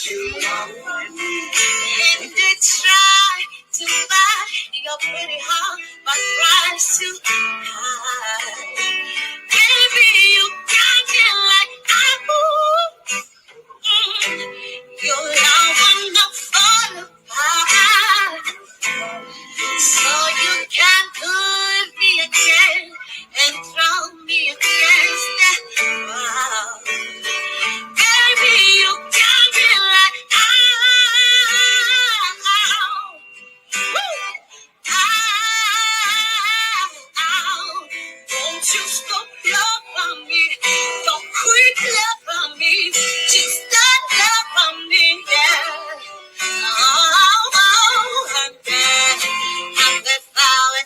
you want me. And they try to buy your pretty heart, but price too high. Baby, you got me like your love will not fall apart. So you can put me again and throw me against that wall. Baby, you got me like won't you stop loving me? Don't quit loving me. Just stop loving me, yeah. I'm dead. I'm the flower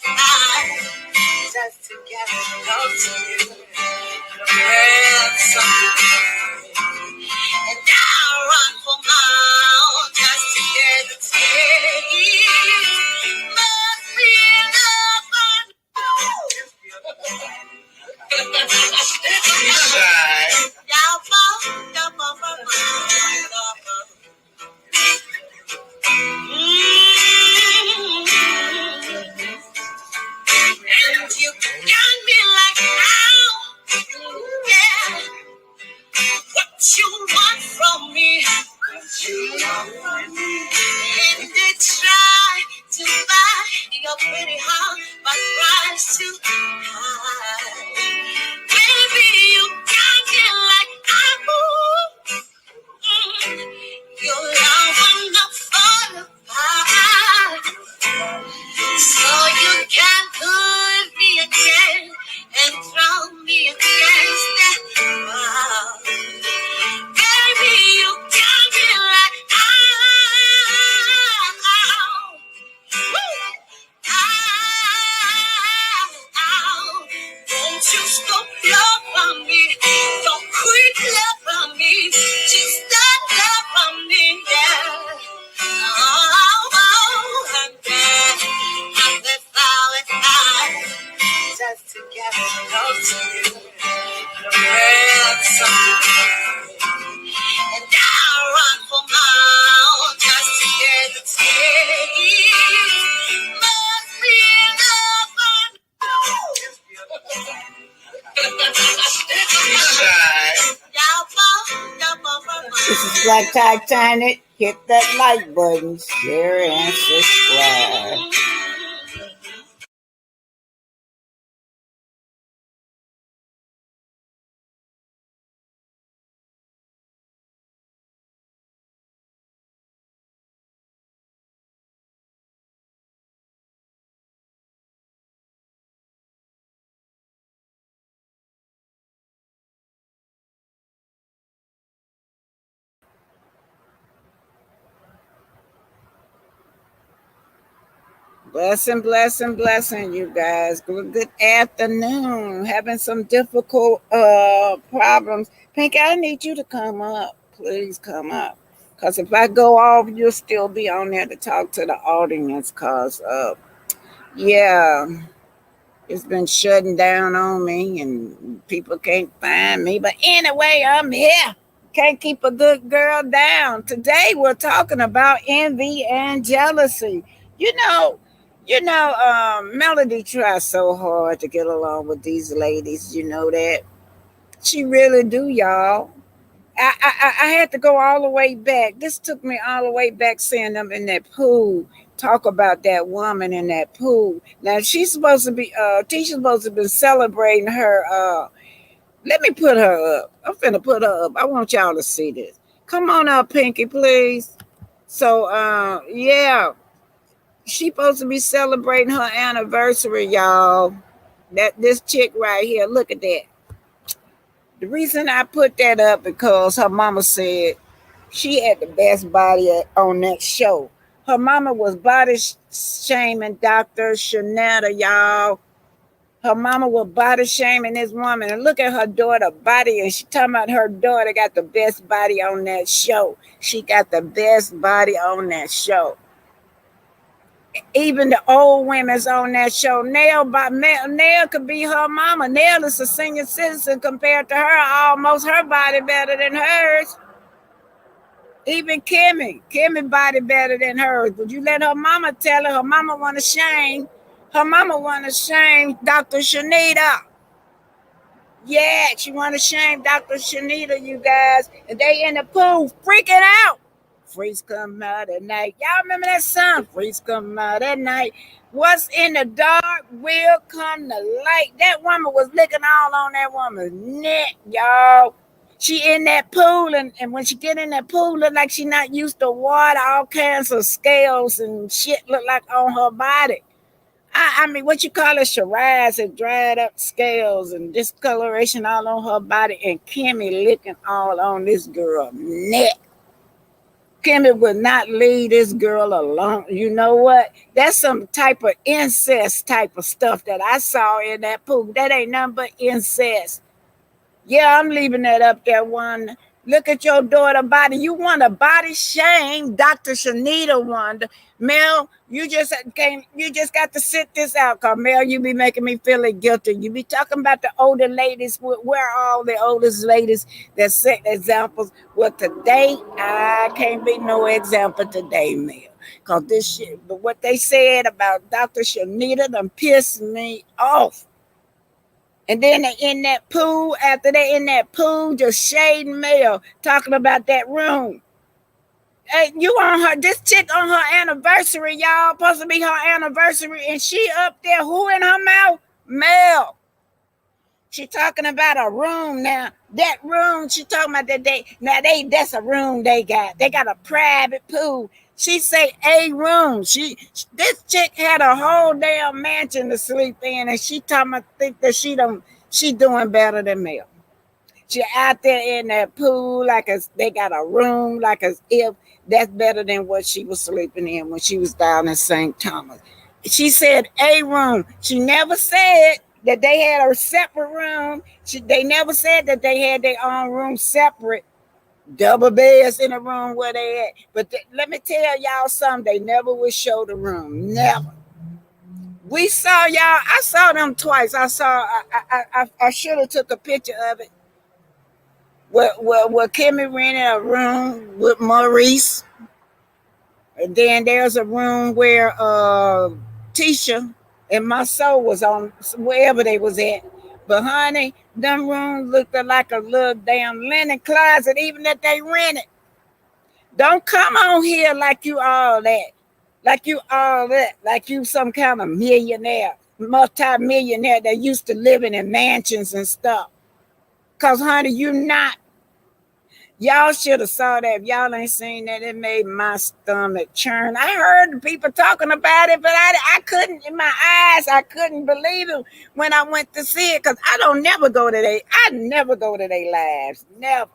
just to get close to you. And I run for miles just to get a taste. Must be love. And you got me like, yeah. What you want from me? What you want from me? And they try to buy your pretty heart, but price too high. Baby, you got me like your love will not fall apart. So you can put me again and throw me against that wall. Baby, you got me like won't you stop loving me? Don't quit loving me. Just stop loving me, yeah. I'm dead. I'm the flower just to get close to you. And I run for miles just to get a taste. Must be This is Black Titanic. Hit that like button, share and subscribe. Blessing, blessing, blessing, you guys. Good afternoon. Having some difficult problems. Pink, I need you to come up. Please come up. Because if I go off, you'll still be on there to talk to the audience. Because, yeah, it's been shutting down on me and people can't find me. But anyway, I'm here. Can't keep a good girl down. Today we're talking about envy and jealousy. You know, Melody tries so hard to get along with these ladies. You know that she really do, y'all. I had to go all the way back. This took me all the way back, seeing them in that pool. Talk about that woman in that pool. Now she's supposed to be. Tisha's supposed to be celebrating her. Let me put her up. I'm finna put her up. I want y'all to see this. Come on up, Pinky, please. So, yeah. She supposed to be celebrating her anniversary, y'all. This chick right here, look at that. The reason I put that up because her mama said she had the best body on that show. Her mama was body shaming Dr. Shanetta, y'all. Her mama was body shaming this woman. And look at her daughter body. And she talking about her daughter got the best body on that show. She got the best body on that show. Even the old women's on that show. Nell could be her mama. Nell is a senior citizen compared to her. Almost her body better than hers. Even Kimmy body better than hers. Would you let her mama tell her? Her mama want to shame. Her mama want to shame Dr. Shanita. Yeah, she want to shame Dr. Shanita, you guys. And they in the pool freaking out. Freaks come out at night. Y'all remember that song? Freaks come out at night. What's in the dark will come to light. That woman was licking all on that woman's neck, y'all. She in that pool, and when she get in that pool, look like she not used to water. All kinds of scales and shit look like on her body. I mean, what you call it, Shiraz and dried up scales and discoloration all on her body, and Kimmy licking all on this girl neck. Kimmy would not leave this girl alone. You know what? That's some type of incest type of stuff that I saw in that pool. That ain't nothing but incest. Yeah, I'm leaving that up there. One, look at your daughter body. You want to body shame Dr. Shanita Wanda. Mel, you just came. You just got to sit this out, cause Mel, you be making me feel guilty. You be talking about the older ladies. Where are all the oldest ladies that set examples? Well, today I can't be no example today, Mel. Cause this shit. But what they said about Dr. Shanita done pissed me off. And then they in that pool, after they in that pool, just shading Mel, talking about that room. Hey, you on her, this chick on her anniversary, y'all, supposed to be her anniversary, and she up there, who in her mouth? Mel. She talking about a room now. That room, she talking about that that's a room they got. They got a private pool. She say a room. This chick had a whole damn mansion to sleep in, and she talking about think that she doing better than Mel. She out there in that pool like they got a room like as if that's better than what she was sleeping in when she was down in St. Thomas. She said a room. She never said that they had a separate room. They never said that they had their own room separate. Double beds in the room where they at. But let me tell y'all something. They never would show the room. Never. We saw y'all. I saw them twice. I should have took a picture of it. Where Kimmy rented a room with Maurice. And then there's a room where Tisha and my soul was on wherever they was at. But honey, them rooms looked like a little damn linen closet, even that they rented. Don't come on here like you all that. Like you all that. Like you some kind of millionaire, multi-millionaire that used to living in mansions and stuff. Cause honey, you not. Y'all should have saw that. If y'all ain't seen that, it made my stomach churn. I heard people talking about it, but I couldn't, in my eyes, I couldn't believe it when I went to see it, because I never go to their lives. Never.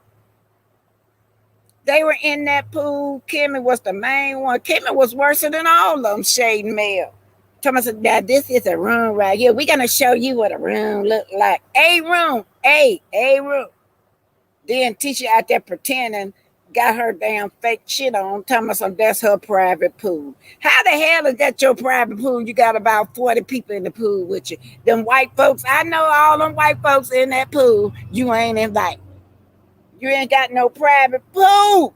They were in that pool. Kimmy was the main one. Kimmy was worse than all of them, shading Mel. Thomas said, now this is a room right here. We're going to show you what a room look like. A room. A room. Then teacher out there pretending, got her damn fake shit on, telling us that's her private pool. How the hell is that your private pool? You got about 40 people in the pool with you. Them white folks, I know all them white folks in that pool, you ain't invited. You ain't got no private pool.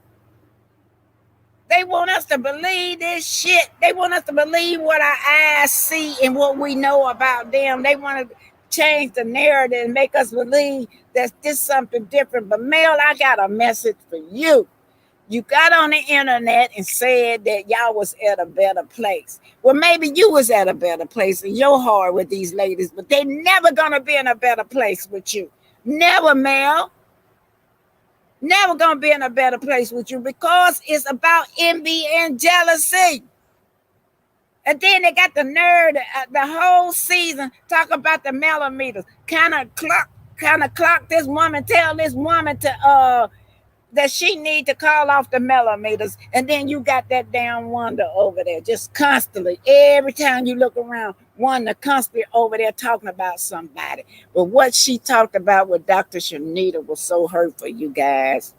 They want us to believe this shit. They want us to believe what our eyes see and what we know about them. They want to change the narrative and make us believe that this something different. But Mel, I got a message for you. You got on the internet and said that y'all was at a better place. Well, maybe you was at a better place in your heart with these ladies, but they never gonna be in a better place with you. Never, Mel. Never gonna be in a better place with you, because it's about envy and jealousy. And then they got the nerve the whole season talk about the millimeters. Kind of clock this woman, tell this woman to that she need to call off the millimeters. And then you got that damn Wanda over there just constantly. Every time you look around, Wanda constantly over there talking about somebody. But what she talked about with Dr. Shanita was so hurtful, you guys.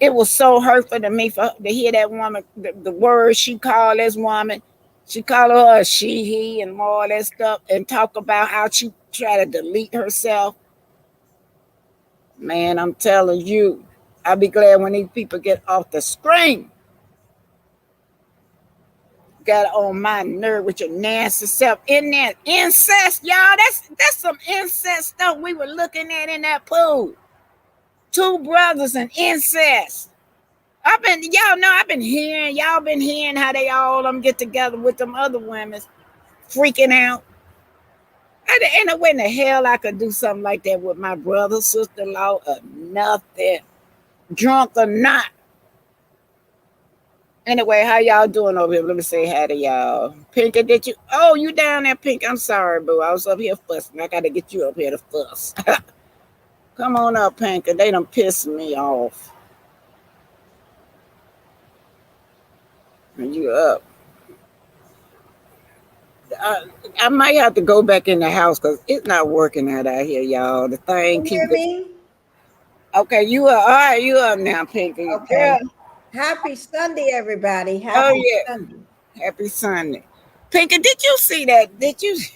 It was so hurtful to me to hear that woman, the words she called this woman. She called her a she, he, and all that stuff, and talk about how she tried to delete herself. Man, I'm telling you. I'll be glad when these people get off the screen. Got on my nerve with your nasty self in that incest, y'all. That's some incest stuff we were looking at in that pool. Two brothers and incest. I've been hearing how they all them get together with them other women, freaking out. Ain't no way in the hell I could do something like that with my brother, sister-in-law, or nothing, drunk or not. Anyway, how y'all doing over here? Let me say hi to y'all. Pinky, did you? Oh, you down there, Pink? I'm sorry, boo. I was up here fussing. I got to get you up here to fuss. Come on up, Pinky. They done pissed me off. You up? I might have to go back in the house because it's not working out here, y'all. The thing Can you hear me? Okay, you are all right. You up now, Pinky? Okay. Girl. Happy Sunday, everybody. Oh Happy yeah, Sunday. happy Sunday. Pinky, did you see that? Did you? Did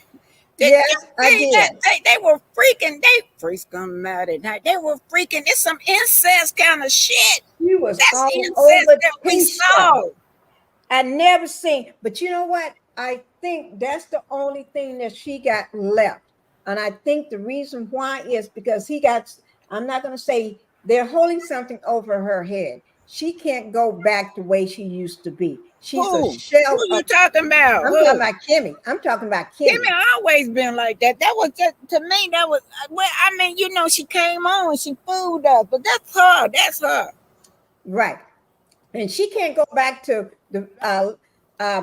you Yes, I see that? did. They were freaking. They freaks come mad at night. They were freaking. It's some incest kind of shit. She was That's all incest over that we Tisha. saw. I never seen, but you know what? I think that's the only thing that she got left. And I think the reason why is because I'm not going to say they're holding something over her head. She can't go back the way she used to be. She's a Who? Who shell you of, talking about? I'm talking Who? about Kimmy. I'm talking about Kimmy Kimmy. always been like that. That was just to me. That was well. I mean, she came on and she fooled us, but that's her. That's her. Right. And she can't go back to the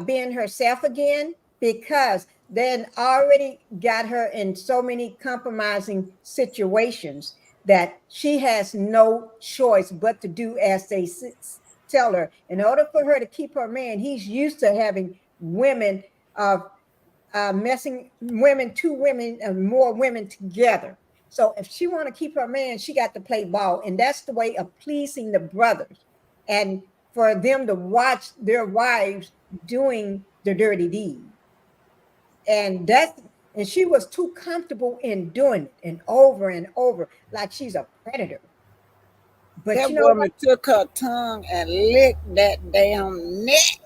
being herself again because then already got her in so many compromising situations that she has no choice but to do as they tell her. In order for her to keep her man, he's used to having women messing women, two women and more women together. So if she want to keep her man, she got to play ball, and that's the way of pleasing the brothers, and for them to watch their wives doing the dirty deed. And she was too comfortable in doing it and over, like she's a predator. But That you know what? woman took her tongue and licked that damn neck,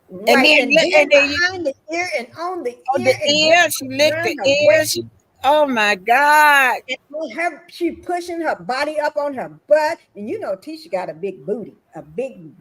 and Right, then and then and then behind the ear and on the on the ear and ear, she licked around the her ear. waist. Oh my God! She pushing her body up on her butt, and Tisha got a big booty, a big.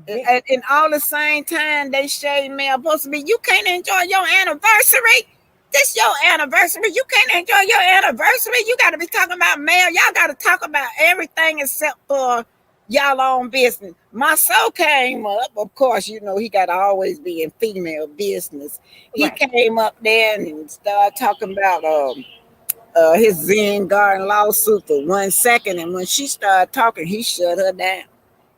And all the same time they shade me supposed to be. You can't enjoy your anniversary. This your anniversary. You can't enjoy your anniversary. You got to be talking about male. Y'all got to talk about everything except for y'all own business. My soul came up. Of course, he got to always be in female business. He Right, came up there and started talking about his Zen Garden lawsuit for 1 second, and when she started talking, he shut her down.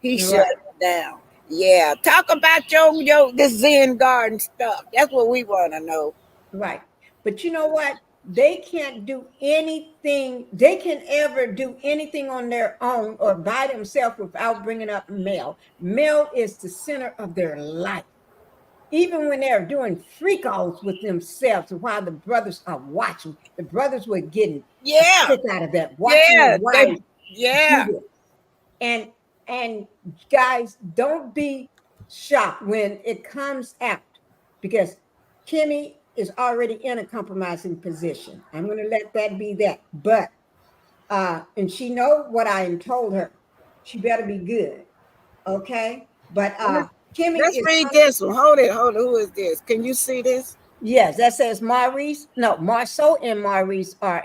He shut right, her down. Yeah, talk about your this Zen Garden stuff. That's what we want to know. right. But you know what? They can't do anything. They can ever do anything on their own or by themselves without bringing up Mel. Mel is the center of their life. Even when they're doing freak offs with themselves while the brothers are watching, the brothers were getting a Yeah, kick out of that, watching their yeah, wives do yeah. this. And guys, don't be shocked when it comes out because Kimmy is already in a compromising position. I'm going to let that be that. But and she know what I am told her. She better be good, okay? But Kimmy Let's is read this one. Hold it, hold it. Who is this? Can you see this? Yes, that says Maurice. No, Marceau and Maurice are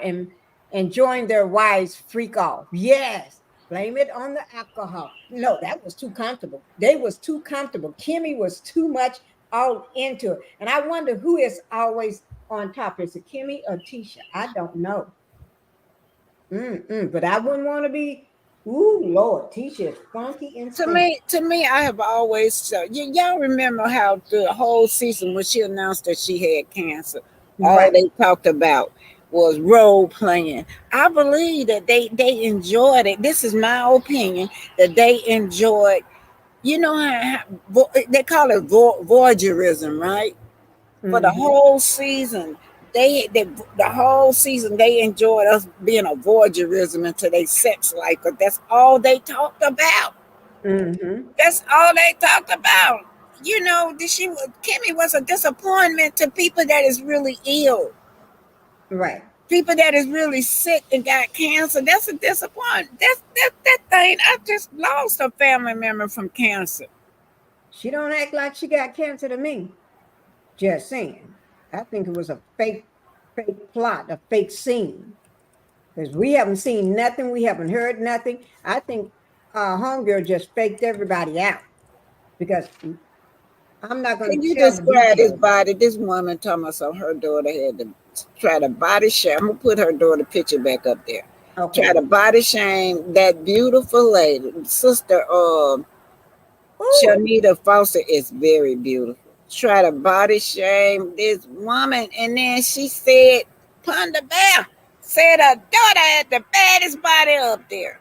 enjoying their wives' freak off. Yes, blame it on the alcohol. No, that was too comfortable. They was too comfortable. Kimmy was too much all into it. And I wonder who is always on top. Is it Kimmy or Tisha? I don't know. But I wouldn't want to be. Ooh, Lord, Tisha is funky and stinky. To me, I have always y'all remember how the whole season when she announced that she had cancer, all Right. they talked about was role playing. I believe that they enjoyed it. This is my opinion that they enjoyed. They call it voyeurism, right? For the Mm-hmm. whole season, They the whole season they enjoyed us being a voyeurism into their sex life, because that's all they talked about. Mm-hmm. That's all they talked about. Kimmy was a disappointment to people that is really ill, Right. people that is really sick and got cancer. That's a disappointment. That thing. I just lost a family member from cancer. She don't act like she got cancer to me. Just saying. I think it was a fake plot, a fake scene. Because we haven't seen nothing, we haven't heard nothing. I think Homegirl just faked everybody out. Because I'm not going Can to you tell the describe this details. body? This woman talking about so her daughter had to try to body shame. I'm gonna put her daughter picture back up there. Try to Okay. body shame that beautiful lady, sister. Ooh. Shanita Foster is very beautiful. Try to body shame this woman, and then she said, "Punda Bear said her daughter had the baddest body up there."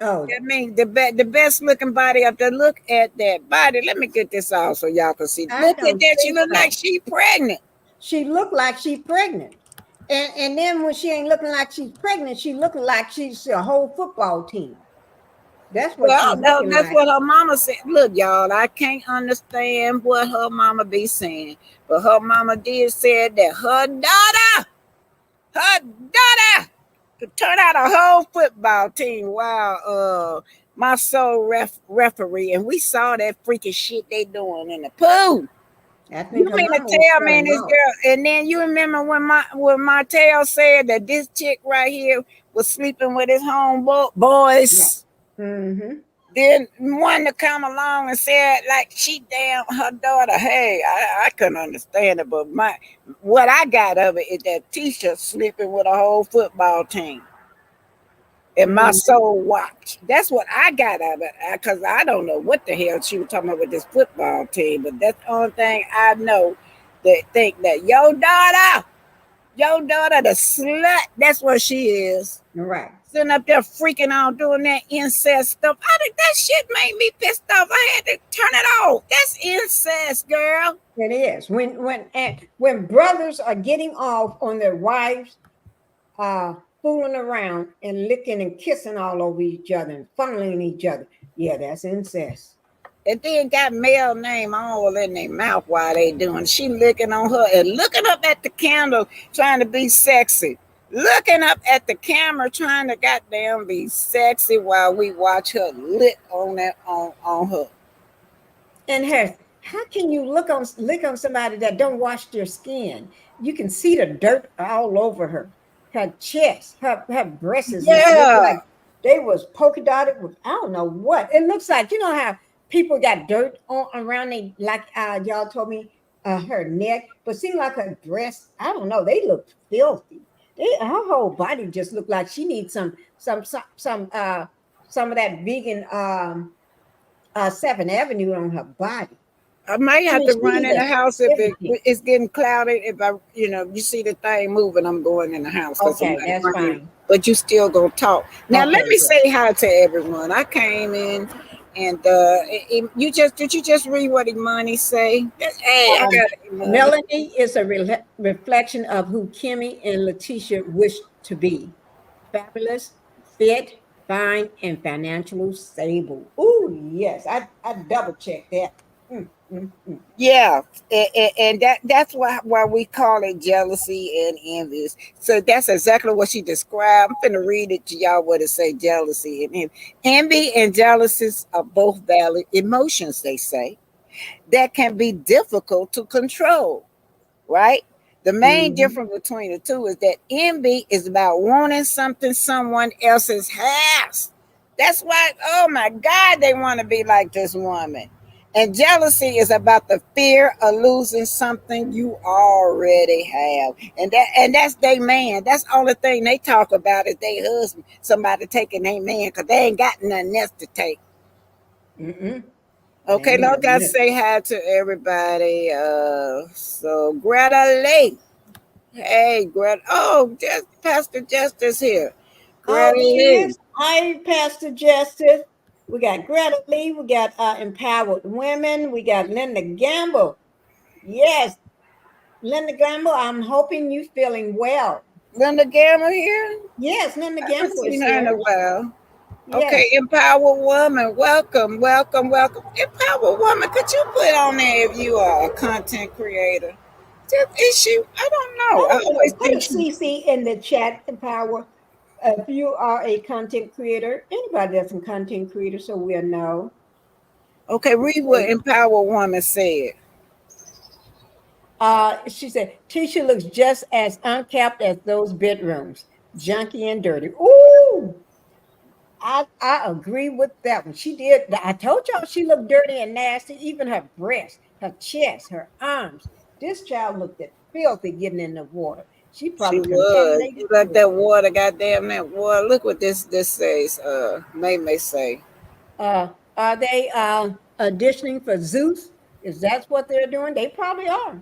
Oh, I mean, the best looking body up there. Look at that body. Let me get this out so y'all can see. I Look at don't that. She think look like so. she pregnant. She looked like she's pregnant. And then when she ain't looking like she's pregnant, she looking like she's a whole football team. That's what Well, she's no, looking that's like. what her mama said. Look, y'all, I can't understand what her mama be saying, but her mama did say that her daughter could turn out a whole football team. Wow, my soul referee, and we saw that freaking shit they doing in the pool. I You think her mean to mama was tell me showing this off. girl? And then you remember when my tail said that this chick right here was sleeping with his Yeah. homeboys. Mm-hmm. Then one to come along and said like she damn her daughter. Hey, I couldn't understand it, but what I got of it is that teacher sleeping with a whole football team. And my Mm-hmm. soul watched. That's what I got of it, because I don't know what the hell she was talking about with this football team, but that's the only thing I know. That think that your daughter, the slut. That's what she is. Right. Sitting up there freaking out doing that incest stuff. I think that shit made me pissed off. I had to turn it off. That's incest, girl. It is. When brothers are getting off on their wives, fooling around and licking and kissing all over each other and fondling each other. Yeah, that's incest. And then got male name all in their mouth while they doing. She looking on her and looking up at the candle, trying to be sexy. Looking up at the camera, trying to goddamn be sexy while we watch her lit on that on her. And her, how can you look on somebody that don't wash their skin? You can see the dirt all over her. Her chest, her breasts look Yeah, like they was polka dotted with I don't know what. It looks like you know how people got dirt on around they like y'all told me her neck, but seemed like her dress. I don't know. They look filthy. Her whole body just looked like she needs some of that vegan 7th Avenue on her body. I might I have mean, to she run needs in a the house if everything. it's getting cloudy. If you see the thing moving, I'm going in the house because Okay, somebody that's running. fine. But you still gonna talk. Now let Okay, me yeah. say hi to everyone. I came in and did you just read what Imani say? Hey, I Um, got Imani. Melanie is a reflection of who Kimmy and Letitia wish to be. Fabulous, fit, fine, and financially stable. Oh, yes. I double checked that. Mm, mm, mm. Yeah, and that's why we call it jealousy and envy. So that's exactly what she described. I'm finna read it to y'all what it say jealousy and envy. Envy and jealousy are both valid emotions, they say, that can be difficult to control, right? The main Mhm. difference between the two is that envy is about wanting something someone else's has. That's why, oh my God, they want to be like this woman. And jealousy is about the fear of losing something you already have. And that's their man. That's the only thing they talk about is their husband. Somebody taking their man because they ain't got nothing else to take. Mm-mm. They Okay, ain't now I got gotta nothing. say hi to everybody. So Greta Lee. Hey, Greta. Oh, just Pastor Justice here. Oh, Greta she Lee. is. Hi, Pastor Justice. We got Greta Lee. We got Empowered Women. We got Linda Gamble. Yes. Linda Gamble, I'm hoping you feeling well. Linda Gamma here. Yes, Linda I haven't Gamble is seen her in a here. while. Okay, Yes. Empower Woman, welcome, welcome, welcome. Empower Woman, could you put on there if you are a content creator? Just issue, I don't know. I I don't know. always Put a think she, CC in the chat, Empower. If you are a content creator, anybody that's a content creator, so we'll know. okay, read what Empower Woman said. She said, Tisha looks just as unkept as those bedrooms, junky and dirty. Ooh, I agree with that one. She did. I told y'all she looked dirty and nasty. Even her breasts, her chest, her arms. This child looked at filthy getting in the water. She She probably was. contaminated Like too. that water, goddamn that water. Look what this says. May say. Are they auditioning for Zeus? Is that what they're doing? They probably are.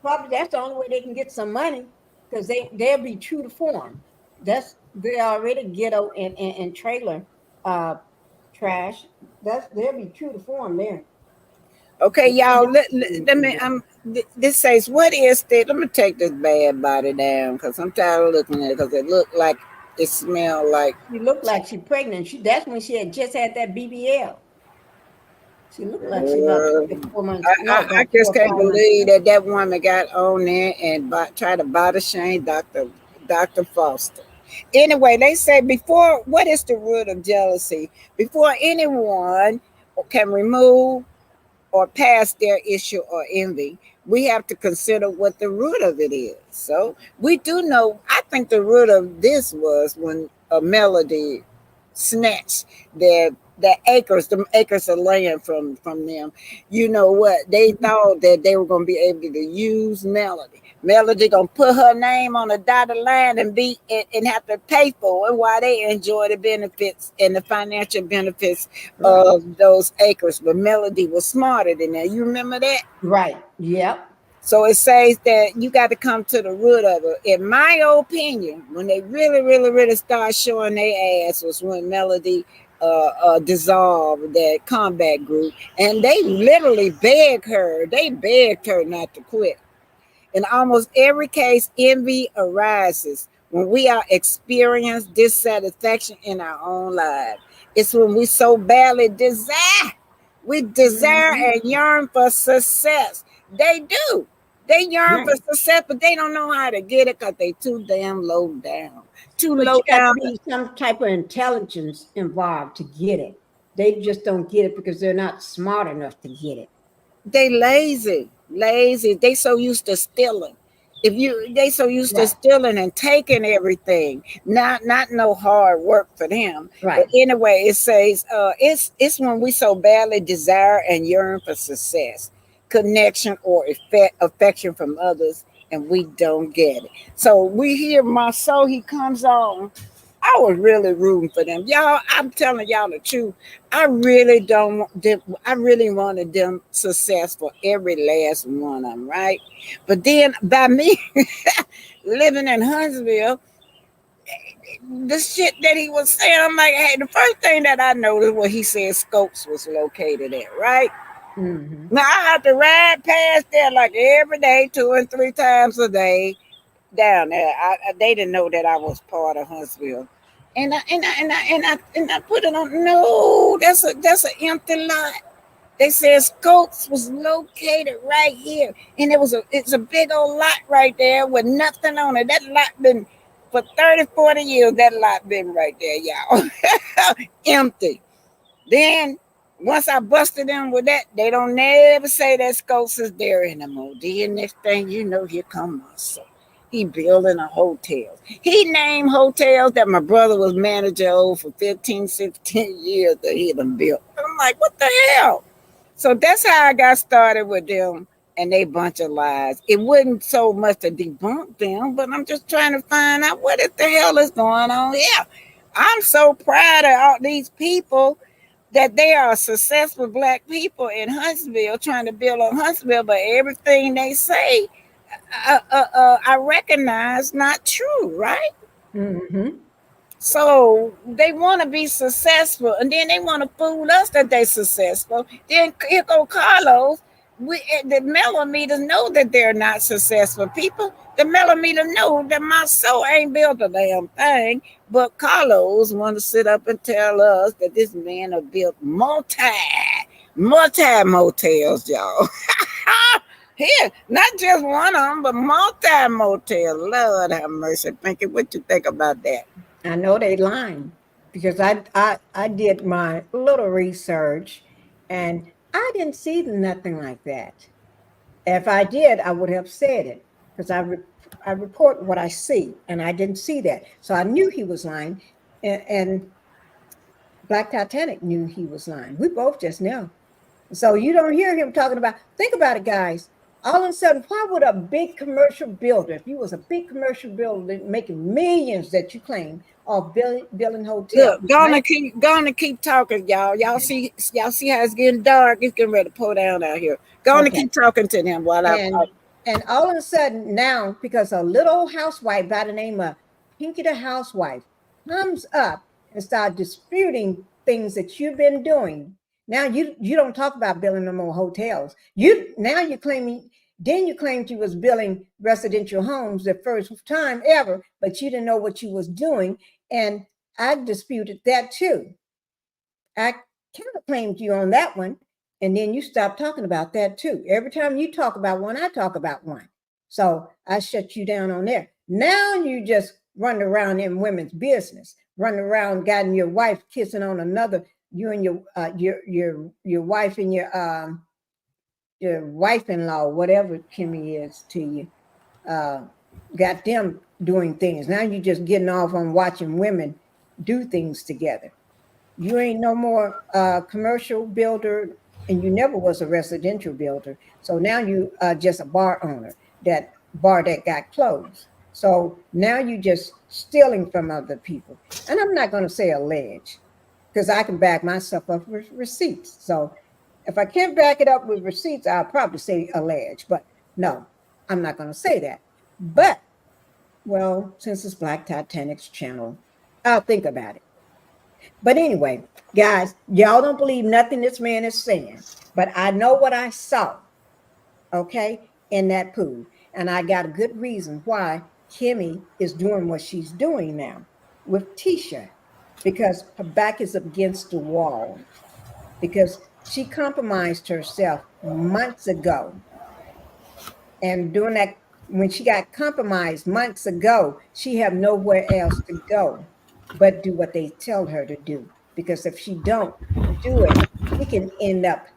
Probably that's the only way they can get some money because they'll be true to form. That's they already ghetto and trailer uh trash. That's they'll be true to form there. Okay, But they y'all. don't Let me. This says what is this? Let me take this bad body down because I'm tired of looking at it because it look like it smell like. she looked like she pregnant. That's when she had just had that BBL. She looked like she about Uh, 4 months. No, I about just four or can't 5 months believe pregnant. that woman got on there and try to body shame Dr. Foster. Anyway, they say before what is the root of jealousy? Before anyone can remove or past their issue or envy, we have to consider what the root of it is. So we do know, I think the root of this was when a melody snatched their acres, the acres of land from them. You know what? They thought that they were gonna be able to use Melody. Melody gonna put her name on a dotted line and have to pay for it while they enjoy the benefits and the financial benefits Right. of those acres. But Melody was smarter than that. You remember that? Right. Yep. So it says that you got to come to the root of it. In my opinion, when they really, really, really start showing their ass was when Melody dissolved that combat group, and they literally begged her. They begged her not to quit. In almost every case, envy arises when we are experience dissatisfaction in our own lives. It's when we so badly desire Mhm. and yearn for success. They do. They yearn for Right. success, but they don't know how to get it because they too damn low down. Too But low you got to down. be some type of intelligence involved to get it. They just don't get it because they're not smart enough to get it. They lazy. They so used to stealing. If you they so used to Right. stealing and taking everything, not no hard work for them. But Right. anyway, it says it's when we so badly desire and yearn for success, connection or affection from others, and we don't get it. So we hear Marceau, he comes on. I was really rooting for them. Y'all, I'm telling y'all the truth. I really don't want them, I really wanted them success for every last one of them, right? But then by me living in Huntsville, the shit that he was saying, I'm like, hey, the first thing that I noticed where he said Scopes was located at, right? Hmm. Now I have to ride past there like every day, 2 and 3 times a day down there. They didn't know that I was part of Huntsville. And I put it on. No, that's an empty lot. They said Scopes was located right here, and it's a big old lot right there with nothing on it. That lot been for 30, 40 years. That lot been right there, y'all, empty. Then once I busted them with that, they don't never say that Scopes is there anymore. Then next thing you know, here come my son. He building a hotel. He named hotels that my brother was manager of for 15, 16 years that he done built. I'm like, what the hell? So that's how I got started with them and they bunch of lies. It wasn't so much to debunk them, but I'm just trying to find out what the hell is going on here. I'm so proud of all these people that they are successful black people in Huntsville trying to build on Huntsville, but everything they say, I recognize not true, right? Hmm. So they want to be successful, and then they want to fool us that they're successful. Then here go Carlos. The millimeters know that they're not successful people. The millimeter know that my soul ain't built a damn thing. But Carlos want to sit up and tell us that this man have built multi motels, y'all. Here, not just one of them, but multi motel. Lord have mercy, Pinky. What you think about that? I know they lying because I did my little research and I didn't see nothing like that. If I did, I would have said it because I report what I see, and I didn't see that, so I knew he was lying, and Black Titanic knew he was lying. We both just know. So you don't hear him talking about. Think about it, guys. All of a sudden, why would a big commercial builder, if you was a big commercial builder making millions that you claim, of building hotels, Look, gonna keep talking, y'all. Y'all see how it's getting dark. It's getting ready to pour down out here. Gonna okay, keep talking to them while I. and all of a sudden now, because a little housewife by the name of Pinky the housewife comes up and start disputing things that you've been doing. Now you don't talk about building no more hotels. You claiming then you claimed you was building residential homes the first time ever, but you didn't know what you was doing, and I disputed that too. I kind of claimed you on that one. And then you stopped talking about that too. Every time you talk about one, I talk about one. So I shut you down on there. Now you just run around in women's business, run around, gotten your wife kissing on another, you and your wife and your wife-in-law, whatever Kimmy is to you, got them doing things. Now you're just getting off on watching women do things together. You ain't no more commercial builder, and you never was a residential builder. So now you are just a bar owner, that bar that got closed. So now you just stealing from other people. And I'm not going to say allege because I can back myself up with receipts. So if I can't back it up with receipts, I'll probably say allege. But no, I'm not going to say that. But, well, since it's Black Titanic's channel, I'll think about it. But anyway, guys, y'all don't believe nothing this man is saying, but I know what I saw, okay, in that pool. And I got a good reason why Kimmy is doing what she's doing now with Tisha, because her back is up against the wall, because she compromised herself months ago. And doing that, when she got compromised months ago, she have nowhere else to go but do what they tell her to do. Because if she don't do it, she can end up,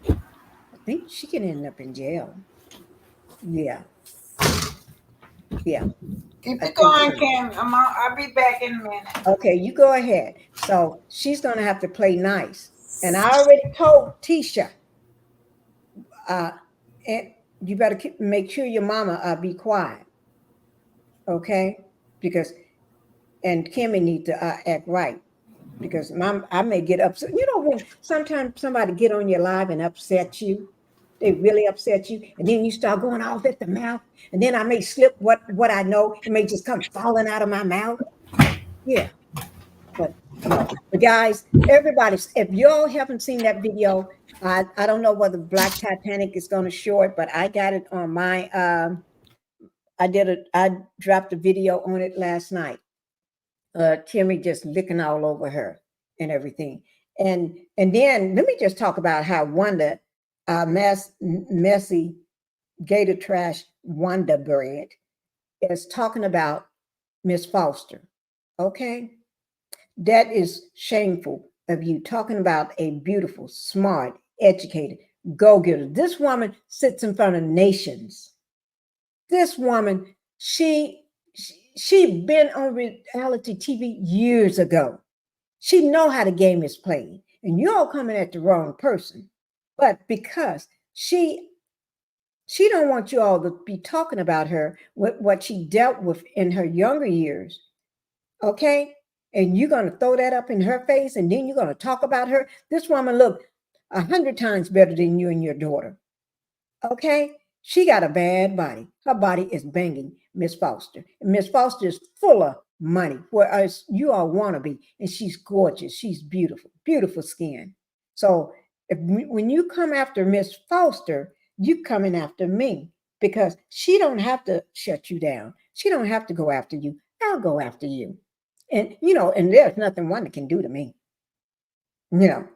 I think she can end up in jail. Yeah, yeah, Keep I it think going, so. Kim. I'll be back in a minute. Okay, you go ahead. So she's going to have to play nice. And I already told Tisha, uh, and you better make sure your mama be quiet, okay? Because and Kimmy need to act right, because I may get upset. You know, when sometimes somebody get on your live and upset you, they really upset you, and then you start going off at the mouth, and then I may slip what I know. It may just come falling out of my mouth. Yeah, but no. But guys, everybody, if y'all haven't seen that video, I don't know whether Black Titanic is going to show it, but I got it on my. I dropped a video on it last night. Timmy just licking all over her and everything. And then let me just talk about how Wanda, messy gator trash Wanda bread is talking about Miss Foster. Okay, that is shameful of you talking about a beautiful, smart, educated go-getter. This woman sits in front of nations. This woman, she been on reality TV years ago. She know how the game is played, and you're all coming at the wrong person. But because she don't want you all to be talking about her, what she dealt with in her younger years, okay? And you're gonna throw that up in her face, and then you're gonna talk about her. This woman looked 100 times better than you and your daughter. Okay? She got a bad body. Her body is banging Miss Foster. And Miss Foster is full of money, whereas you all want to be. And she's gorgeous. She's beautiful, beautiful skin. So When you come after Miss Foster, you coming after me because she don't have to shut you down. She don't have to go after you. I'll go after you. And and there's nothing Wanda can do to me. You know,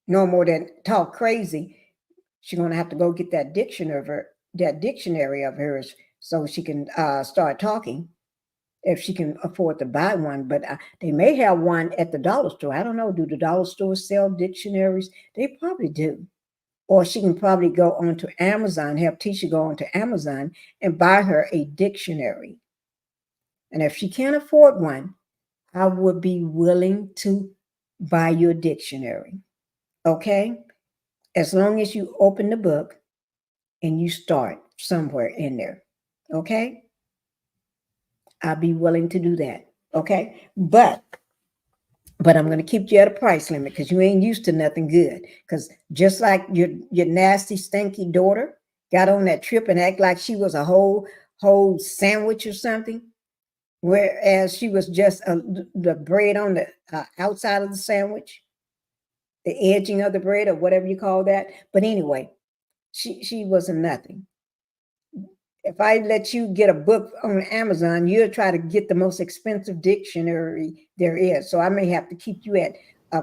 no more than talk crazy. She's gonna have to go get that dictionary of hers, so she can start talking if she can afford to buy one. But they may have one at the dollar store. I don't know. Do the dollar stores sell dictionaries? They probably do. Or she can probably go onto Amazon, have Tisha go onto Amazon and buy her a dictionary. And if she can't afford one, I would be willing to buy you a dictionary. Okay? As long as you open the book and you start somewhere in there. Okay? I'll be willing to do that. Okay? But I'm going to keep you at a price limit because you ain't used to nothing good. Because just like your nasty, stinky daughter got on that trip and act like she was a whole sandwich or something, whereas she was just the bread on the outside of the sandwich, the edging of the bread or whatever you call that. But anyway, she wasn't nothing. If I let you get a book on Amazon, you'll try to get the most expensive dictionary there is. So I may have to keep you at a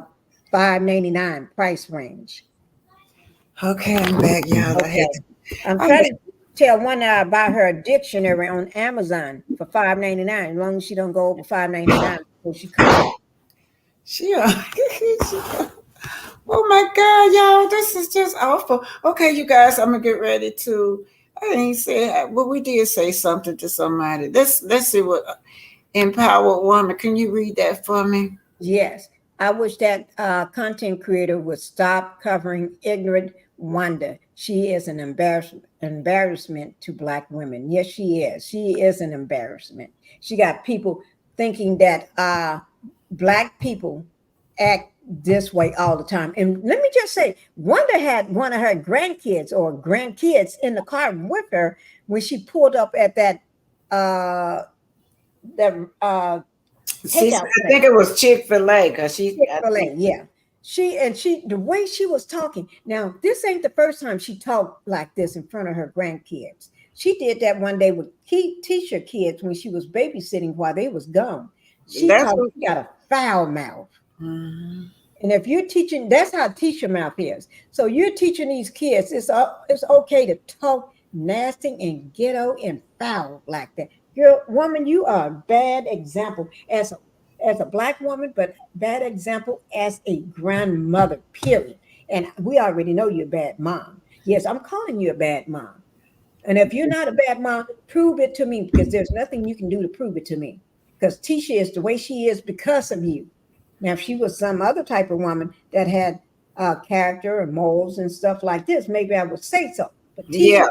$5.99 price range. Okay, I'm back, y'all. Okay. I'm I'm trying back. to tell one about her dictionary on Amazon for $5.99. As long as she don't go over $5.99 before she come. She, oh my God, y'all, this is just awful. Okay, you guys, I'm gonna get ready to. I didn't say, well, we did say something to somebody. Let's see what empowered woman. Can you read that for me? Yes, I wish that content creator would stop covering ignorant Wanda. She is an embarrassment to Black women. Yes, she is. She is an embarrassment. She got people thinking that Black people act this way all the time. And let me just say, Wanda had one of her grandkids in the car with her when she pulled up at uh, that takeout I place. think it was Chick-fil-A because I think Chick-fil-A, yeah. The way she was talking. Now, this ain't the first time she talked like this in front of her grandkids. She did that one day with teacher kids when she was babysitting while they was gone. that's what. She got a foul mouth. Mhm. And if you're teaching, that's how teacher mouth is. So you're teaching these kids, it's okay to talk nasty and ghetto and foul like that. You're woman, you are a bad example as a Black woman, but bad example as a grandmother, period. And we already know you're a bad mom. Yes, I'm calling you a bad mom. And if you're not a bad mom, prove it to me because there's nothing you can do to prove it to me. Because Tisha is the way she is because of you. Now, if she was some other type of woman that had character and morals and stuff like this, maybe I would say so. But Yeah, Tisha,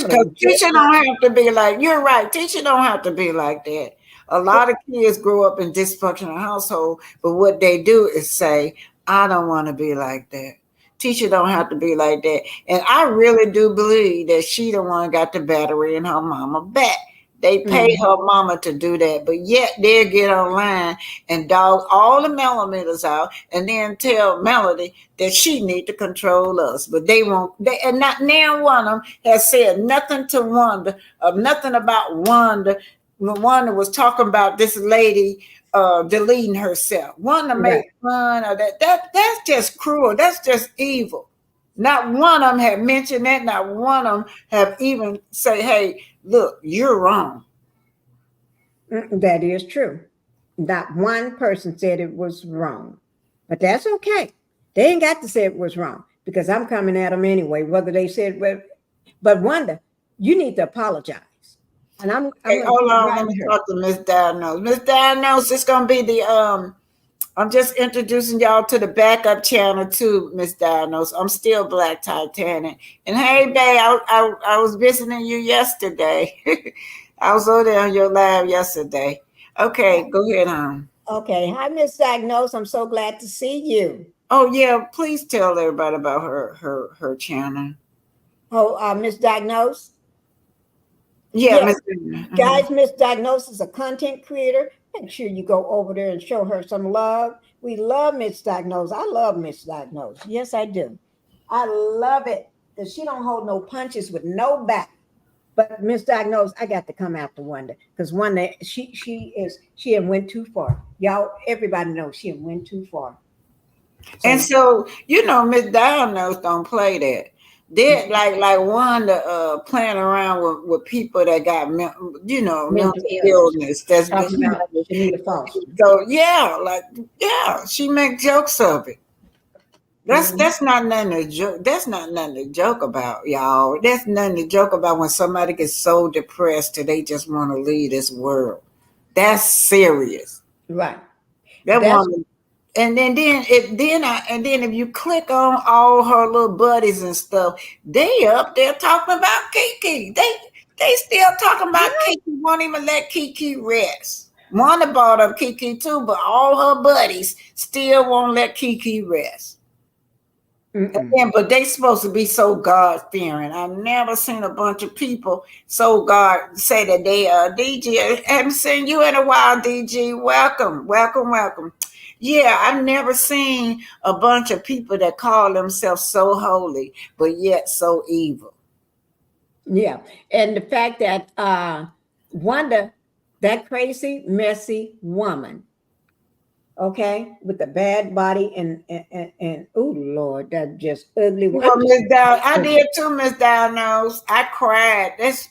because criminal, just teacher like don't have to be like, you're right. Teacher don't have to be like that. A lot of kids grow up in dysfunctional household, but what they do is say, I don't want to be like that. Teacher don't have to be like that. And I really do believe that she the one got the battery in her mama back. They pay mhm, her mama to do that, but yet they'll get online and dog all the millimeters out and then tell Melody that she need to control us. But they won't, and not now one of them has said nothing to Wanda, nothing about Wanda. Wanda was talking about this lady deleting herself. Wanda made right. fun of that. That's just cruel. That's just evil. Not one of them have mentioned that. Not one of them have even say, "Hey, look, you're wrong." That is true. Not one person said it was wrong. But that's okay. They ain't got to say it was wrong because I'm coming at them anyway, whether they said, well, but Wanda, you need to apologize. And I'm Okay, going to hold keep on. Let me writing her. talk to Miss Diagnose. Miss Diagnose, it's gonna be the I'm just introducing y'all to the backup channel too, Miss Diagnose. I'm still Black Titanic. And hey, babe, I was visiting you yesterday. I was over there on your live yesterday. Okay, go ahead on. Okay. Hi, Miss Diagnose. I'm so glad to see you. Oh yeah, please tell everybody about her channel. Oh, Miss Diagnose. Yeah, Yeah, Miss. Mhm. guys, Miss Diagnose is a content creator. Make sure you go over there and show her some love. We love Miss Diagnose. I love Miss Diagnose. Yes, I do. I love it because she don't hold no punches with nobody. But misdiagnosed, I got to come after Wanda because Wanda, she had went too far. Y'all, everybody knows she had went too far. And So so, Miss Diagnosed don't play that. They're like Wanda playing around with people that got mental mental illness. illness. That's Talking about Shanita Foster. so yeah, she make jokes of it. Mhm. That's not nothing to joke. That's not nothing to joke about, y'all. That's nothing to joke about when somebody gets so depressed that they just want to leave this world. That's serious. Right. That That's woman. And then if you click on all her little buddies and stuff, they up there talking about Kiki. They still talking about Kiki. Won't even let Kiki rest. Wanda bought up Kiki too, but all her buddies still won't let Kiki rest. mm-mm. Yeah, but they supposed to be so God fearing. I've never seen a bunch of people so God say that they DG. I haven't seen you in a while, DG. Welcome, welcome, welcome. Yeah, I've never seen a bunch of people that call themselves so holy, but yet so evil. Yeah. And the fact that Wanda, that crazy, messy woman, okay, with the bad body and oh Lord, that just ugly. You I'm know, just Miss Down, I ugly. did too, Miss Diagnose. I cried. This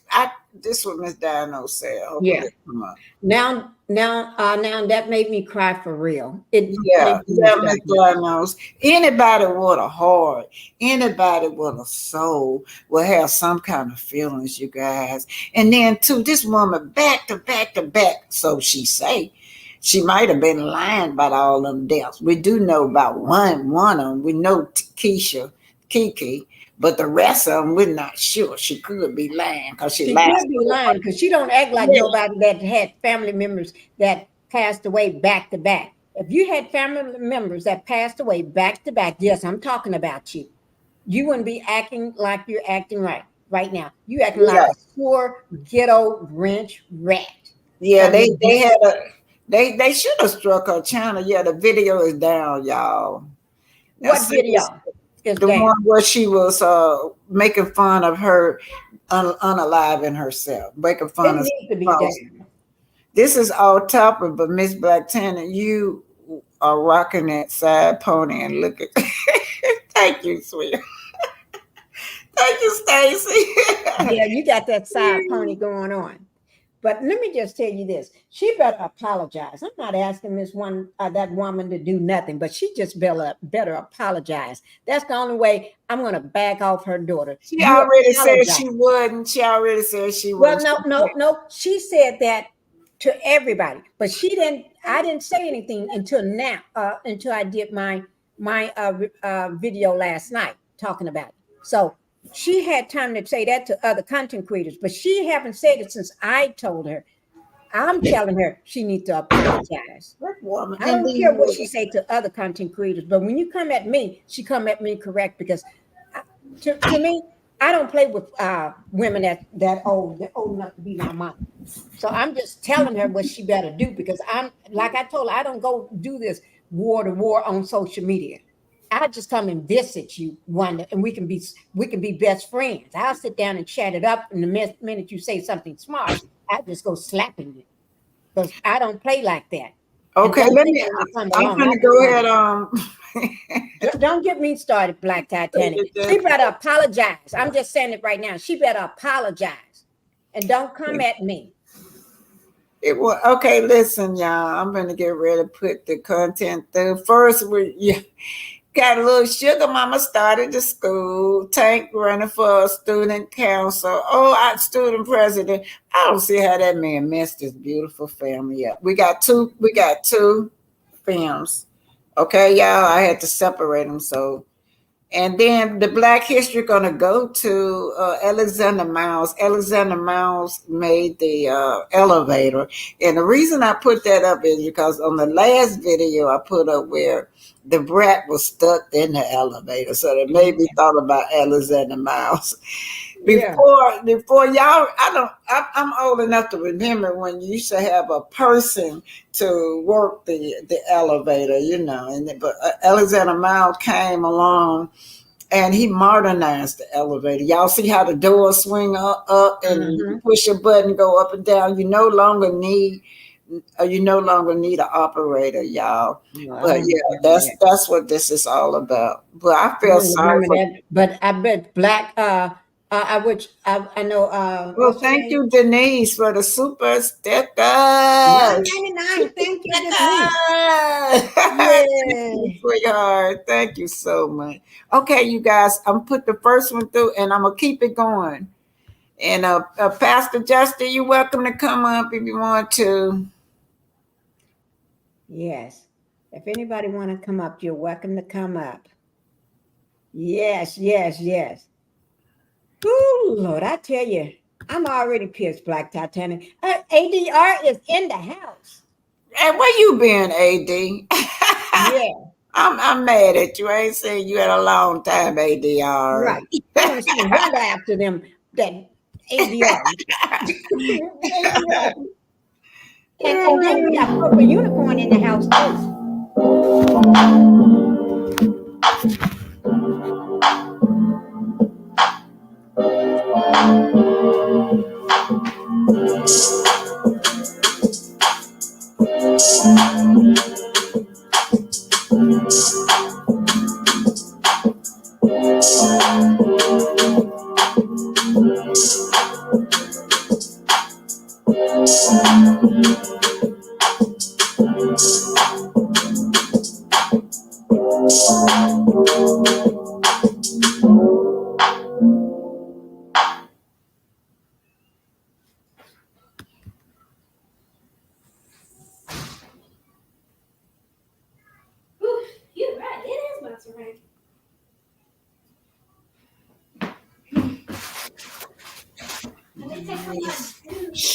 what Miss Diagnose said. Hopefully, Yeah. come on. Now that made me cry for real. It Yeah, thank you, yeah, Miss Miss Diane. Diagnose. Anybody with a heart, anybody with a soul will have some kind of feelings, you guys. And then too, this woman back to back to back, so she say. She might have been lying about all them deaths. We do know about one of them. We know Keisha, Kiki, but the rest of them, we're not sure. She could be lying because she She lied could be so lying much. because she don't act like Yeah, nobody that had family members that passed away back to back. If you had family members that passed away back to back, yes, I'm talking about you. You wouldn't be acting like you're acting right now. You acting like yeah, a poor ghetto ranch rat. yeah. I mean, They had a they should have struck her channel. Yeah, the video is down, y'all. Now what see this, video is the down? one where she was making fun of her unaliving herself, making It fun of needs to be false. down. This is all topic, but Miss Black Tana, you are rocking that side pony and look at. Thank you, sweet. Thank you, Stacy. Yeah, you got that side pony going on. But let me just tell you this: she better apologize. I'm not asking that woman to do nothing, but she just better apologize. That's the only way I'm going to back off her daughter. She You already said apologize. she wouldn't. She already said she Well, wouldn't. no, no, no. She said that to everybody, but she didn't. I didn't say anything until now. Until I did my video last night talking about it. So she had time to say that to other content creators, but she haven't said it since I told her. I'm telling her she needs to apologize. That woman, I and don't then care what she say to other content creators, but when you come at me, she come at me correct because I- to me, I don't play with women that old, that old enough to be my mom. So I'm just telling her what she better do because I'm like I told her, I don't go do this war to war on social media. I just come and visit you one, and we can be best friends. I'll sit down and chat it up, and the minute you say something smart, I just go slapping you because I don't play like that. And okay, don't let think me. I'm gonna come I'm along. I gonna just go want ahead. don't get me started, Black Titanic. She better apologize. I'm just saying it right now. She better apologize and don't come at me. It was okay. Listen, y'all. I'm gonna get ready to put the content through. First, we got a little sugar mama started the school. Tank running for a student council. Oh, I student president. I don't see how that man messed this beautiful family up. We got two. We got two films. Okay, y'all. I had to separate them. So and then the Black History gonna go to Alexander Miles. Alexander Miles made the elevator, and the reason I put that up is because on the last video I put up where the brat was stuck in the elevator, so that made me thought about Alexander Miles. Yeah. Before y'all, I'm old enough to remember when you used to have a person to work the elevator, and but Alexander Miles came along and he modernized the elevator. Y'all see how the doors swing up and you Mm-hmm. push a button, go up and down. You no longer need an operator, y'all. No, I But don't yeah, remember that's that. that's what this is all about. But I I feel don't sorry remember for. that. But I bet Black. I which I know. Well, What's her thank name? you, Denise, for the super Nine stickers. ninety nine. Super Thank you, Denise. stickers. Thank you, Yeah. sweetheart. Thank you so much. Okay, you guys, I'm put the first one through, and I'm gonna keep it going. And Pastor Justin, you're welcome to come up if you want to. Yes. If anybody want to come up, you're welcome to come up. Yes. Yes. Yes. Oh Lord, I tell you, I'm already pissed, Black Titanic. ADR is in the house. Hey, where you been, AD? Yeah. I'm mad at you. I ain't seen you in a long time, ADR. Right. I want to see them run after them. That ADR. ADR. And then we got Purple Unicorn in the house too. Whew, you're right. It is about to rain. Let me take off my boots.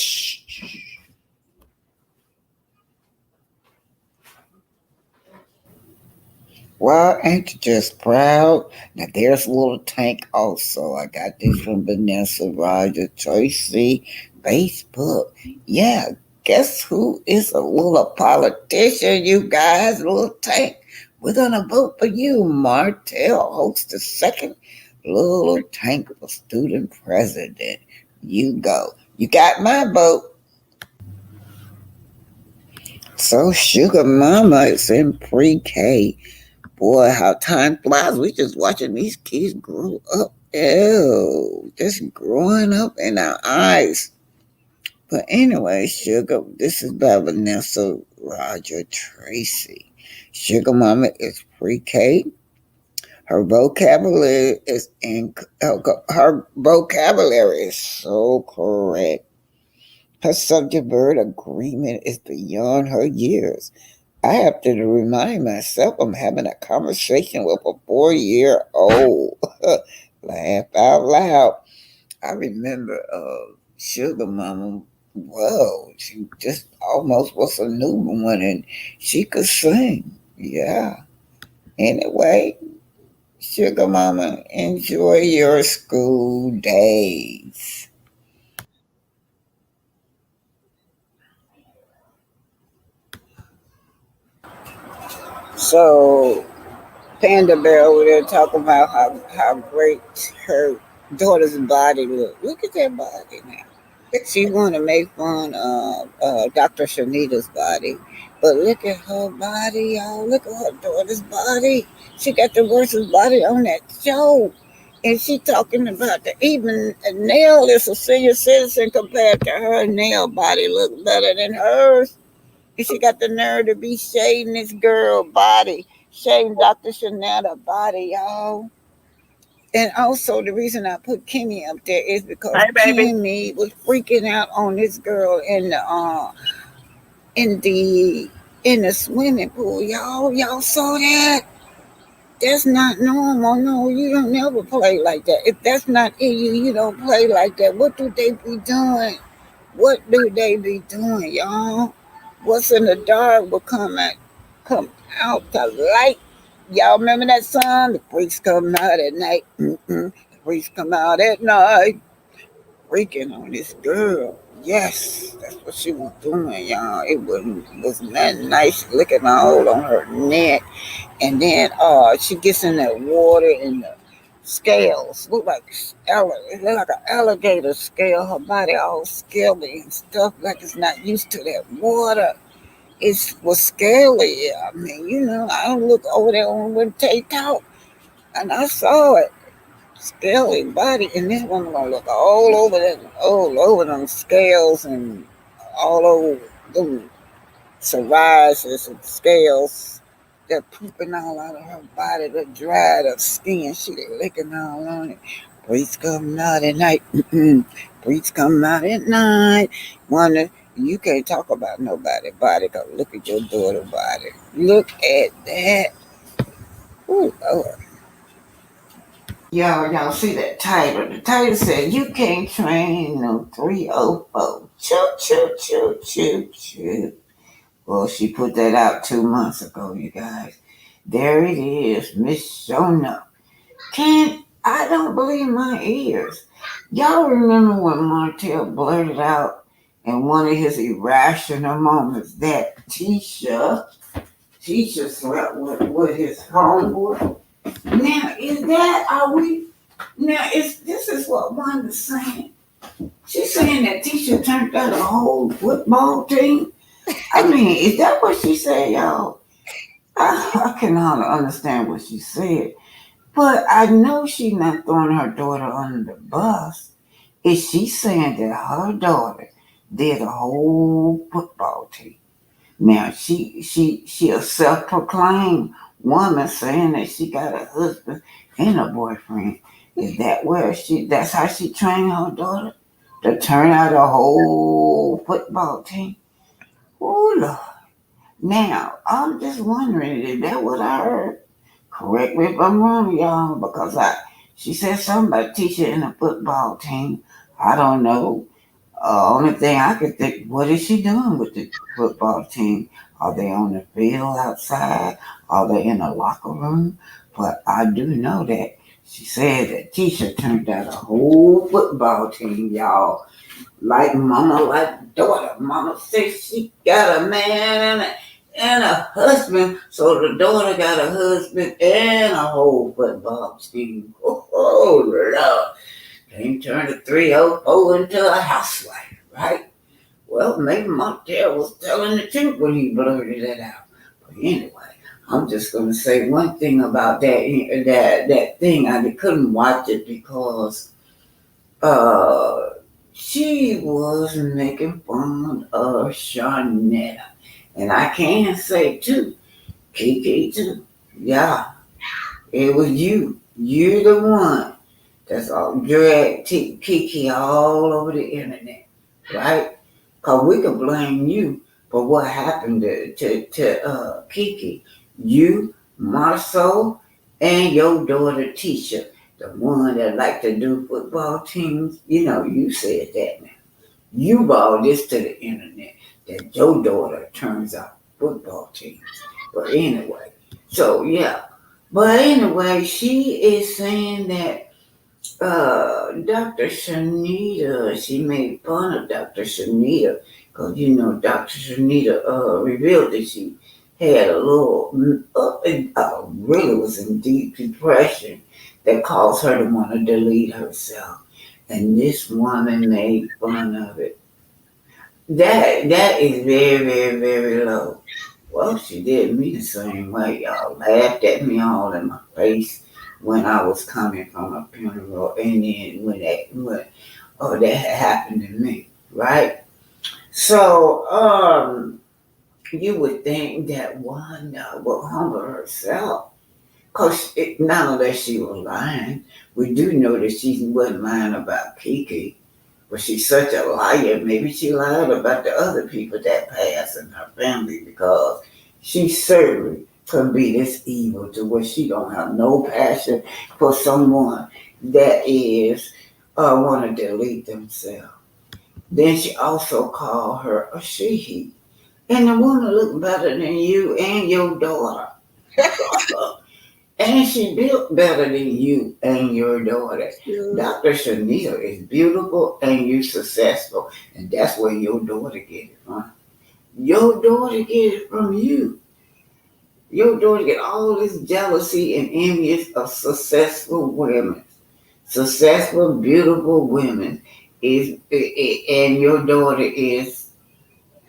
Well, ain't you just proud? Now there's a little tank also. I got this from Vanessa Roger Tracy Facebook. Yeah, guess who is a little politician, you guys? Little tank. We're gonna vote for you. Martell hosts the second little tank for student president. You go. You got my vote. So Sugar Mama is in pre-K. Boy, how time flies. We just watching these kids grow up. Ew, just growing up in our eyes. But anyway, Sugar, this is by Vanessa Roger Tracy. Sugar Mama is pre-K. Her vocabulary is her vocabulary is so correct. Her subject verb agreement is beyond her years. I have to remind myself I'm having a conversation with a 4-year-old. Laugh out loud. I remember Sugar Mama. Whoa, she just almost was a newborn and she could sing. Yeah. Anyway, Sugar Mama, enjoy your school days. So Panda Bear over there talking about how great her daughter's body look. Look at that body now. She want to make fun of Dr. Shanita's body, but look at her body, y'all. Look at her daughter's body. She got the worstest body on that show. And she talking about the even Nell is a senior citizen compared to her. Nell body look better than hers. And she got the nerve to be shading this girl body, shading Dr. Shanetta body, y'all. And also the reason I put Kimmy up there is because Hi, baby. Kimmy was freaking out on this girl in the in the swimming pool. Y'all saw that? That's not normal. No, you don't never play like that. If that's not in you, you don't play like that. What do they be doing? What do they be doing, y'all? What's in the dark will come out to light. Y'all remember that song? The freaks come out at night. Mm-mm. The freaks come out at night. Freaking on this girl. Yes, that's what she was doing, y'all. It was nothing nice looking a hold on her neck. And then she gets in that water and scales. It look like an alligator scale. Her body all scaly and stuff, like it's not used to that water. It was scaly. I mean, I look over there when Tay talk, and I saw it. Scaly body, and this one gonna look all over them scales and all over them psoriasis and scales. They're pooping all out of her body, the dried up skin. She licking all on it. Breeze coming out at night. Breeze coming out at night. Wonder you can't talk about nobody's body. Cause look at your daughter's body. Look at that. Ooh, Lord. Y'all see that title? The title said, "You can't train no 304." Choo, choo, choo, choo, choo. Well, she put that out 2 months ago, you guys. There it is, Miss Shona. I don't believe my ears. Y'all remember when Martell blurted out in one of his irrational moments that Tisha slept with his homeboy? Now, this is what Wanda's saying. She's saying that Tisha turned out a whole football team. I mean, is that what she said, y'all? I can hardly understand what she said. But I know she's not throwing her daughter under the bus. Is she saying that her daughter did a whole football team? Now she a self-proclaimed woman saying that she got a husband and a boyfriend. Is that that's how she trained her daughter to turn out a whole football team? Oh Lord. Now I'm just wondering, is that what I heard? Correct me if I'm wrong, y'all, because she said something about teaching a football team. I don't know. Only thing I could think, what is she doing with the football team? Are they on the field outside? Are they in a locker room? But I do know that she said that Tisha turned out a whole football team, y'all. Like mama, like daughter. Mama says she got a man and a husband, so the daughter got a husband and a whole football team. Oh, Lord. Can't turn a 304 into a housewife, right? Well, maybe Montel was telling the truth when he blurted it out. But anyway, I'm just gonna say one thing about that thing. I couldn't watch it because uh she was making fun of Shawnetta. And I can say too, Kiki too. Yeah, it was you. You're the one that's all drag Kiki all over the internet, right? Cause we could blame you for what happened to Kiki. You, Marceau, and your daughter Tisha, the one that like to do football teams. You said that now. You brought this to the internet that your daughter turns out football teams. But anyway, so yeah. But anyway, she is saying that Dr. Shanita, she made fun of Dr. Shanita because Dr. Shanita revealed that she had a little, really was in deep depression that caused her to want to delete herself. And this woman made fun of it. That is very, very, very low. Well, she did me the same way. Y'all laughed at me all in my face when I was coming from a funeral, and then that had happened to me, right? So, you would think that Wanda would humble herself, cause not that she was lying. We do know that she wasn't lying about Kiki. But she's such a liar. Maybe she lied about the other people that passed in her family because she certainly could be this evil to where she don't have no passion for someone that is want to delete themselves. Then she also called her a she. And the woman looked better than you and your daughter. And she built better than you and your daughter. Dr. Shanita is beautiful and you successful. And that's where your daughter get it from. Your daughter get it from you. Your daughter get all this jealousy and envious of successful women, successful, beautiful women, and your daughter is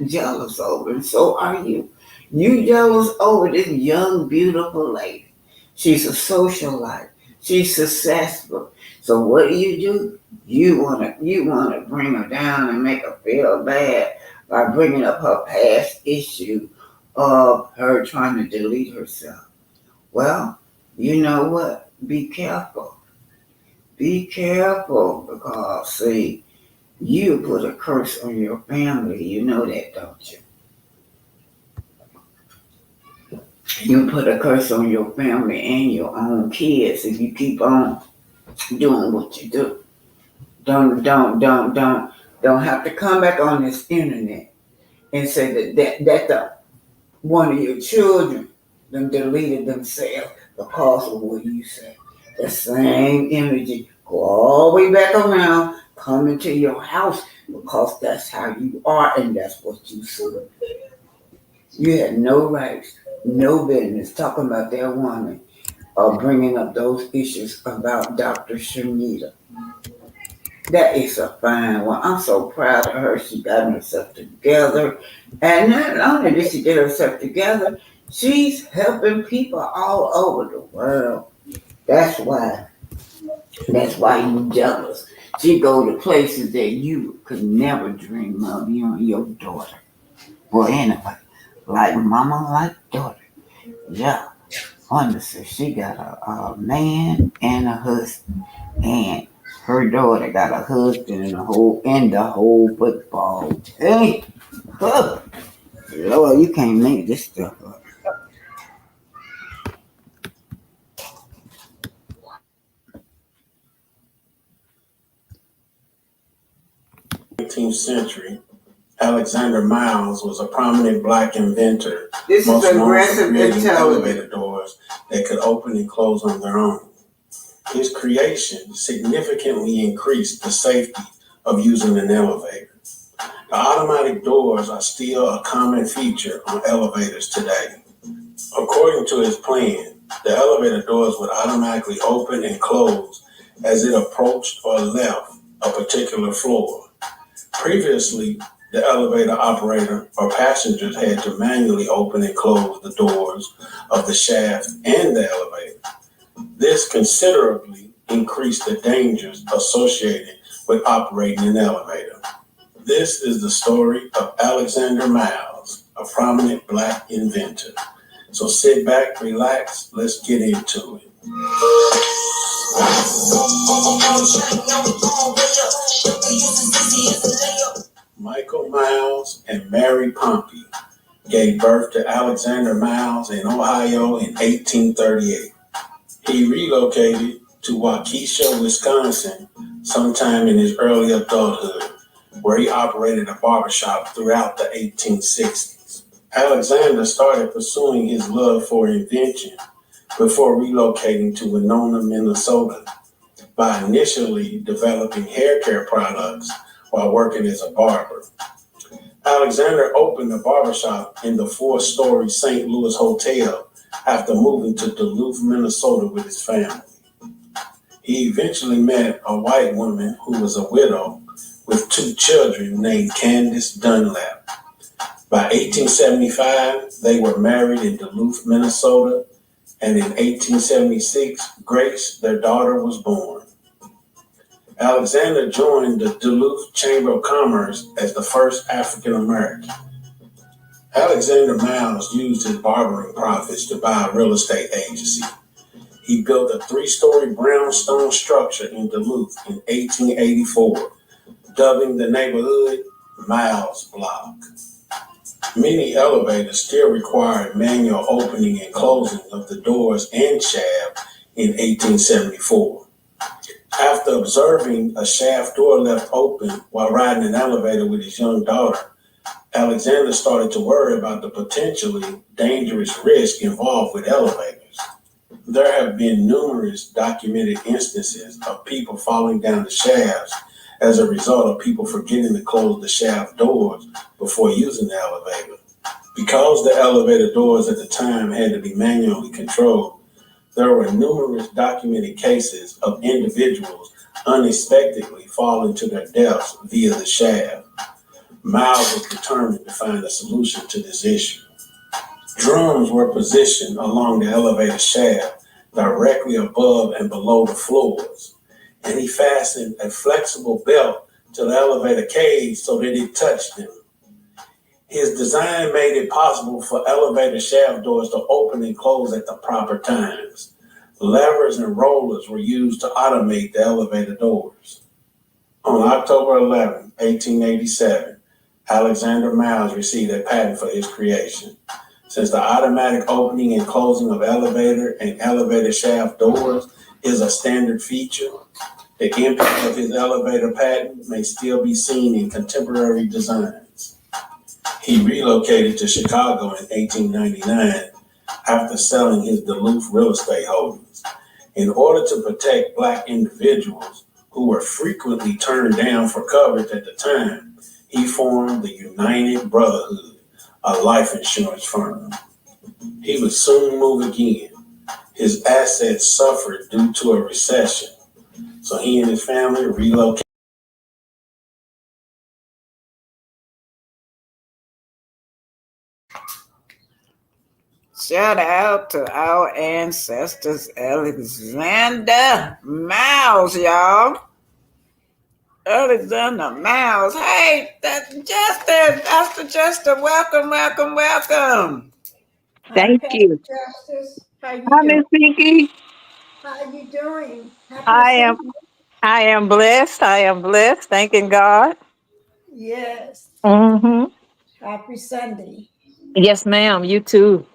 jealous over, and so are you. You jealous over this young, beautiful lady. She's a socialite. She's successful. So what do? You wanna bring her down and make her feel bad by bringing up her past issue of her trying to delete herself. Well, you know what? Be careful. Be careful because see, you put a curse on your family. You know that, don't you? You put a curse on your family and your own kids if you keep on doing what you do. Don't have to come back on this internet and say that the one of your children them deleted themselves because of what you said. The same energy go all the way back around, come into your house because that's how you are and that's what you see. You had no rights, no business talking about that woman or bringing up those issues about Dr. Shanita. That is a fine one. I'm so proud of her. She got herself together. And not only did she get herself together, she's helping people all over the world. That's why. That's why you jealous. She go to places that you could never dream of, you and your daughter. Well, anyway, like mama, like daughter. Yeah. Wonderful. She got a man and a husband. And her daughter got a husband and the whole football team. Huh. Lord, you can't make this stuff up. 19th century, Alexander Miles was a prominent black inventor, This most is known for aggressive creating intelligence. elevator doors that could open and close on their own. His creation significantly increased the safety of using an elevator. The automatic doors are still a common feature on elevators today. According to his plan, the elevator doors would automatically open and close as it approached or left a particular floor. Previously, the elevator operator or passengers had to manually open and close the doors of the shaft and the elevator. This considerably increased the dangers associated with operating an elevator. This is the story of Alexander Miles, a prominent black inventor. So sit back, relax, let's get into it. Michael Miles and Mary Pompey gave birth to Alexander Miles in Ohio in 1838. He relocated to Waukesha, Wisconsin sometime in his early adulthood, where he operated a barbershop throughout the 1860s. Alexander started pursuing his love for invention before relocating to Winona, Minnesota, by initially developing hair care products while working as a barber. Alexander opened a barbershop in the 4-story St. Louis Hotel after moving to Duluth, Minnesota with his family. He eventually met a white woman who was a widow with 2 children named Candace Dunlap. By 1875, they were married in Duluth, Minnesota, and in 1876, Grace, their daughter, was born. Alexander joined the Duluth Chamber of Commerce as the first African American. Alexander Miles used his barbering profits to buy a real estate agency. He built a 3-story brownstone structure in Duluth in 1884, dubbing the neighborhood Miles Block. Many elevators still required manual opening and closing of the doors and shaft in 1874. After observing a shaft door left open while riding an elevator with his young daughter, Alexander started to worry about the potentially dangerous risk involved with elevators. There have been numerous documented instances of people falling down the shafts as a result of people forgetting to close the shaft doors before using the elevator. Because the elevator doors at the time had to be manually controlled, there were numerous documented cases of individuals unexpectedly falling to their deaths via the shaft. Miles was determined to find a solution to this issue. Drums were positioned along the elevator shaft, directly above and below the floors, and he fastened a flexible belt to the elevator cage so that it touched them. His design made it possible for elevator shaft doors to open and close at the proper times. Levers and rollers were used to automate the elevator doors. On October 11, 1887, Alexander Miles received a patent for his creation. Since the automatic opening and closing of elevator and elevator shaft doors is a standard feature, the impact of his elevator patent may still be seen in contemporary designs. He relocated to Chicago in 1899 after selling his Duluth real estate holdings. In order to protect Black individuals who were frequently turned down for coverage at the time, he formed the United Brotherhood, a life insurance firm. He would soon move again. His assets suffered due to a recession, so he and his family relocated. Shout out to our ancestors, Alexander Miles, y'all. Alexander Miles. Hey, that's Justin. Pastor Justin, welcome, welcome, welcome. Hi, Thank Pastor you. Justice. How you Hi, doing? Miss Pinky. How you doing? Happy I am Sunday. I am blessed. I am blessed. Thanking God. Yes. Mm-hmm. Happy Sunday. Yes, ma'am. You too.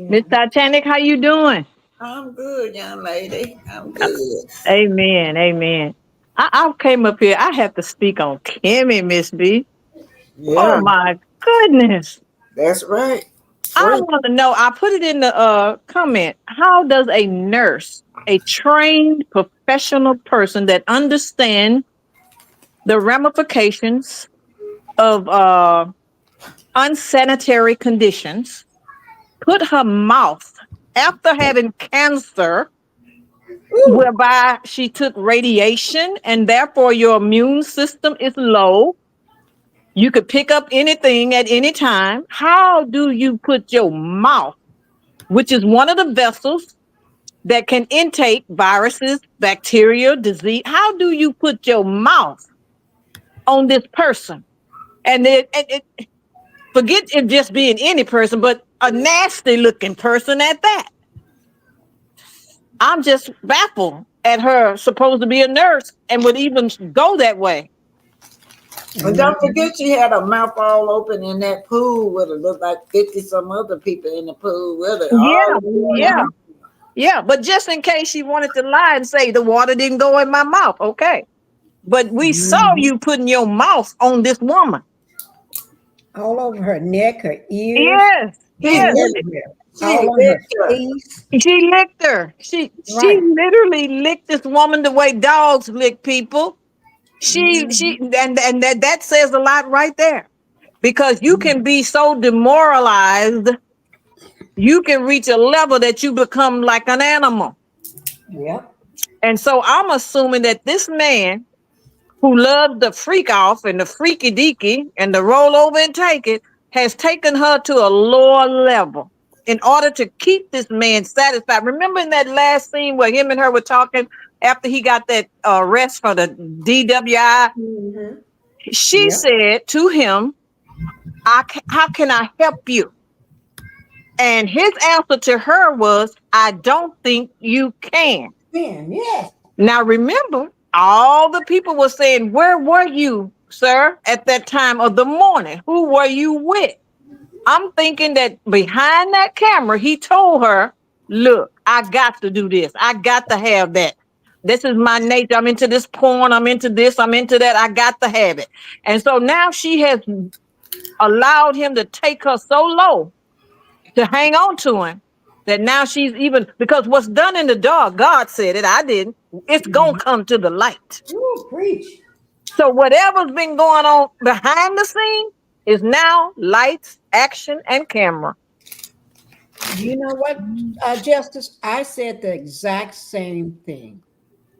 Miss Yeah. Titanic, how you doing? I'm good, young lady. I'm good. Amen. Amen. I came up here. I have to speak on Kimmy, Miss B. Oh Yeah, my goodness. that's right. I Free. want to know. I put it in the comment. How does a nurse, a trained professional person that understands the ramifications of unsanitary conditions, put her mouth after having cancer, Ooh. whereby she took radiation and therefore your immune system is low? You could pick up anything at any time. How do you put your mouth, which is one of the vessels that can intake viruses, bacteria, disease? How do you put your mouth on this person? And forget it just being any person, but a nasty looking person at that. I'm just baffled at her supposed to be a nurse and would even go that way. And don't forget she had her mouth all open in that pool with it. Looked like 50 some other people in the pool with it. All Yeah, the water. yeah, yeah. But just in case she wanted to lie and say the water didn't go in my mouth, okay. But we saw Mhm. you putting your mouth on this woman. All over her neck, her ears, Yes, She yes. licked, everywhere. she All on her licked her. face. She licked her. She Right. literally licked this woman the way dogs lick people. She Mhm. and that says a lot right there. Because you can be so demoralized, you can reach a level that you become like an animal. Yep. And so I'm assuming that this man who loves the freak off and the freaky deaky and the roll over and take it has taken her to a lower level in order to keep this man satisfied. Remember in that last scene where him and her were talking after he got that arrest for the DWI? Mhm. She Yep. said to him, how can I help you? And his answer to her was, I don't think you can. Man, yes. Now, remember, all the people were saying, where were you, sir, at that time of the morning? Who were you with? I'm thinking that behind that camera, he told her, look, I got to do this. I got to have that. This is my nature. I'm into this porn. I'm into this. I'm into that. I got to have it. And so now she has allowed him to take her so low to hang on to him that now she's even, because what's done in the dark, God said it, I didn't, it's gonna come to the light. Ooh, preach. So whatever's been going on behind the scene is now lights, action, and camera. You know what, Justice? I said the exact same thing.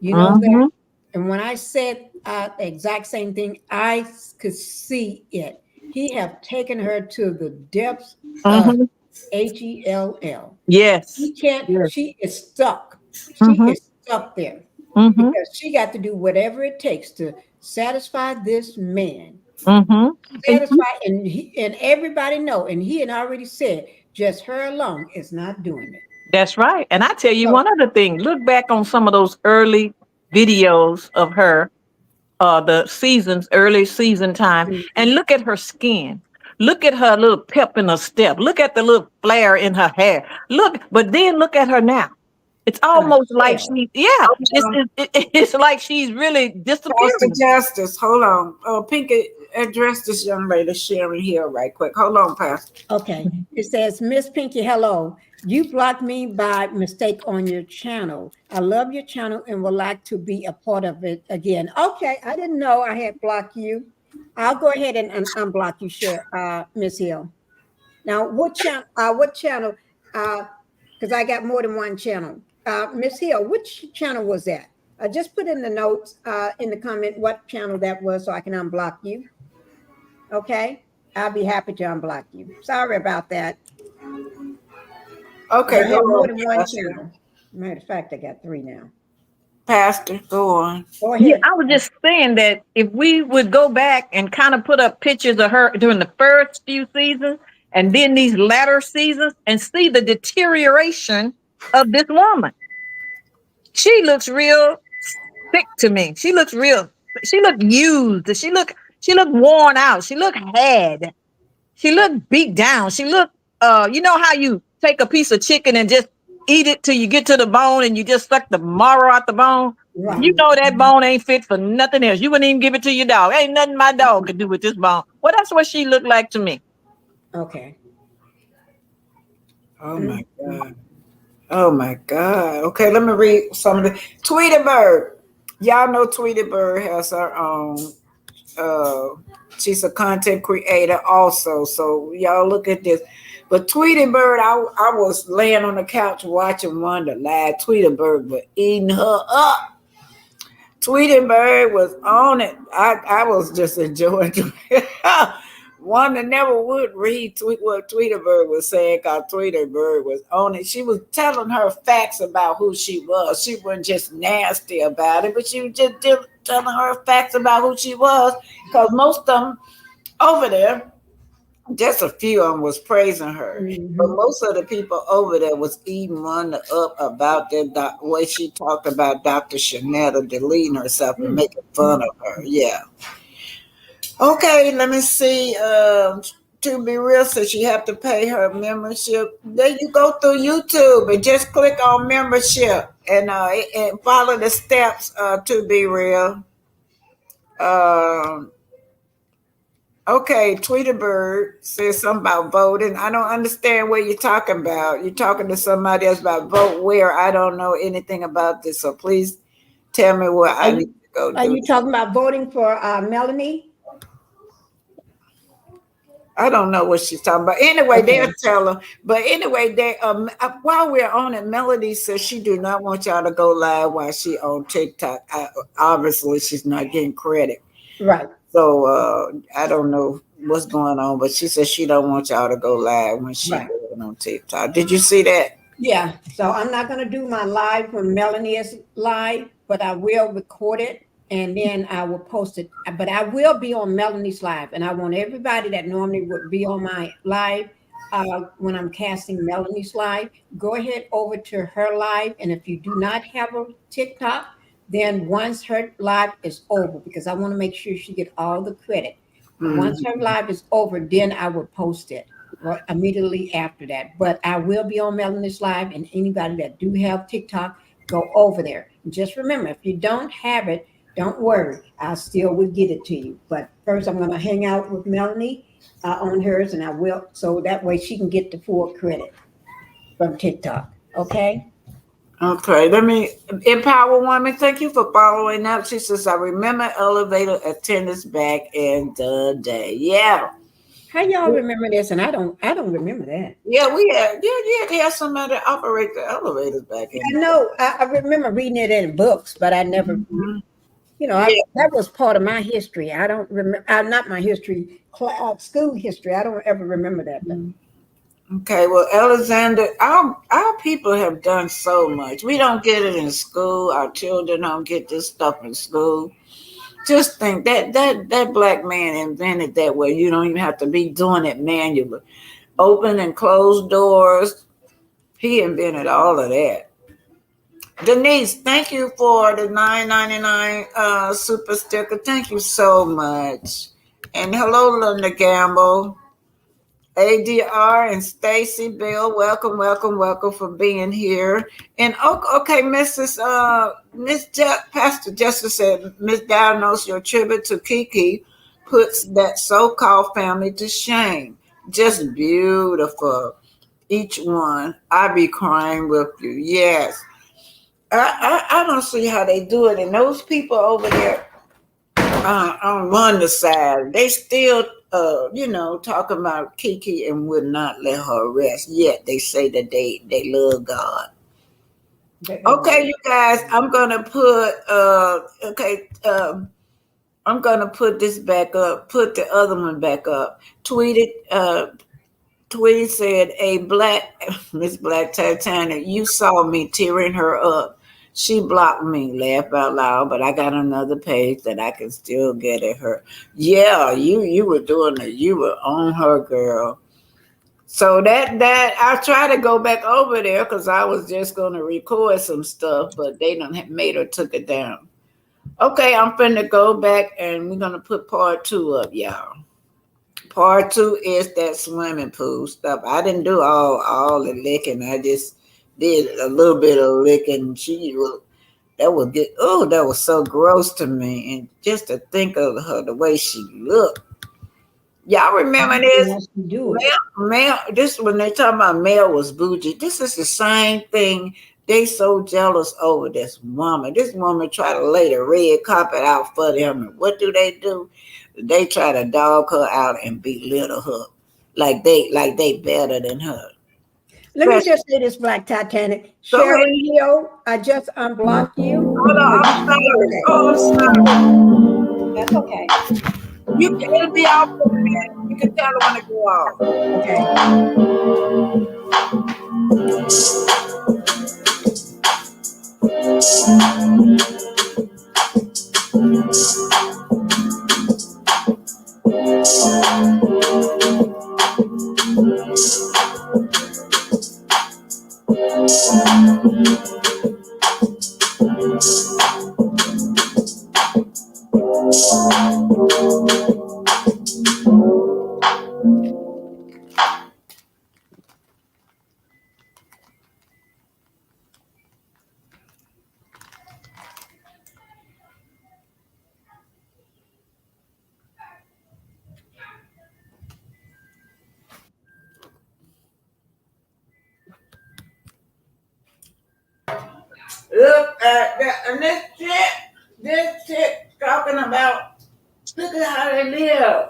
You know that? Mm-hmm. And when I said the exact same thing, I could see it. He have taken her to the depths of Mm-hmm. HELL. Yes. She can't, Yes. she is stuck. She Mm-hmm. is stuck there Mm-hmm. because she got to do whatever it takes to satisfy this man. Mm-hmm. And Satisfy, and everybody know, and he had already said, just her alone is not doing it. that's right. And I tell you So, one other thing. Look back on some of those early videos of her, the seasons, early season time, and mhm, look at her skin. Look at her little pep in her step. Look at the little flare in her hair. Look, but then look at her now. It's a almost like shell. yeah, Um, it's like she's really Pastor disappearing. Justice, hold on. Pinky, address this young lady, Sharon here, right quick. Hold on, Pastor. Okay. It says, Miss Pinky, hello. You blocked me by mistake on your channel. I love your channel and would like to be a part of it again. Okay. I didn't know I had blocked you. I'll go ahead and unblock you, Miss Hill. Now, what channel? What channel? Because I got more than one channel. Miss Hill, which channel was that? Just put in the notes in the comment what channel that was so I can unblock you. Okay, I'll be happy to unblock you. Sorry about that. Okay, I go have more on, than one Pastor. channel. Matter of fact, I got three now. Pastor, go on. Go Yeah, ahead. I was just saying that if we would go back and kind of put up pictures of her during the first few seasons and then these latter seasons and see the deterioration of this woman. She looks real sick to me. She looked used. She looked worn out. She looked had. She looked beat down. She looked you know how you take a piece of chicken and just eat it till you get to the bone and you just suck the marrow out the bone. Right. You know that bone ain't fit for nothing else. You wouldn't even give it to your dog. Ain't nothing my dog could do with this bone. Well, that's what she looked like to me. Okay. Oh my Mhm. God. Oh my God. Okay, let me read some of the Tweety Bird. Y'all know Tweety Bird has her own. Uh, she's a content creator also. So y'all look at this. But Tweety Bird, I was laying on the couch watching Wonder live. Tweety Bird was eating her up. Tweety Bird was on it. I was just enjoying it. One that never would read what Tweety Bird was saying because Tweety Bird was on it. She was telling her facts about who she was. She wasn't just nasty about it, but she was just telling her facts about who she was because most of them over there, just a few of them was praising her. But Mhm. most of the people over there was eating one up about the way she talked about Dr. Shanetta deleting herself and Mhm. making fun of her. Yeah. Okay, let me see. To be real, since you have to pay her membership, then you go through YouTube and just click on membership and follow the steps. To be real. Um, Okay, Tweeterberg says something about voting. I don't understand what you're talking about. You're talking to somebody else about vote where. I don't know anything about this. So please tell me what Are I need you to go are do. you talking about voting for Melanie? I don't know what she's talking about. Anyway, they'll Okay. tell her. But anyway, while we're on it, Melody says she do not want y'all to go live while she on TikTok. Obviously, she's not getting credit. Right. So I don't know what's going on, but she says she don't want y'all to go live when she Right. doing on TikTok. Did you see that? Yeah. So I'm not going to do my live when Melanie is live, but I will record it and then I will post it. But I will be on Melanie's live, and I want everybody that normally would be on my live when I'm casting Melanie's live, go ahead over to her live. And if you do not have a TikTok, then once her live is over, because I want to make sure she get all the credit. Once her Mhm. live is over, then I will post it right immediately after that. But I will be on Melanie's live, and anybody that do have TikTok, go over there. Just remember, if you don't have it, don't worry. I still will get it to you. But first, I'm going to hang out with Melanie on hers, and I will, so that way she can get the full credit from TikTok. Okay. Okay, let me empower woman. Thank you for following up. She says, I remember elevator attendants back in the day. Yeah. How y'all remember this? And I don't remember that. Yeah, they had somebody operate the elevators back in. I know I remember reading it in books, but I never, Yeah. that was part of my history. I don't remember, not my history, school history. I don't ever remember that though. Okay, well, Alexander, our people have done so much. We don't get it in school. Our children don't get this stuff in school. Just think that black man invented that where you don't even have to be doing it manually. Open and close doors. He invented all of that. Denise, thank you for the $9.99 super sticker. Thank you so much. And hello, Linda Gamble. ADR and Stacy Bill, welcome for being here. And okay, Pastor Jessica said, misdiagnosed your tribute to Kiki puts that so-called family to shame. Just beautiful. Each one. I be crying with you. Yes. I don't see how they do it. And those people over there on one side, they still talking about Kiki and would not let her rest. Yet they say that they love God. Okay, you guys, I'm gonna put I'm gonna put this back up, put the other one back up. Tweety said, a black Miss Black Titanic, you saw me tearing her up. She blocked me, laugh out loud, but I got another page that I can still get at her. Yeah, you were doing it. You were on her, girl. So that I tried to go back over there because I was just gonna record some stuff, but they done made her took it down. Okay, I'm finna go back and we're gonna put part 2 up, y'all. Part 2 is that swimming pool stuff. I didn't do all the licking. I just did a little bit of licking. That was so gross to me. And just to think of her, the way she looked. Y'all remember this? Mel, this when they talking about Mel was bougie. This is the same thing. They so jealous over this woman. This woman tried to lay the red carpet out for them. And what do? They try to dog her out and belittle her. Like they better than her. Let me just say this, Black Titanic. Sharon Hill, I just unblocked you. Hold on, I'm sorry. Oh, I'm sorry. That's okay. It'll be off for a minute. You can tell it when it go off. Look at that, and this chick talking about, look at how they live.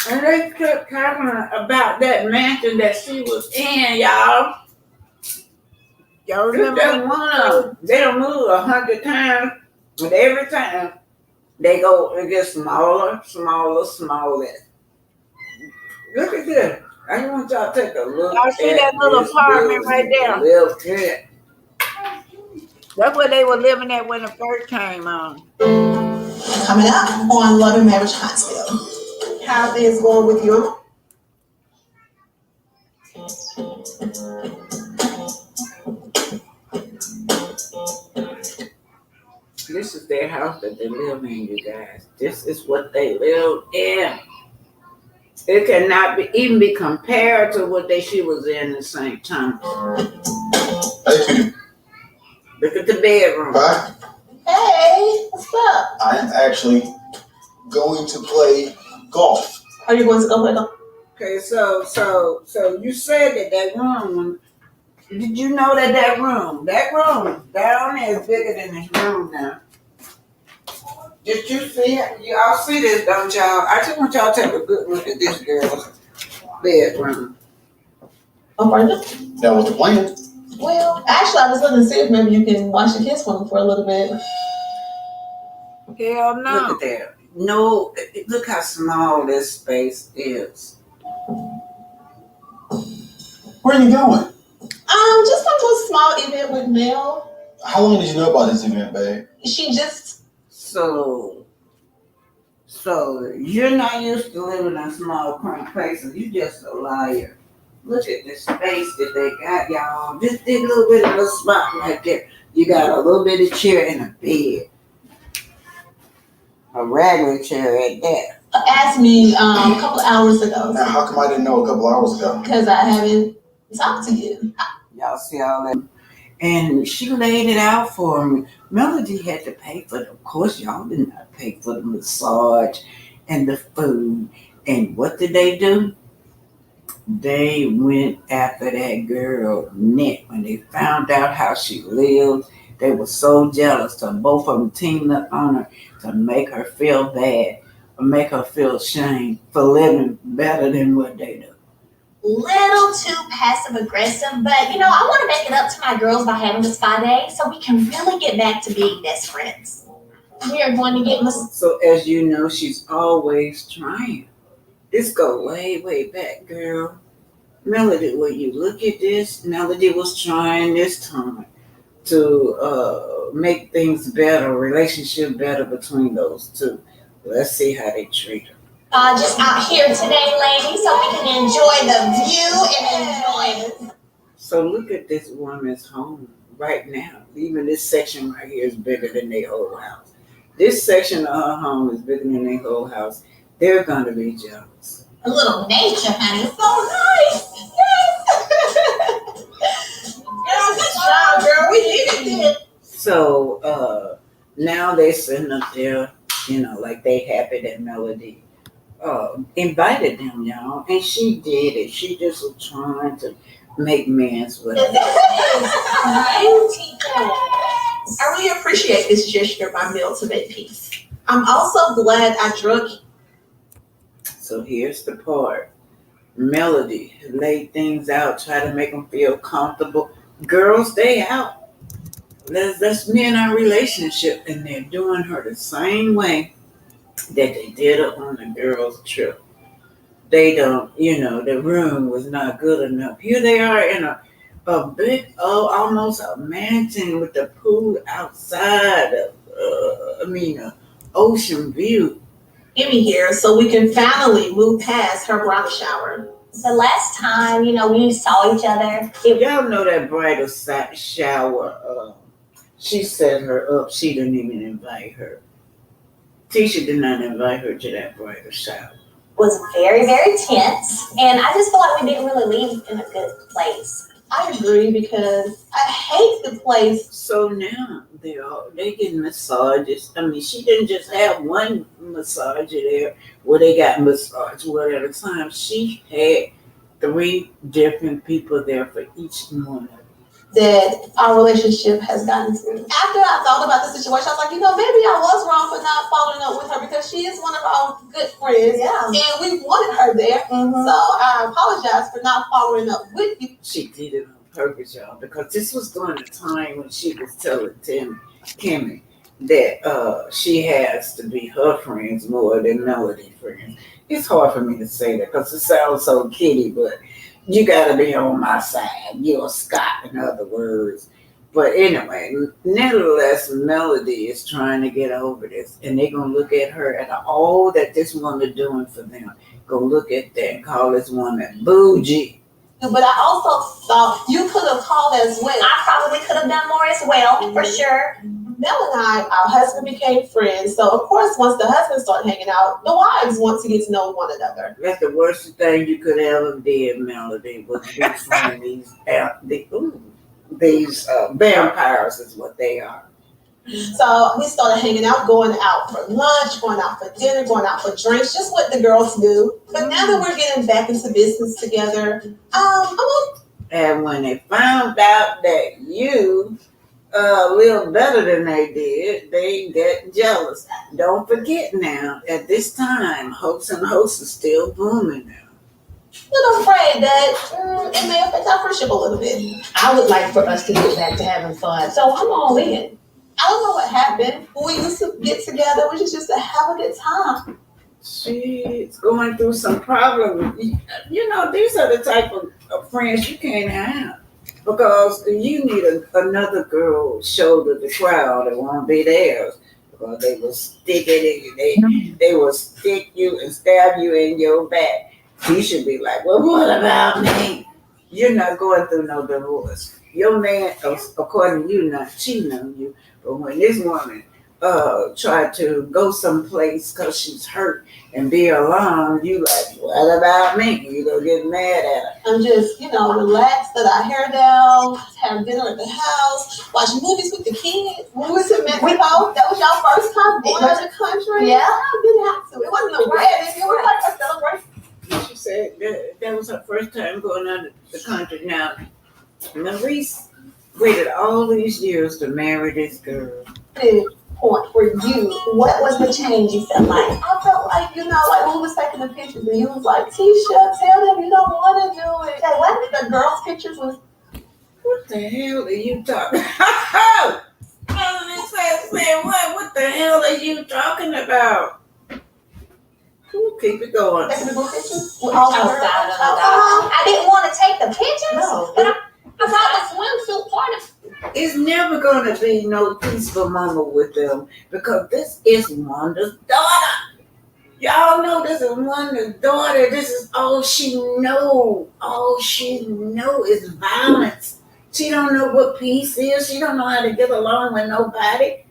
And they kept talking about that mansion that she was in, y'all. Y'all remember that one of them? They don't move 100 times, but every time they get smaller. Look at this. I want y'all to take a look. Y'all see that little apartment right there? That's where they were living at when it first came on. Coming up on Love and Marriage Huntsville. How are things going with you? This is their house that they live in, you guys. This is what they live in. It cannot even be compared to what she was in St. Thomas. Look at the bedroom. Hi. Hey, what's up? I'm actually going to play golf. Are you going to go play golf? Okay, so you said that room. Did you know that room down there is bigger than this room now? Did you see it? Y'all see this, don't y'all? I just want y'all to take a good look at this girl's bedroom. Oh, Brenda? That was the plan. Well, actually, I was looking to see if maybe you can wash your kids for me for a little bit. Hell Look no. at that. No, look how small this space is. Where are you going? Just like a small event with Mel. How long did you know about this event, babe? She just So you're not used to living in small cramped places. You just a liar. Look at the space that they got, y'all. Just a little bit of a spot right there. You got a little bit of chair and a bed. A regular chair at that. asked me a couple of hours ago. Now, how come I didn't know a couple hours ago? Because I haven't talked to you. Y'all see all that? And she laid it out for me. Melody had to pay for it. Of course, y'all did not pay for the massage and the food. And what did they do? They went after that girl neck when they found out how she lived. They were so jealous. So both of them teamed up on her to make her feel bad or make her feel shame for living better than what they do. Little too passive aggressive, but I want to make it up to my girls by having a spa day so we can really get back to being best friends. We are going to get So as you know, she's always trying. This go way, way back, girl. Melody, when you look at this, Melody was trying this time to make things better, relationship better between those two. Let's see how they treat her. just out here today, ladies, so we can enjoy the view and enjoy it. So look at this woman's home right now. Even this section right here is bigger than their whole house. This section of her home is bigger than their whole house. They're going to be jealous. A little nature, honey. So nice. Yes. Girl, good job, girl. We did it. So now they're sitting up there, like they happy that Melody invited them, y'all. And she did it. She just was trying to make amends with her. I really appreciate this gesture by Mel to make peace. I'm also glad I drug. So here's the part. Melody laid things out, try to make them feel comfortable. Girls, stay out. Let's mend our relationship. And they're doing her the same way that they did her on the girls' trip. They don't, the room was not good enough. Here they are in a big, almost a mansion with the pool outside of, ocean view. Amy here so we can finally move past her bridal shower. The last time, we saw each other, Y'all know that bridal shower, she set her up. She didn't even invite her. Tisha did not invite her to that bridal shower. was very, very tense, and I just feel like we didn't really leave in a good place. I agree because I hate the place. So now they getting massages. I mean, she didn't just have one massager there where they got massaged one at a time. She had 3 different people there for each one of them. That our relationship has gotten through. After I thought about the situation, I was like, maybe I was wrong for not following up with her because she is one of our good friends. Yeah. And we wanted her there. Mm-hmm. So I apologize for not following up with you. She did it on purpose, y'all, because this was during the time when she was telling Kimmy that she has to be her friends more than Melody friends. It's hard for me to say that because it sounds so kiddie, but you gotta be on my side. You're a Scott, in other words. But anyway, nevertheless, Melody is trying to get over this, and they're gonna look at her and all that this woman doing for them. Go look at that and call this woman bougie. But I also thought you could have called as well. I probably could have done more as well, for sure. Mel and I, our husband became friends. So, of course, once the husbands start hanging out, the wives want to get to know one another. That's the worst thing you could ever did, Melody, was befriend these vampires is what they are. So we started hanging out, going out for lunch, going out for dinner, going out for drinks, just what the girls do. But now that we're getting back into business together, And when they found out that you a little better than they did, they get jealous. Don't forget now, at this time, Hopes and Hosts is still booming now. I'm afraid that it may affect our friendship a little bit. I would like for us to get back to having fun, so I'm all in. I don't know what happened. We used to get together. We just used to have a good time. She's going through some problems. You know, these are the type of friends you can't have. Because you need another girl shoulder to cry on that won't be theirs. Because they will stick it in, they will stick you and stab you in your back. He should be like, well, what about me? You're not going through no divorce. Your man, according to you, not cheating on you. But when this woman tried to go someplace because she's hurt and be alone, you like, what about me? You gonna get mad at her. I'm just, relaxed, let our hair down, have dinner at the house, watch movies with the kids. When we went to Mexico, that was y'all first time going to the country? Yeah. I didn't have to. It wasn't a wedding. It was like a celebration. She said that was her first time going out of the country. Now, Maurice waited all these years to marry this girl. Point for you, what was the change you felt like? I felt like, like when we was taking the pictures and you was like, Tisha, tell them you don't want to do it. Like, what? The girls' pictures was. What the hell are you talking about? What the hell are you talking about? Keep it going. Taking the group pictures? Outside of the dog. I didn't want to take the pictures, No. but I thought the swimsuit part of. It's never gonna be no peaceful moment with them because this is Wanda's daughter. Y'all know this is Wanda's daughter. This is all she know. All she know is violence. She don't know what peace is. She don't know how to get along with nobody.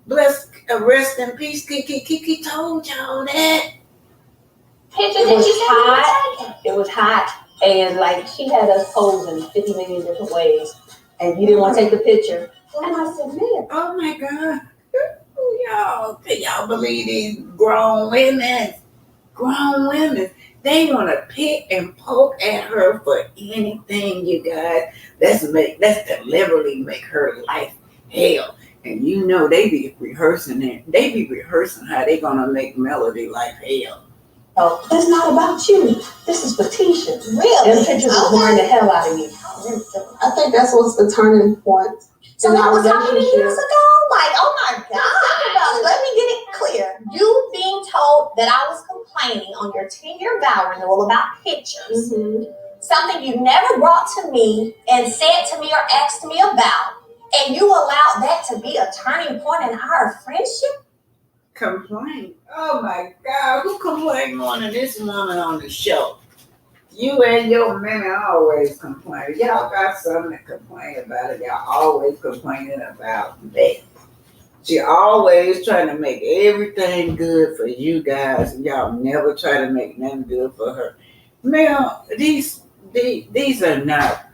Bless, rest in peace. Kiki told y'all that. Picture that you hot. It was hot, and like she had us posing 50 million different ways, and you didn't want to take the picture. And I said, man, Oh my God. Can y'all believe these grown women? Grown women. They want to pick and poke at her for anything, you guys. Let's deliberately make her life hell. And they be rehearsing it. They be rehearsing how they gonna make Melody life hell. oh, it's not about you. This is for Tisha. Really? Them pictures are boring the hell out of you. I think that's what's the turning point. So in that our was how many relationship. years ago? Like, oh my God. Let me get it clear. You being told that I was complaining on your 10-year vow renewal about pictures, something you never brought to me and said to me or asked me about, and you allowed that to be a turning point in our friendship? Complain? Oh my God, who complained more than this woman on the show? You and your men always complain. Y'all got something to complain about it. Y'all always complaining about me. She always trying to make everything good for you guys, and y'all never try to make nothing good for her. Mel, these are not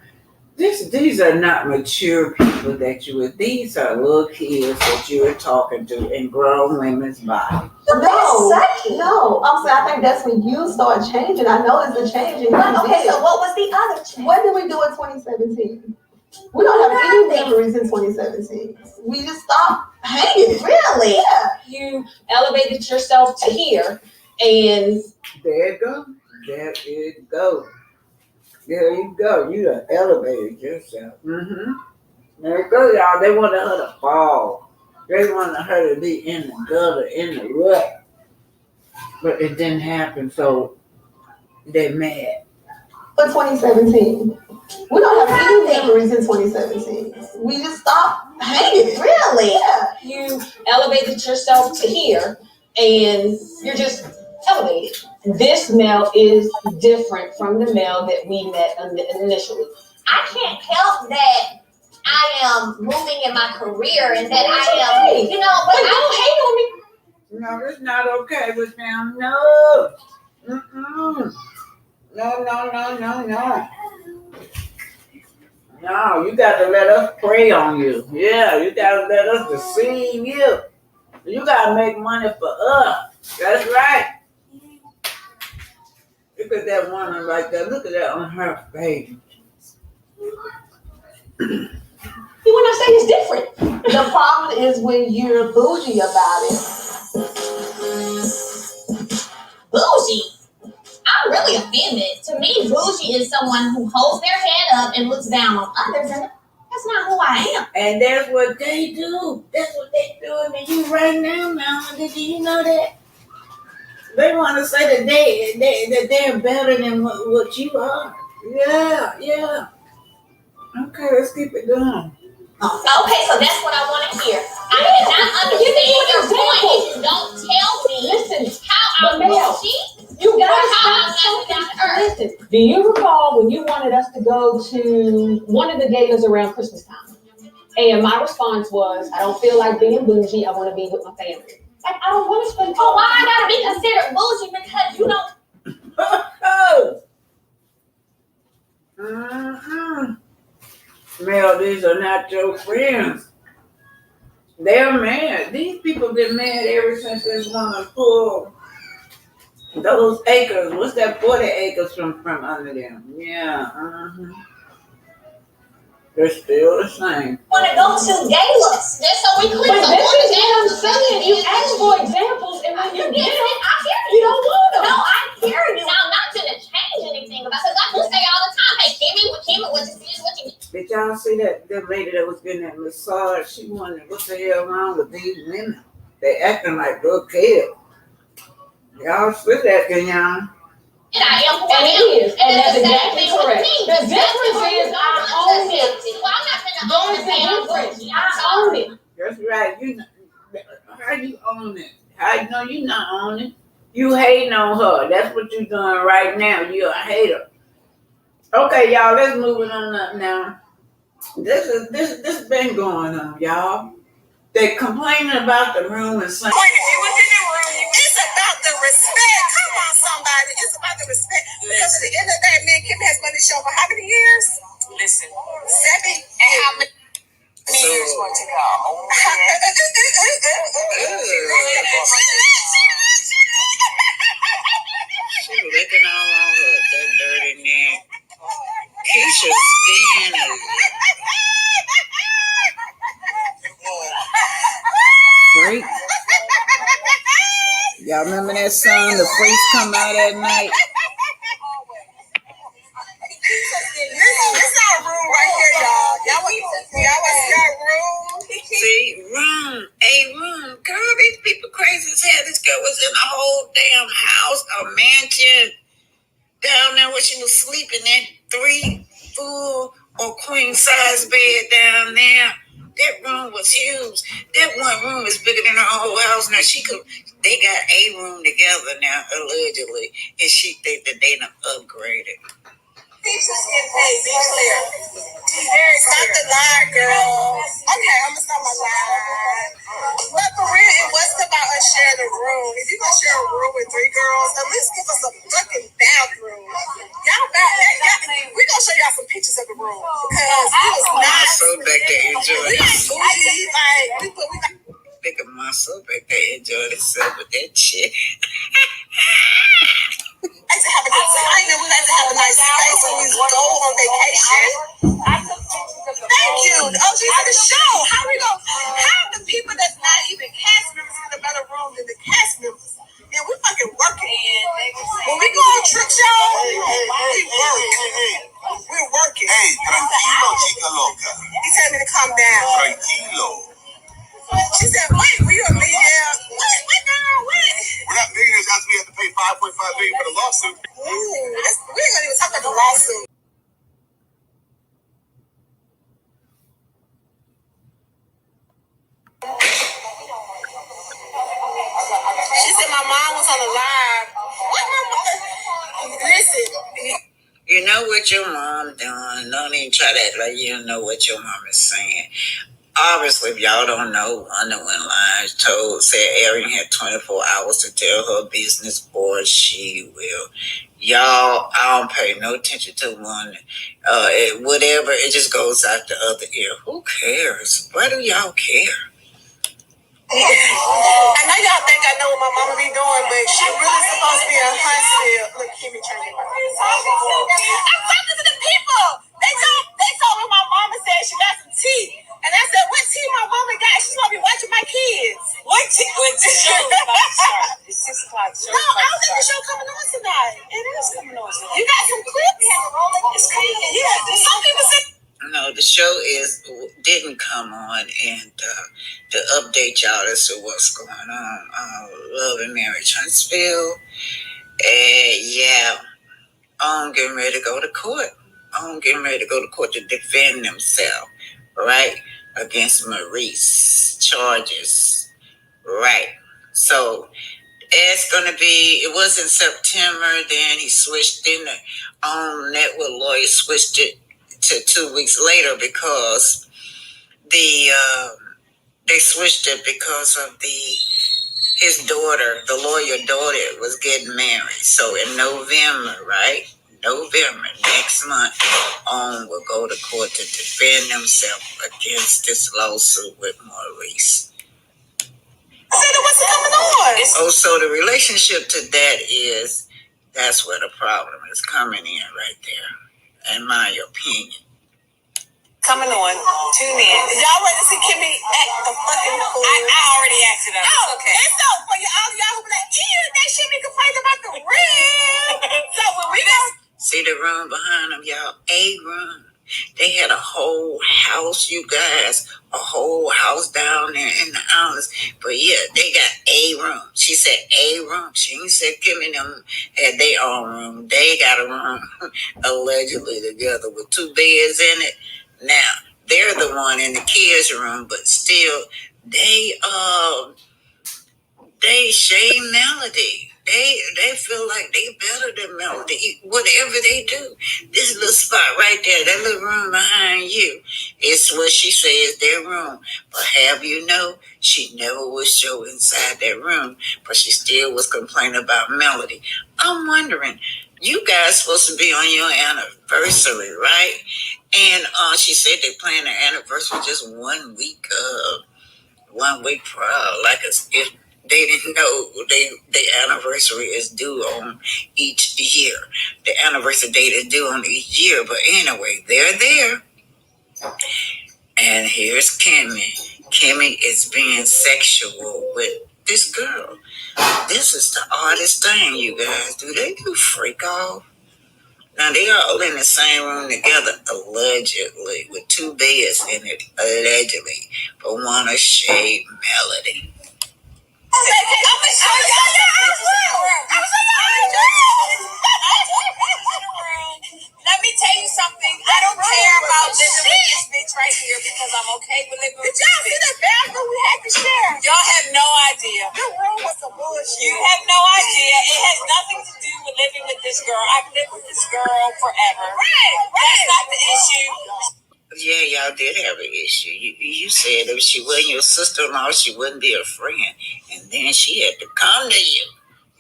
these are not mature people that you would. These are little kids that you are talking to in grown women's bodies. No, I'm saying I think that's when you start changing. I noticed the change in you. Okay, so what was the other change? What did we do in 2017? We don't have any memories in 2017. We just stopped hanging. Really? Yeah. You elevated yourself to here, and There you go. There you go. There you go. You done elevated yourself. There you go, y'all. They wanted her to fall. They wanted her to be in the gutter, in the rut. But it didn't happen, so they're mad. For 2017. We don't have any memories in 2017. We just stopped hanging. Really? Yeah. you elevated yourself to here, and you're just elevated. This Mel is different from the Mel that we met initially. I can't help that I am moving in my career and that I am, but Don't hate on me. No, it's not okay with them. No. Mm-mm. No. No, you got to let us pray on you. Yeah, you got to let us deceive you. You got to make money for us. That's right. Look at that woman right there. Look at that on her face. When I say it's different, The problem is when you're bougie about it. Bougie? I'm really offended. To me, bougie is someone who holds their head up and looks down on others, and that's not who I am. And that's what they do. That's what they doing to you right now, Melody. Do you know that? They want to say that they're better than what you are. Yeah. Okay, let's keep it going. Okay, so that's what I want to hear. I cannot understand your point if you don't tell me. Listen, how I'm bougie. You guys how I'm stop not down to earth. Listen, do you recall when you wanted us to go to one of the galas around Christmas time? And my response was, I don't feel like being bougie. I want to be with my family. Like, I don't want to spend. Oh, why I gotta be considered bougie because you don't. Oh. Mm-hmm. Mel, these are not your friends. They're mad. These people been mad ever since this woman pulled those acres. What's that 40 acres from under them? Yeah. Mm-hmm. They're still the same. Want to go to galas? Just so we clear. But this is what I'm saying. You ask for examples, and when you get them, I hear you don't want them. No, I hear you. Now, I'm not gonna change anything about it. I just say all the time, hey, Kimmy, what you see is what you need. Did y'all see that lady that was getting that massage? She wondered what the hell wrong with these women. They acting like good kids. Y'all see that, can y'all? And I am and it is, and that's exactly correct. The difference is I own it. Well, I'm not gonna own There's a difference. I own it. That's right. How you own it? How no, you not own it. You hating on her. That's what you doing right now. You're a hater. Okay, y'all. Let's move it on up now. This been going on, y'all. They complaining about the room and saying. It's about the respect. Come on, somebody. It's about the respect. Because at the end of the day, me and Kim has been on this show for how many years? Listen. 7. And how many years want to go? She licking all over that dirty neck. Keisha's skin is freak. Y'all remember that song, The Freaks Come Out at Night? This our room right here, y'all. Y'all want to see our room? See, room. Girl, these people crazy as hell. This girl was in a whole damn house, a mansion, down there where she was sleeping in 3 full or queen size bed down there. That room was huge. That one room is bigger than her whole house. Now they got a room together now, allegedly, and she think that they done upgraded. Teachers get paid. Be clear. Stop the lie, girl. Okay, I'm gonna stop my lie. But for real, it wasn't about us sharing a room. If you're gonna share a room with 3 girls, at least give us a fucking bathroom. We're gonna show y'all some pictures of the room because it was not. So back there enjoying it. We got. Think of myself back there enjoying itself with that shit. I like to have a good time. I know we like to have a nice space when we go on vacation. Thank you. Oh, she's at the show. How the people that's not even cast members in a better room than the cast members? And we fucking working. When we go on trips, y'all, we work. We're working. Hey, tranquilo, chica loca. He told me to calm down. Tranquilo. She said, wait, we a millionaire. What, girl? What? We're not millionaires after we have to pay $5.5 million for the lawsuit. Ooh, we ain't gonna even talk about the lawsuit. She said my mom was on the live. What my mom? Listen. You know what your mom doing. Don't even try to act like you don't know what your mom is saying. Obviously, if y'all don't know, Wonder went live, said Erin had 24 hours to tell her business, or she will. Y'all, I don't pay no attention to one. Whatever, it just goes out the other ear. Who cares? Why do y'all care? I know y'all think I know what my mama be doing, but she really supposed to be in Huntsville. Look, Kimmy trying to get my I'm talking to the people. They told me my mama said she got some tea. And I said, what tea my mama show didn't come on, and to update y'all as to what's going on, Love and Marriage Huntsville, yeah, I'm getting ready to go to court. I'm getting ready to go to court to defend themselves, right, against Maurice charges, right. So it's gonna be. It was in September. Then he switched in the network lawyer switched it to 2 weeks later because they switched it because of his daughter, the lawyer daughter, was getting married. So in November, right? November next month, will go to court to defend himself against this lawsuit with Maurice. What's coming on? So the relationship to that is that's where the problem is coming in right there, in my opinion. Coming on, tune in. Y'all ready to see Kimmy act the fucking fool? I already acted up. It's okay. It's so for all y'all who be like, ew, that shit be complaining about the rib. So when we go see the room behind them, y'all, a room. They had a whole house, you guys, a whole house down there in the islands. But yeah, they got a room. She said a room. She didn't say Kim and them had their own room. They got a room allegedly together with 2 beds in it. Now, they're the one in the kids' room, but still, they shade Melody. They feel like they better than Melody. Whatever they do, this little spot right there, that little room behind you, it's what she says their room. But have you know, she never was show inside that room, but she still was complaining about Melody. I'm wondering, you guys supposed to be on your anniversary, right? And she said they planned their anniversary just 1 week, 1 week prior, like as if they didn't know the anniversary is due on each year. The anniversary date is due on each year. But anyway, they're there. And here's Kimmy. Kimmy is being sexual with this girl. This is the oddest thing, you guys. Do they do freak off? Now, they are all in the same room together, allegedly, with 2 beds in it, allegedly. But one is shade Melody. I'm going to show you. Let me tell you something. I don't care about living with this bitch right here because I'm okay with living with this bitch. Did y'all see the bathroom we had to share? Y'all have no idea. Your room was some bullshit. You have no idea. It has nothing to do with living with this girl. I've lived with this girl forever. Right. That's not the issue. Yeah, y'all did have an issue. You said if she wasn't your sister-in-law, she wouldn't be a friend. And then she had to come to you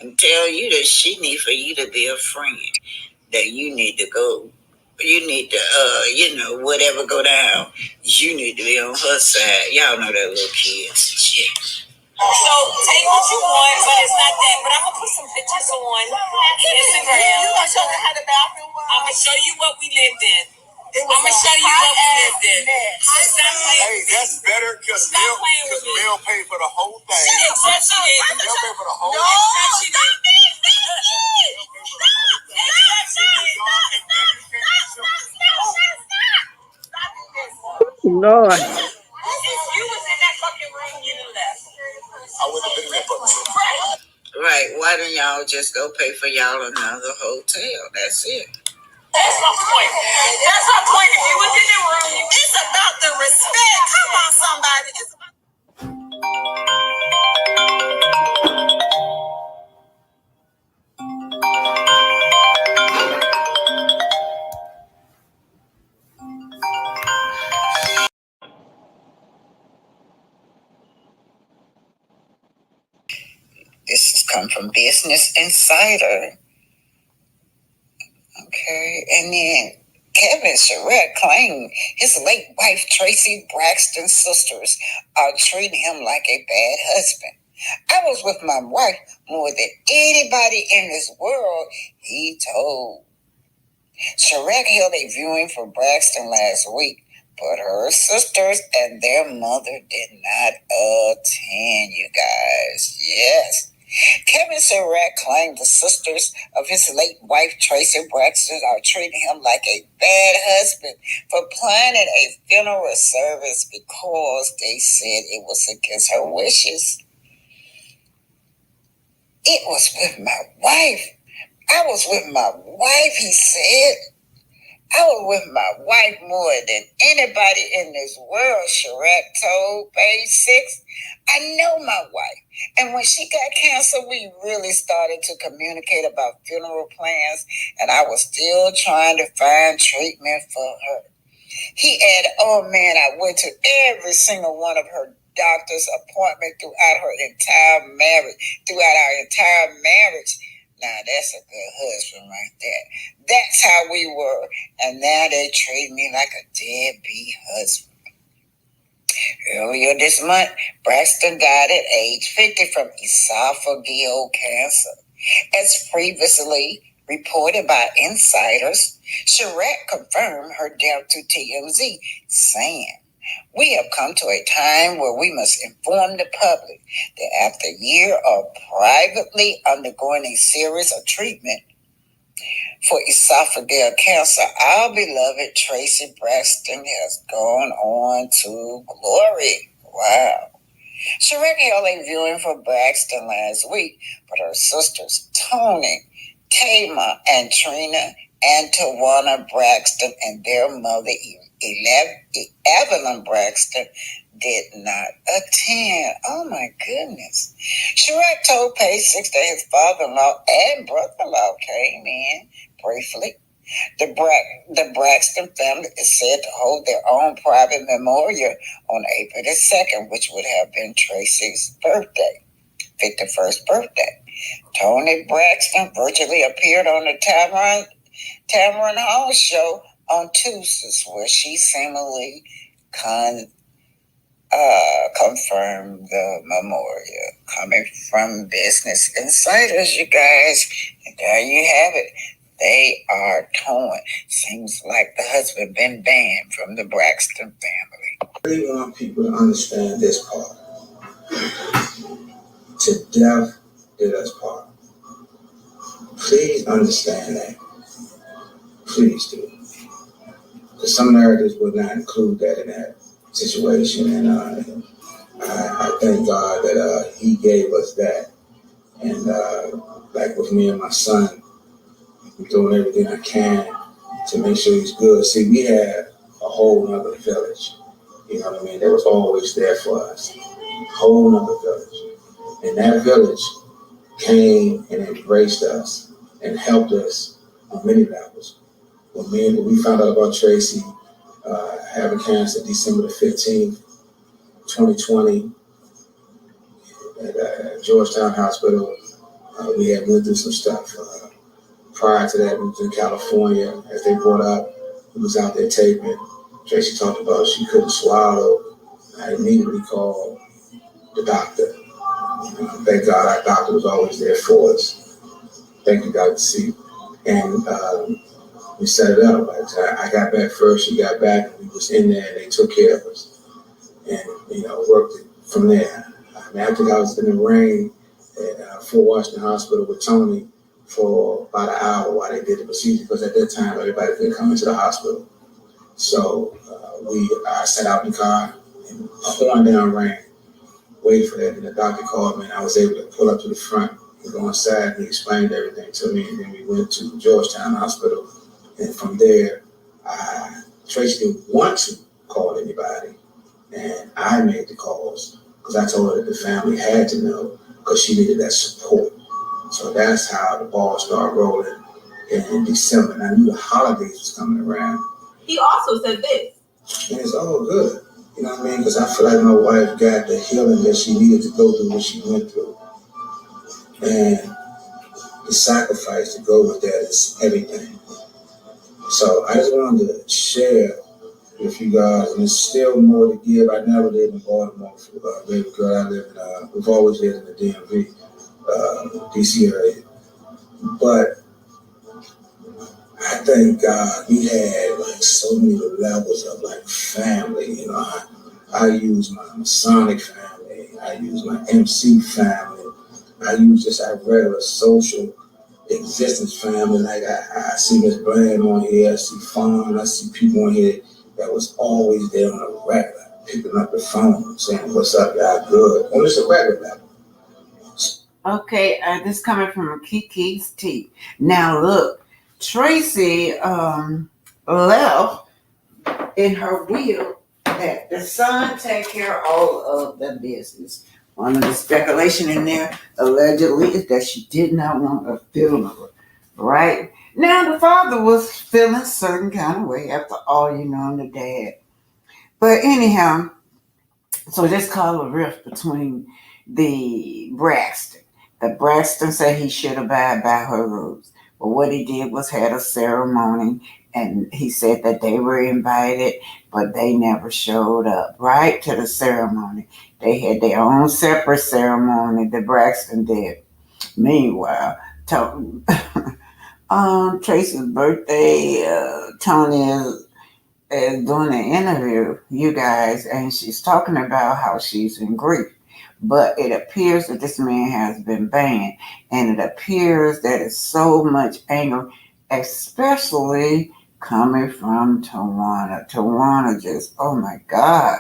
and tell you that she need for you to be a friend. That you need to go, you need to, whatever go down, you need to be on her side. Y'all know that little kid shit. So take what you want, but it's not that. But I'm going to put some pictures on Instagram. You going to show me how the bathroom was? I'm going to show you what we lived in. I'm going to show you what we lived in. Hey, that's better because Mel paid for the whole thing. Except she didn't. Mel paid for the whole No, thing. stop being sneaky. Stop. Lord. If you was in that fucking room, you knew that. I wouldn't have been in that fucking room. Right. Why don't y'all just go pay for y'all another hotel? That's it. That's my point. That's my point. If you was in the room, it's about the respect. Come on, somebody. It's about This has come from Business Insider. Okay. And then Kevin Charette claimed his late wife, Tracy Braxton's sisters, are treating him like a bad husband. I was with my wife more than anybody in this world, he told. Charette held a viewing for Braxton last week, but her sisters and their mother did not attend, you guys. Yes. Kevin Surratt claimed the sisters of his late wife, Tracy Braxton, are treating him like a bad husband for planning a funeral service because they said it was against her wishes. It was with my wife. I was with my wife, he said. I was with my wife more than anybody in this world, Surratt told Page 6. I know my wife. And when she got cancer, we really started to communicate about funeral plans, and I was still trying to find treatment for her. He added, oh man, I went to every single one of her doctor's appointment throughout our entire marriage. Now that's a good husband right there. That's how we were, and now they treat me like a deadbeat husband. Earlier this month, Braxton died at age 50 from esophageal cancer. As previously reported by insiders, Surratt confirmed her death to TMZ, saying, we have come to a time where we must inform the public that after a year of privately undergoing a series of treatment for esophageal cancer, our beloved Tracy Braxton has gone on to glory. Wow. Surratt held a viewing for Braxton last week, but her sisters, Tony, Tamar, and Trina, and Tawana Braxton, and their mother, Evelyn Braxton, did not attend. Oh my goodness. Surratt told Page 6 that his father-in-law and brother-in-law came in briefly. The Braxton family is said to hold their own private memorial on April the 2nd, which would have been Tracy's birthday, 51st birthday. Toni Braxton virtually appeared on the Tamron Hall show on Tuesdays, where she seemingly confirmed the memorial. Coming from Business Insiders, you guys. And there you have it. They are torn. Seems like the husband been banned from the Braxton family. I really want people to understand this part. To death did us part. Please understand that. Please do. Because some narratives would not include that in that situation. And I thank God that he gave us that. And like with me and my son, I'm doing everything I can to make sure he's good. See, we had a whole nother village. You know what I mean? That was always there for us. A whole nother village. And that village came and embraced us and helped us on many levels. When we found out about Tracy having cancer December the 15th, 2020, at Georgetown Hospital, we had went through some stuff. Prior to that, we was in California. As they brought up, we was out there taping. Tracy talked about she couldn't swallow. I immediately called the doctor. Thank God our doctor was always there for us. Thank you, Dr. C. And we set it up. I got back first, she got back, and we was in there, and they took care of us. And, worked it from there. I think I was in the rain at Fort Washington Hospital with Tony for about an hour while they did the procedure, because at that time, everybody couldn't come into the hospital. So I sat out in the car and pouring down rain, waited for that. And the doctor called me, and I was able to pull up to the front and go inside, and he explained everything to me. And then we went to Georgetown Hospital. And from there, Tracy didn't want to call anybody. And I made the calls because I told her that the family had to know, because she needed that support. So that's how the ball started rolling in December. And I knew the holidays was coming around. He also said this. And it's all good. You know what I mean? Because I feel like my wife got the healing that she needed to go through what she went through. And the sacrifice to go with that is everything. So I just wanted to share with you guys, and there's still more to give. I never lived in Baltimore, baby girl. We've always lived in the DMV, DC area. But I thank God we had like so many levels of like family. I use my Masonic family. I use my MC family. I use just a regular social existence family. Like I see Miss Brand on here, I see Fawn, I see people on here that was always there on a regular, picking up the phone, saying, "What's up, y'all? Good?" On just a regular level. Okay, this coming from Kiki's Tea. Now look, Tracy left in her will that the son take care of all of the business. One of the speculation in there allegedly is that she did not want a funeral, right? Now the father was feeling certain kind of way after all, and the dad. But anyhow, so this caused a rift between the Braxton. The Braxton said he should abide by her rules. But what he did was had a ceremony, and he said that they were invited, but they never showed up, right, to the ceremony. They had their own separate ceremony, the Braxton did. Meanwhile, Tracy's birthday, Tony is doing an interview, you guys, and she's talking about how she's in grief. But it appears that this man has been banned, and it appears that it's so much anger, especially coming from Tawana. Tawana just, oh my God.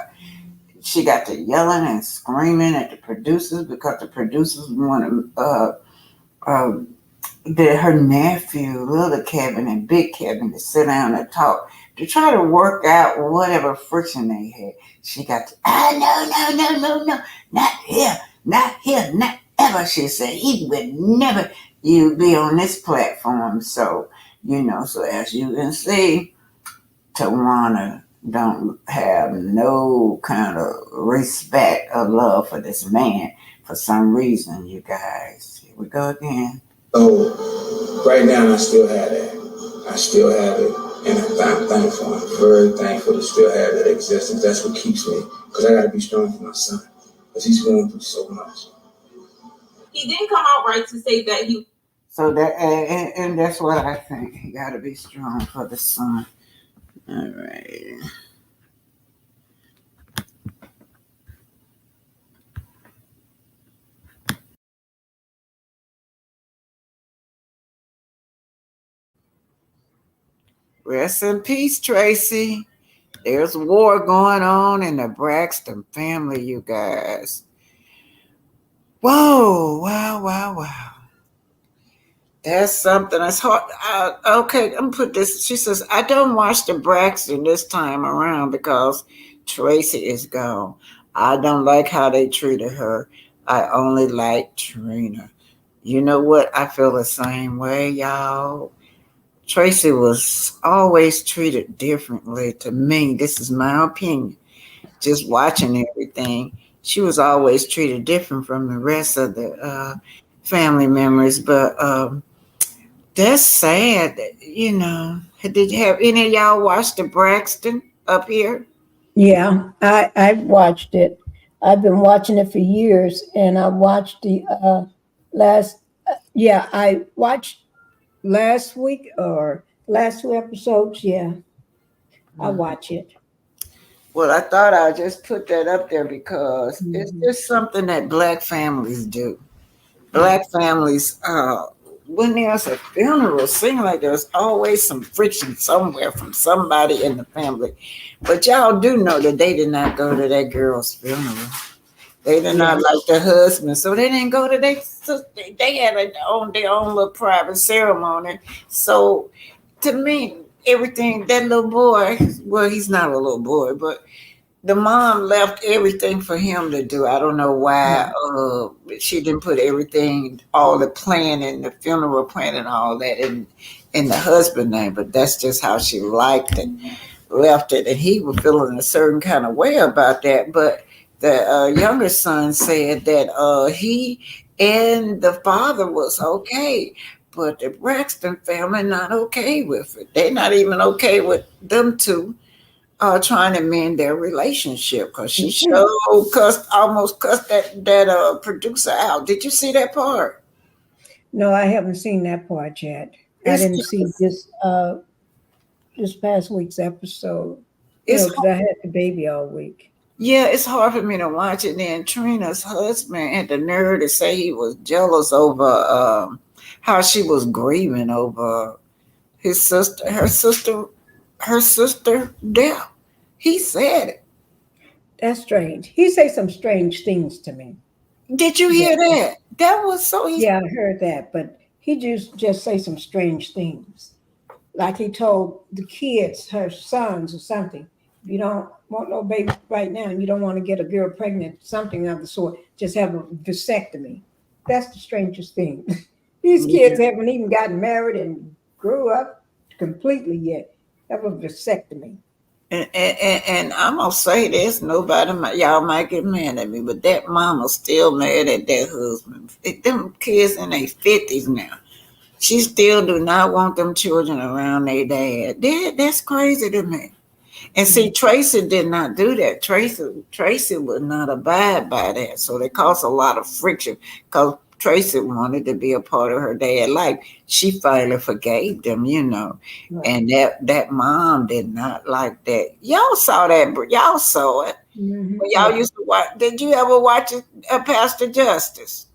She got to yelling and screaming at the producers because the producers want her nephew, little Kevin and big Kevin, to sit down and talk to try to work out whatever friction they had. She got to, no, not here, not ever. She said he would never you be on this platform. So, so as you can see, Tawana don't have no kind of respect or love for this man for some reason, you guys. Here we go again. So right now I still have that. I still have it. And I'm thankful. I'm very thankful to still have that existence. That's what keeps me. Because I got to be strong for my son. Because he's going through so much. He didn't come out right to say that he. So that, and that's what I think. You got to be strong for the son. All right. Rest in peace, Tracy. There's war going on in the Braxton family, you guys. Whoa, wow. That's something that's hard. Okay, I'm gonna put this. She says, I don't watch the Braxton this time around because Tracy is gone. I don't like how they treated her. I only like Trina. You know what? I feel the same way, y'all. Tracy was always treated differently to me. This is my opinion. Just watching everything, she was always treated different from the rest of the family members. But that's sad. Did you have any of y'all watch the Braxton up here? Yeah, I've watched it. I've been watching it for years, and I watched the last. I watched last week or last two episodes. Yeah, I watch it. Well, I thought I'd just put that up there because it's Mhm. just something that Black families do. Black families, when there's a funeral, seems like there's always some friction somewhere from somebody in the family. But y'all do know that they did not go to that girl's funeral. They did not like the husband, so they didn't go to their sister. They had their own little private ceremony. So to me, everything that little boy, well, he's not a little boy, but the mom left everything for him to do. I don't know why she didn't put everything, all the planning, the funeral planning, and all that in the husband name, but that's just how she liked it, left it, and he was feeling a certain kind of way about that. But the younger son said that he and the father was okay, but the Braxton family not okay with it. They're not even okay with them two trying to mend their relationship because she almost cussed that producer out. Did you see that part? No, I haven't seen that part yet. I It's didn't see this past week's episode. it's Because I had the baby all week. Yeah, it's hard for me to watch it. Then Trina's husband had the nerve to say he was jealous over how she was grieving over his sister, her sister death. He said it. That's strange. He say some strange things to me. Did you Yeah, hear that? That was so. He yeah, I heard that, but he just say some strange things. Like he told the kids, her sons or something, if you don't want no baby right now and you don't want to get a girl pregnant, something of the sort, just have a vasectomy. That's the strangest thing. These yeah. kids haven't even gotten married and grew up completely yet. Have a vasectomy. And I'm gonna say this. Nobody, y'all might get mad at me, but that mama's still mad at that husband. Them kids in their 50s now. She still do not want them children around their dad. That's crazy to me. And see, Tracy did not do that. Tracy would not abide by that. So they caused a lot of friction because Tracy wanted to be a part of her dad's life. She finally forgave them, you know. Right. And that mom did not like that. Y'all saw that, y'all saw it. When y'all Yeah. used to watch. Did you ever watch it, Pastor Justice?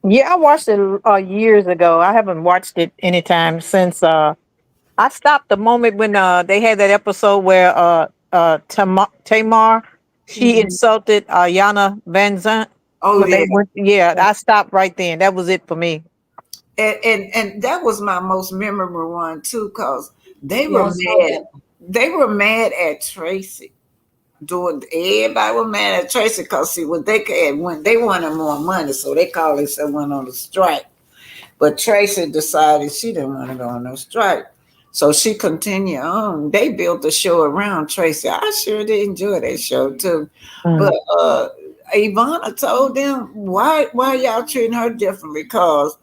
Yeah, I watched it years ago. I haven't watched it anytime since. I stopped the moment when they had that episode where Tamar she Mhm. insulted Yana Van Zant Oh when they yeah. went. Yeah, Right. I stopped right then. That was it for me. And that was my most memorable one too, cause they Yeah, were I saw mad. that. They were mad at Tracy. Doing everybody was mad at Tracy because see what they had when they wanted more money, so they called themselves went on a strike. But Tracy decided she didn't want to go on no strike. So she continued on. They built the show around Tracy. I sure did enjoy that show too. But Mm. Ivana told them why y'all treating her differently because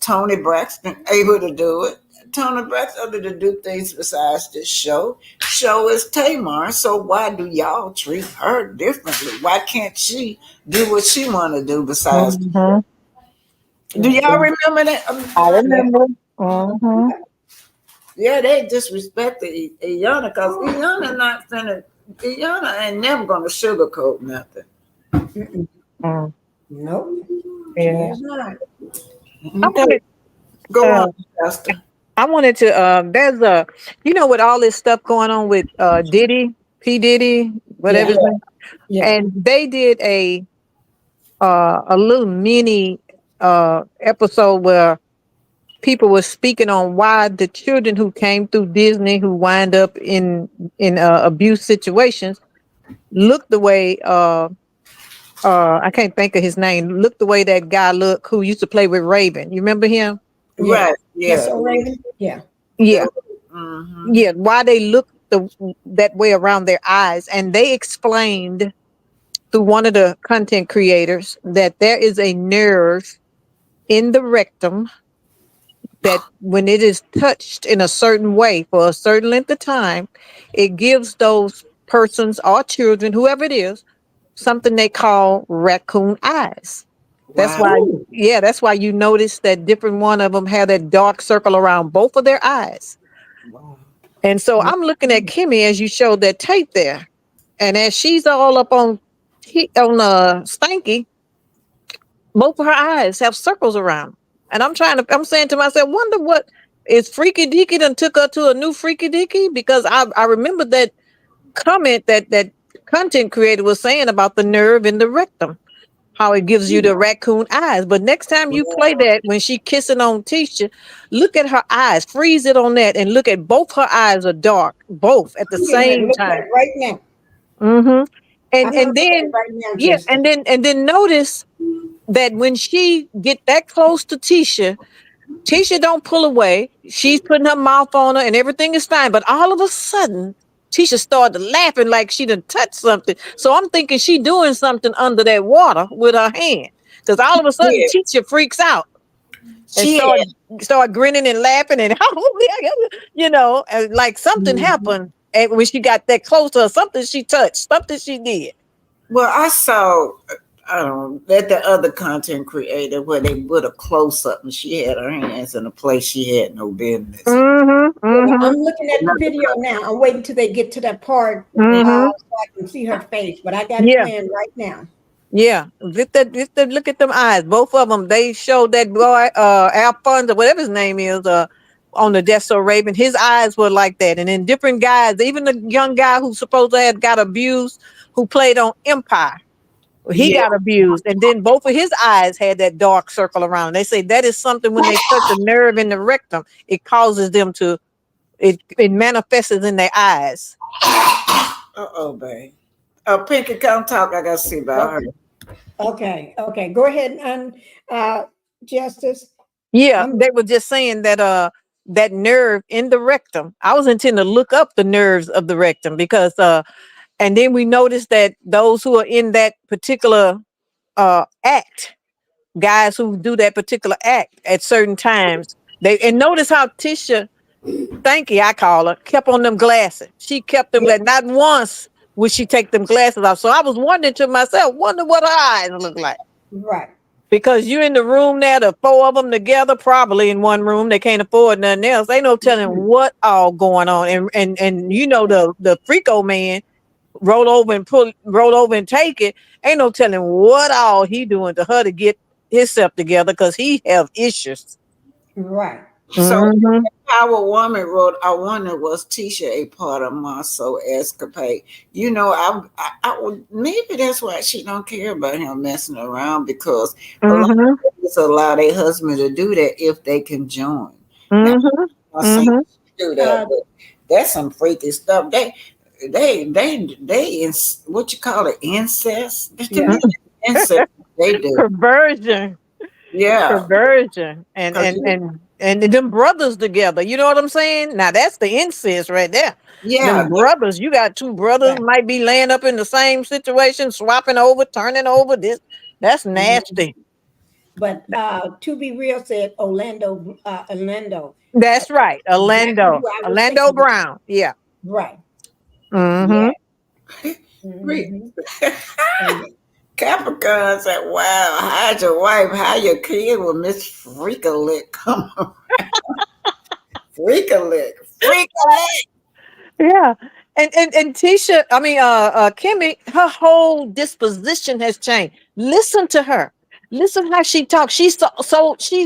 Tony Braxton able to do it. Tony Braxton able to do things besides this show. Show is Tamar, so why do y'all treat her differently? Why can't she do what she want to do besides? Hmm. Do Right. y'all remember that? I Yeah. remember. Hmm. Yeah, they disrespected Iana because Iana not finna. Iana ain't never gonna sugarcoat nothing. Mm-mm. Mm. Nope. She Yeah. is not. I Okay, wanted. go on, Uh, Pastor. I wanted to. There's a. With all this stuff going on with Diddy, P Diddy, whatever Yeah. his name, Yeah. and they did a little mini episode where people were speaking on why the children who came through Disney who wind up in abuse situations look the way I can't think of his name, look the way that guy look who used to play with Raven. You remember him? Yeah. Right? Yes, Yeah. so Raven. Yeah. Yeah. Mm-hmm. Yeah, why they look that way around their eyes, and they explained through one of the content creators that there is a nerve in the rectum that when it is touched in a certain way for a certain length of time, it gives those persons or children, whoever it is, something they call raccoon eyes. That's Wow. why, Ooh. yeah, that's why you notice that different one of them have that dark circle around both of their eyes. Wow. And so I'm looking at Kimmy as you showed that tape there, and as she's all up on Stanky, both of her eyes have circles around 'em. And I'm saying to myself, wonder what is Freaky Deaky done took her to a new Freaky Deaky? Because I remember that comment that content creator was saying about the nerve in the rectum, how it gives you the raccoon eyes. But next time you play that when she kissing on Tisha, look at her eyes, freeze it on that, and look at both her eyes are dark, both at the I'm getting ready to same look at time. it right now. Hmm. And I'm gonna and look at it then right now, yeah, Justin. and then notice that when she get that close to Tisha, Tisha don't pull away. She's putting her mouth on her and everything is fine. But all of a sudden, Tisha started laughing like she done touched something. So I'm thinking she doing something under that water with her hand. Because all of a sudden, Yeah. Tisha freaks out and She had. start grinning and laughing and and like something Mhm. happened. And when she got that close to her, something she touched, something she did. Well, I saw. Let the other content creator where they put a close up and she had her hands in a place she had no business. I'm looking at the video now. I'm waiting till they get to that part so I can see her face. But I got it Yeah. playing right now. Yeah, look at them eyes. Both of them. They showed that boy, Alfonso, whatever his name is, on the Death So Raven. His eyes were like that, and then different guys. Even the young guy who supposed to have got abused, who played on Empire, he Yeah. got abused, and then both of his eyes had that dark circle around. They say that is something when they touch a nerve in the rectum, it causes them to. It manifests in their eyes. Uh-oh, babe. Pinky, come talk. I got to see about her. Okay. Go ahead and Justice. Yeah, they were just saying that that nerve in the rectum. I was intending to look up the nerves of the rectum because and then we noticed that those who are in that particular act, guys who do that particular act at certain times, they and notice how Tisha, thank you, I call her, kept on them glasses. She kept them not once would she take them glasses off. So I was wondering to myself, wonder what her eyes look like. Right. Because you're in the room there, the four of them together, probably in one room. They can't afford nothing else. Ain't no telling what all going on. And you know the freako man roll over and take it. Ain't no telling what all he doing to her to get himself together because he have issues. Right. So Power Woman wrote, I wonder was Tisha a part of Marceau escapade? You know, I would maybe that's why she don't care about him messing around because a lot of ladies allow their husband to do that if they can join. Now, I'm not saying do that, but that's some freaky stuff. What you call it, incest? To me, incest. They do. Perversion. Yeah. Perversion. And them brothers together. You know what I'm saying? Now that's the incest right there. Yeah. Them brothers, you got two brothers might be laying up in the same situation, swapping over, turning over. That's nasty. But to be real, said Orlando. That's right. Orlando. Exactly Orlando Brown. Yeah. Right. Mm-hmm. Capricorn said, wow, how'd your wife, how your kid with Miss Freakalick come around? Freakalick. Yeah. And Tisha, I mean Kimmy, her whole disposition has changed. Listen to her. Listen how she talks. She's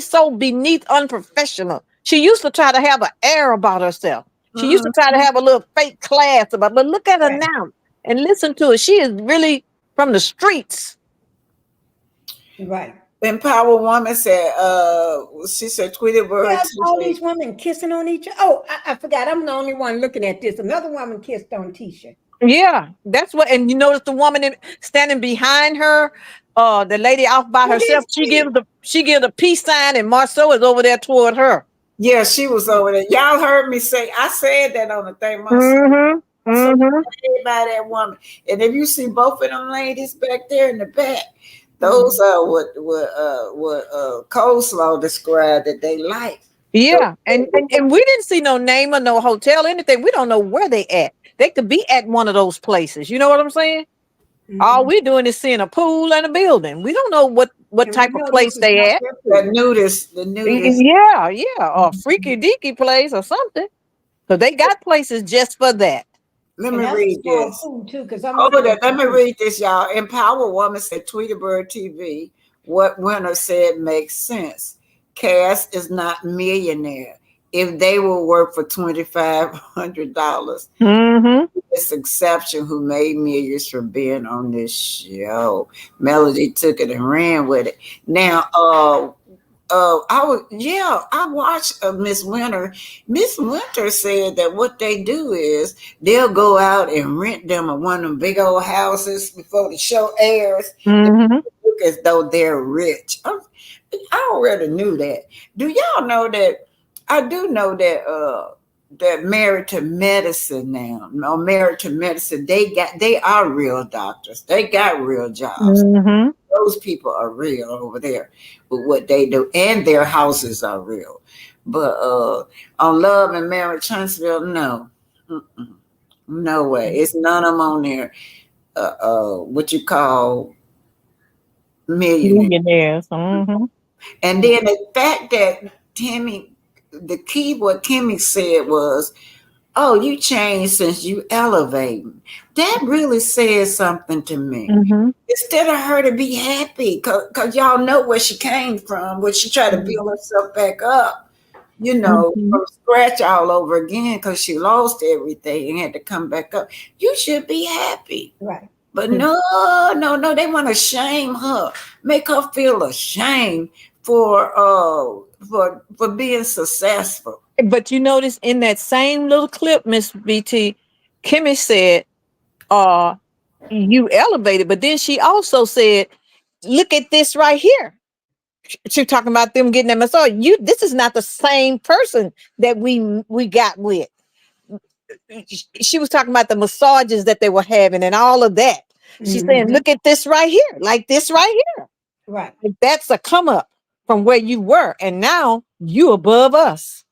so beneath unprofessional. She used to try to have an air about herself. She used to try to have a little fake class about, but look at her now and listen to her. She is really from the streets. Right. And Power Woman said, she said, tweeted bird. Yeah, all these women kissing on each other. Oh, I forgot. I'm the only one looking at this. Another woman kissed on Tisha. Yeah, that's what. And you notice the woman standing behind her, the lady off by herself. She gives the peace sign, and Marceau is over there toward her. Yeah, she was over there. Y'all heard me say, I said that on the thing. Marceau. By that woman. And if you see both of them ladies back there in the back, those are what Coleslaw described that they like. Yeah, and we didn't see no name or no hotel, anything. We don't know where they at. They could be at one of those places. You know what I'm saying? All we're doing is seeing a pool and a building. We don't know what type of place they at. The nudist. Yeah, or freaky deaky place or something. So they got places just for that. Let me read this. Let me read this, y'all. Empower Woman said, Tweeterbird TV, what Winter said makes sense. Cass is not millionaire. If they will work for $2,500, this exception who made millions from being on this show. Melody took it and ran with it. Now, I watched Miss Winter. Miss Winter said that what they do is they'll go out and rent them one of them big old houses before the show airs. Look as though they're rich. I already knew that. Do y'all know that? I do know that Married to Medicine now, or Married to Medicine, they are real doctors. They got real jobs. Those people are real over there with what they do, and their houses are real. But on Love and Marriage Huntsville, no. No way. It's none of them on there. What you call millionaires. Millionaires. Mm-hmm. And then the fact that the key what Kimmy said was, "Oh, you changed since you elevating." That really says something to me. Mm-hmm. Instead of her to be happy, cause y'all know where she came from, where she tried to build herself back up, Mm-hmm. from scratch all over again, cause she lost everything and had to come back up. You should be happy. Right. But no, no, no, they want to shame her, make her feel ashamed for being successful. But you notice in that same little clip, Miss BT, Kimmy said, you elevated, but then she also said, look at this right here. She talking about them getting that massage. This is not the same person that we got with. She was talking about the massages that they were having and all of that. She's saying, look at this right here, like this right here. Right. Like that's a come up from where you were, and now you above us.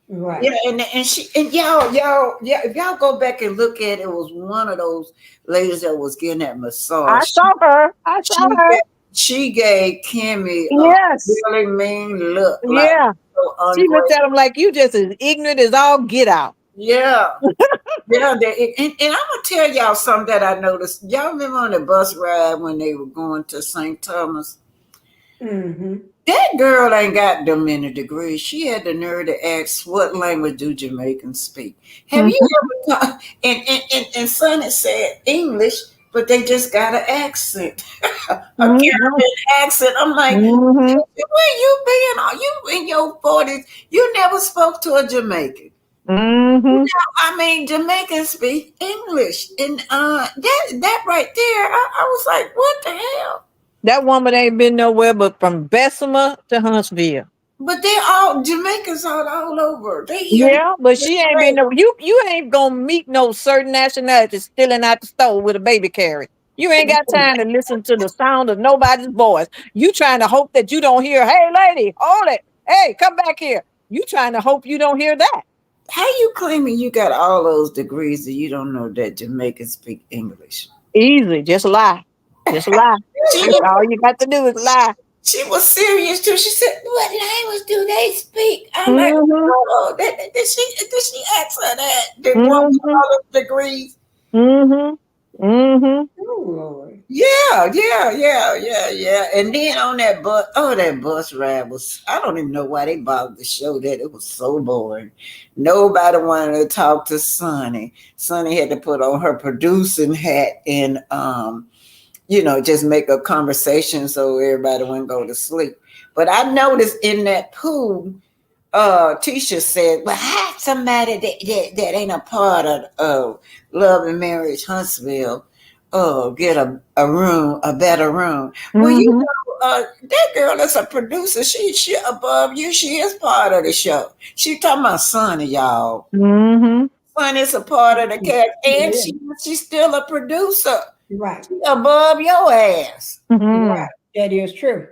Right. Yeah, and y'all, yeah, if y'all go back and look at it, it was one of those ladies that was getting that I massage. saw her. I saw her. She gave Kimmy a Yes. really mean look, like Yeah. so She looked ungrateful. at him like you just as ignorant as all get out. Yeah. Yeah, and I'm gonna tell y'all something that I noticed. Y'all remember on the bus ride when they were going to St. Thomas? Mm-hmm. That girl ain't got them many degrees. She had the nerve to ask, "What language do Jamaicans speak?" Have you ever taught? And Sonny said English, but they just got an accent, a Caribbean accent. I'm like, Mm-hmm. where you been? Are you in your 40s? You never spoke to a Jamaican. Mm-hmm. I mean, Jamaicans speak English, and that right there, I was like, what the hell? That woman ain't been nowhere but from Bessemer to Huntsville. But they all Jamaicans all over. They here. Yeah, but she ain't been no. You ain't gonna meet no certain nationality stealing out the store with a baby carriage. You ain't got time to listen to the sound of nobody's voice. You trying to hope that you don't hear, hey lady, hold it. Hey, come back here. You trying to hope you don't hear that. How you claiming you got all those degrees and you don't know that Jamaicans speak English? Easy, just lie. Just lie. She That's all you got to do is lie. she was serious too. She said, "What language do they speak?" I'm like, Mm-hmm. "Oh, did she ask her that? The one with Mm-hmm. all the degrees?" Mm-hmm. Mm-hmm. Oh Lord. Yeah. And then on that bus ride was, I don't even know why they bothered to show that. It was so boring. Nobody wanted to talk to Sonny. Sonny had to put on her producing hat and just make a conversation so everybody wouldn't go to sleep. But I noticed in that pool, Tisha said, "Well, have somebody that ain't a part of Love and Marriage Huntsville, get a room, a better room." Well, Mm-hmm. that girl is a producer. She above you. She is part of the show. She talking about Sonny, y'all. Mm-hmm. Sonny's a part of the cast, and Yeah. she's still a producer. Right. She above your ass. Mm-hmm. Right. That is true.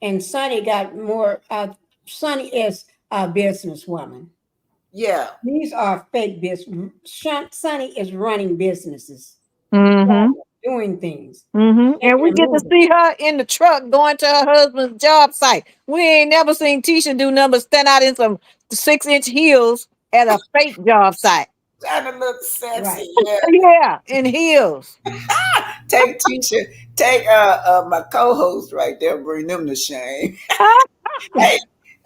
And Sonny got more. Sonny is a businesswoman. Yeah. These are fake business. Sonny is running businesses, Mm-hmm. doing things, Mm-hmm. And making we a get to movie. see her in the truck going to her husband's job site. We ain't never seen Tisha do nothing but stand out in some 6-inch heels at a fake job site. Trying to look Right. sexy. Yeah. Yeah, in heels. Take Tisha, take my co-host right there, bring them to shame. Hey,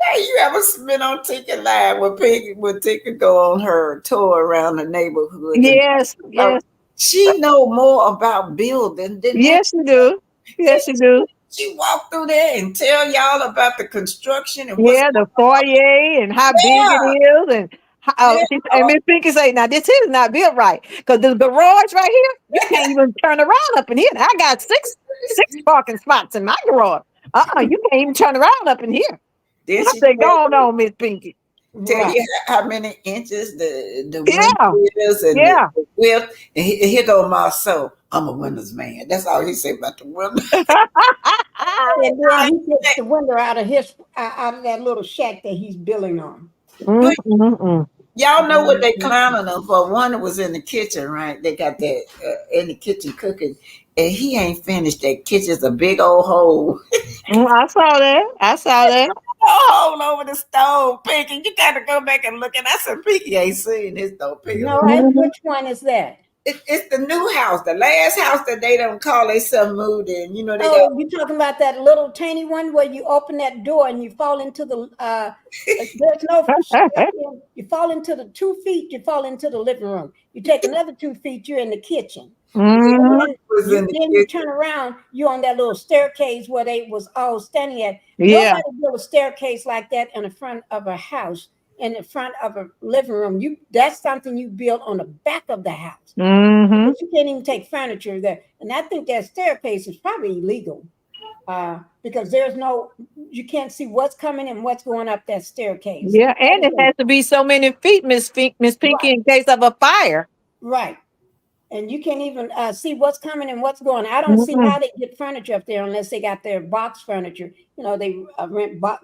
hey, you ever been on Ticket Live when Tika go on her tour around the neighborhood? Yes, Uh, yes, she know more about building than that. yes, you do. Yes, you do. She walk through there and tell y'all about the construction and what's Yeah, the foyer and how big it there. is, and Yeah. and Miss Pinky say, "Now this here is not built right because the garage right here, you can't even turn around up in here. Now, I got six parking spots in my garage. You can't even turn around up in here." Then I she said, "Go on, Miss Pinky." tell Right. you how many inches the window Yeah, is and yeah. the width. And here go Marcel. I'm a windows man. That's all he said about the window. And then he takes the window out of that little shack that he's building on. But Mm. Y'all know what they clowning them for? One was in the kitchen, right? They got that in the kitchen cooking, and he ain't finished. That kitchen's a big old hole. I saw that. I saw that. Hole over the stove, Pinky. You got to go back and look. And I said, Pinky ain't seen this though, Pinky. No, which one is that? It's the new house, the last house that they don't call themselves moved in. You know they got. You talking about that little tiny one where you open that door and you fall into the there's no you fall into the 2 feet, you fall into the living room. You take another 2 feet, you're in the kitchen. Mhm. Then you turn around, you're on that little staircase where they was all standing at. Yeah. Nobody built a staircase like that in the front of a house, in the front of a living room. That's something you built on the back of the house. Mhm. You can't even take furniture there. And I think that staircase is probably illegal. Because you can't see what's coming and what's going up that staircase. Yeah, and it has to be so many feet, Miss Pinky, in case of a fire. Right. And you can't even see what's coming and what's going. I don't see how they get furniture up there unless they got their box furniture. You know, they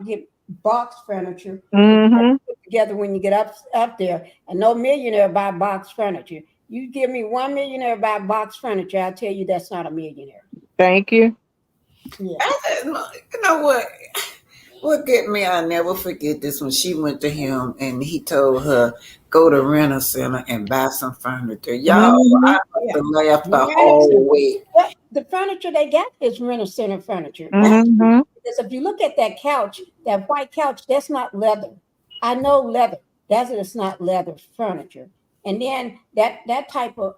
get box furniture put together when you get up there. And no millionaire buy box furniture. You give me one millionaire buy box furniture, I'll tell you that's not a millionaire. Thank you. Yeah. You know what? What get me? I'll never forget this when she went to him and he told her go to Rent a Center and buy some furniture. Y'all, I must have laughed the whole way. Well, the furniture they got is Rent a Center furniture. Mhm. Because if you look at that couch, that white couch, that's not leather. I know leather. It's not leather furniture. And then that type of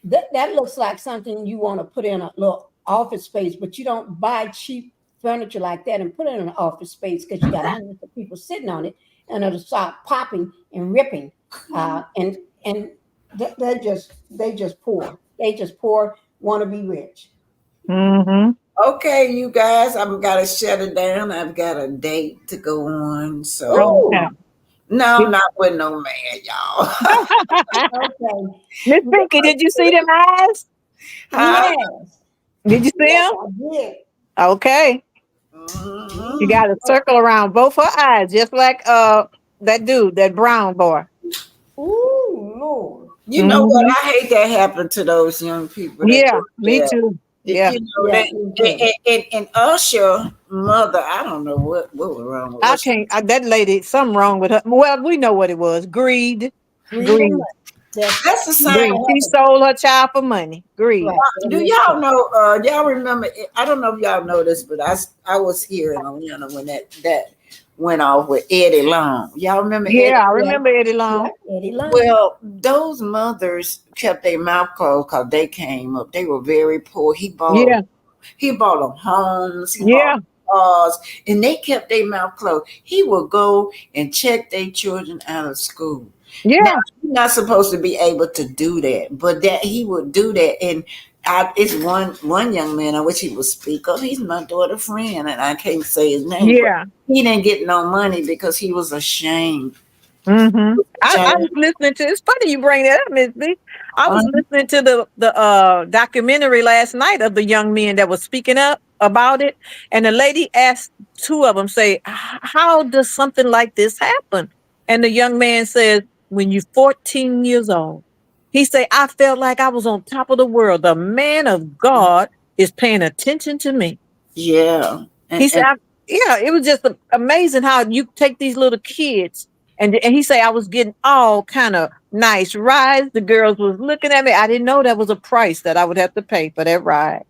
that looks like something you want to put in a little office space, but you don't buy cheap furniture like that and put it in an office space because you got hundreds of people sitting on it and it'll start popping and ripping. And they just poor. They just poor, want to be rich. Mhm. Okay, you guys, I've got to shut it down. I've got a date to go on. So Okay. no, I'm not with no man, y'all. Okay. Miss Pinky, did you see them eyes? Huh? Yes. Did you see Yes, them? I did. Okay. You got a circle around both her eyes, just like that dude, that brown boy. Ooh, Lord. You know what? I hate that happened to those young people. That Yeah, go me there. too. Yeah. You know Yeah, that and Usher mother, I don't know what was wrong with I Usher. can't. That lady, something wrong with her. Well, we know what it was. Greed. Freedom. That's the same. Greed. She sold her child for money. Greed. Right. Do y'all know? Y'all remember? I don't know if y'all know this, but I was here in Atlanta when that went off with Eddie Long. Y'all remember? Eddie? Yeah, I remember Eddie Long. Eddie Long. Well, those mothers kept their mouth closed because they came up. They were very poor. He bought them homes. He bought them cars, and they kept their mouth closed. He would go and check their children out of school. Yeah. Now, you're not supposed to be able to do that, but that he would do that. And it's one young man, I wish he would speak up. He's my daughter's friend, and I can't say his name. Yeah. He didn't get no money because he was ashamed. I was listening to. It's funny you bring that up, Miss B. I was listening to the documentary last night of the young men that was speaking up about it, and the lady asked two of them, say, "How does something like this happen?" And the young man says, "When you're 14 years old," he said, "I felt like I was on top of the world. The man of God is paying attention to me." Yeah, He said, it was just amazing how you take these little kids. And he say I was getting all kind of nice rides. The girls was looking at me. I didn't know that was a price that I would have to pay for that ride.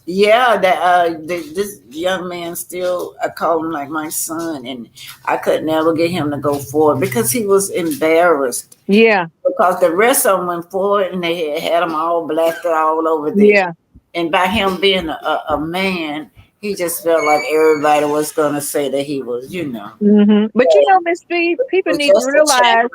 Yeah, this young man still, I call him like my son, and I could never get him to go forward because he was embarrassed. Yeah, because the rest of them went forward and they had him all blasted all over there. Yeah, and by him being a man, he just felt like everybody was gonna say that he was, But Miss B, people need to realize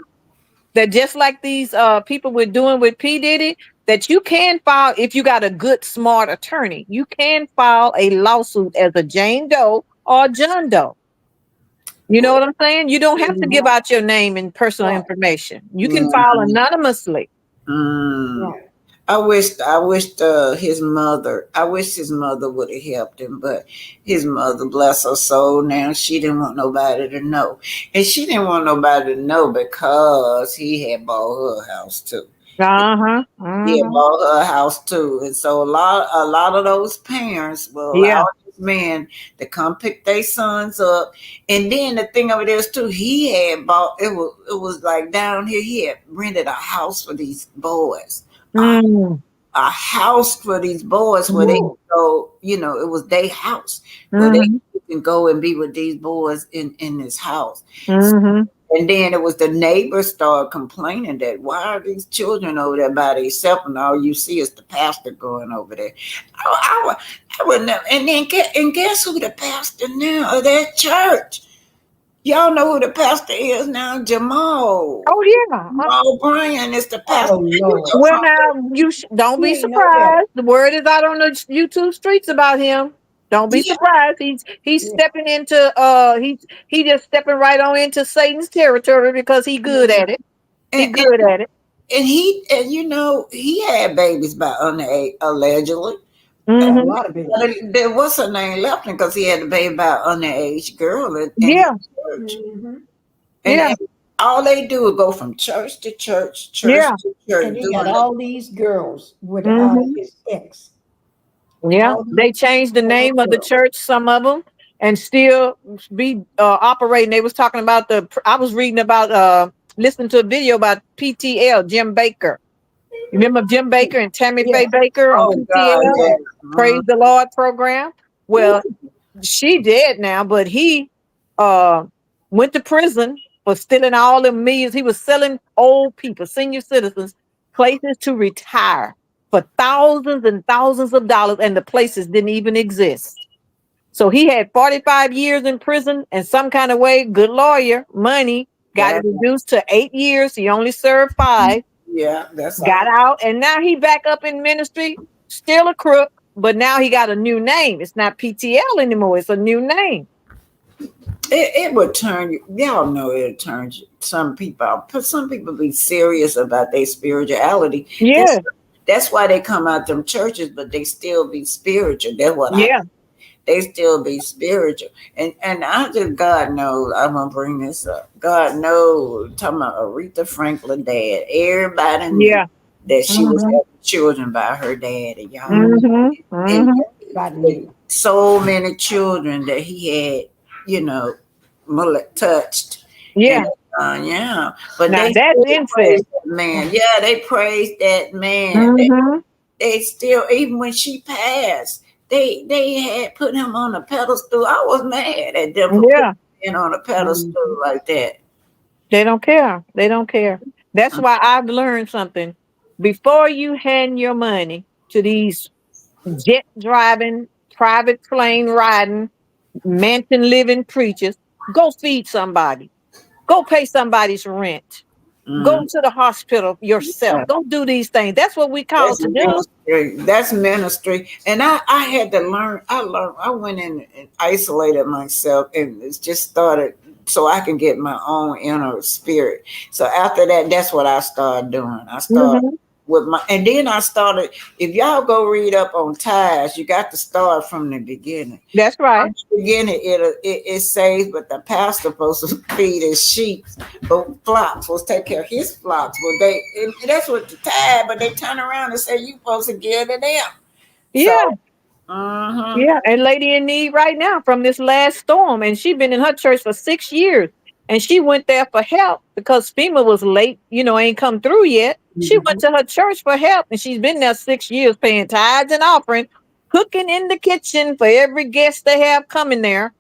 that just like these people were doing with P. Diddy, that you can file, if you got a good, smart attorney, you can file a lawsuit as a Jane Doe or John Doe. You know what I'm saying? You don't have to give out your name and personal information. You can file anonymously. Right. I wished his mother. I wish his mother would have helped him, but his mother, bless her soul, now she didn't want nobody to know, and she didn't want nobody to know because he had bought her a house too. Uh-huh. He had Mm-hmm. bought her a house too, and so a lot of those parents will Yeah. allow these men to come pick their sons up, and then the thing of it is too, he had bought it was like down here. He had rented a house for these boys. A Mm. a house for these boys where they Mm-hmm. can go, it was their house where they Mm-hmm. can go and be with these boys in this house. Mm-hmm. And then it was the neighbors started complaining that why are these children over there by themselves and all you see is the pastor going over there. I would never. And then and guess who the pastor now of that church? Y'all know who the pastor is now? Jamal. Oh yeah. Jamal Bryan is the pastor. Oh Lord. Well, now don't He be ain't know that. surprised. The word is out on the YouTube streets about him. Don't be Yeah, surprised. He's Yeah. stepping into he just stepping right on into Satan's territory because he good at it. He and, good at it. he had babies by underage allegedly. A Mm-hmm. lot of babies. There was her name left because he had a baby by an underage girl in his Yeah. church. Mm-hmm. And, Yeah. and all they do is go from church to church, church Yeah. to church, And he got doing all these girls with Mm-hmm. his ex. Yeah. All these They changed the name of the girls. church, some of them, and still be operating. They was talking about I was reading about listening to a video about PTL, Jim Baker. You remember Jim Baker and Tammy Yeah. Faye Baker on oh God, PTL, yeah. Praise the Lord program? Well, she dead now, but he uh went to prison for stealing all the millions. He was selling old people, senior citizens, places to retire for thousands and thousands of dollars, and the places didn't even exist. So he had 45 years in prison, and some kind of way, good lawyer, money, got it That, reduced to 8 years. He only served 5, yeah, that's got all. out, and now he back up in ministry, still a crook, but now he got a new name. It's not PTL anymore. It's a new name. It would turn you. Y'all know it turns some people out. But some people be serious about their spirituality. Yeah, That's why they come out them churches, but they still be spiritual. That's what I. yeah, They still be spiritual, and I just God knows I'm gonna bring this up. God knows, talking about Aretha Franklin dad. Everybody knew yeah. that she was Mm-hmm. having children by her daddy, y'all. Mm-hmm. And Mm-hmm. God knew. so many children that he had, touched. And Yeah. yeah, but Now they that's still incest. praised that man. Yeah, they praised that man. Mm-hmm. They still, even when she passed, they had put him on a pedestal. I was mad at them for putting Yeah. him on a pedestal Mhm. like that. They don't care. They don't care. That's why I've learned something. Before you hand your money to these jet driving, private plane riding, mansion living preachers, go feed somebody. Go pay somebody's rent. Go Mm. to the hospital yourself. Go do these things. That's what we call That's to do. ministry. That's ministry. And I had to learn. I went in and isolated myself and it's just started so I can get my own inner spirit. So after that, that's what I started doing. I started Mhm. with and then I started, if y'all go read up on tithes, you got to start from the beginning. That's right. Beginning it says, but the pastor supposed to feed his sheep, but flocks was take care of his flocks. But and that's what the tithe, but they turn around and say you supposed to give to them. So Yeah. uh-huh. Yeah, and lady in need right now from this last storm, and she been in her church for 6 years, and she went there for help because FEMA was late, ain't come through yet. She went Mhm. to her church for help, and she's been there 6 years, paying tithes and offering, cooking in the kitchen for every guest they have coming there.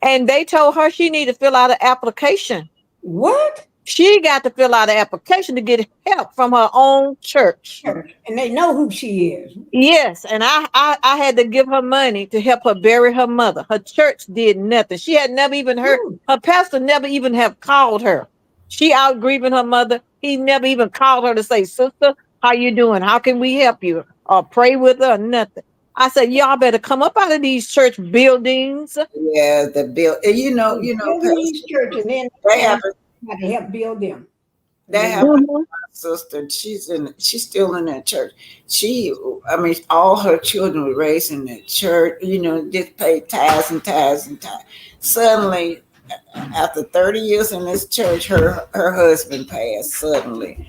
And they told her she need to fill out an application. What? She got to fill out an application to get help from her own church. Church. And they know who she is. Yes, and I had to give her money to help her bury her mother. Her church did nothing. She had never even heard, Ooh. her pastor never even have called her. She out grieving her mother. He never even called her to say, sister, how you doing? How can we help you? Or pray with her or nothing. I said, y'all better come up out of these church buildings. Yeah, the bill. And Building these churches, and then they they have got to help build them. That happened to my sister. She's still in that church. I mean, all her children were raised in that church. Just paid tithes and tithes and tithes. Suddenly, after 30 years in this church, her husband passed suddenly.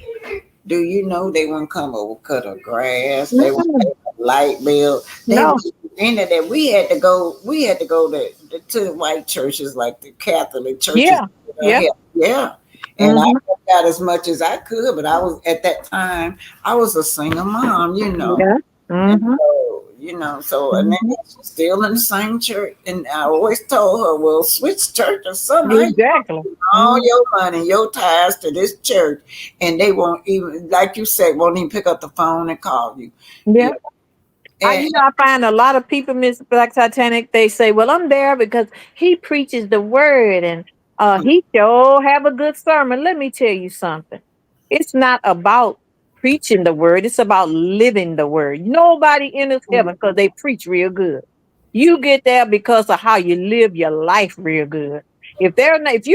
Do you know they wouldn't come over cut her grass? They wouldn't pay her light bill. They No. was into that. We had to go. We had to go to the white churches like the Catholic churches. Yeah. Yeah. Yeah. And I got as much as I could, but I was at that time. I was a single mom. Yeah. And so and then she's still in the same church. And I always told her, well, switch church or something. Exactly. All your money, your ties to this church, and they won't even, like you said, won't even pick up the phone and call you. Yeah. And, I find a lot of people, Miss Black Titanic, they say, well, I'm there because he preaches the word and he sure have a good sermon. Let me tell you something. It's not about preaching the word. It's about living the word. Nobody enters heaven because they preach real good. You get there because of how you live your life real good. If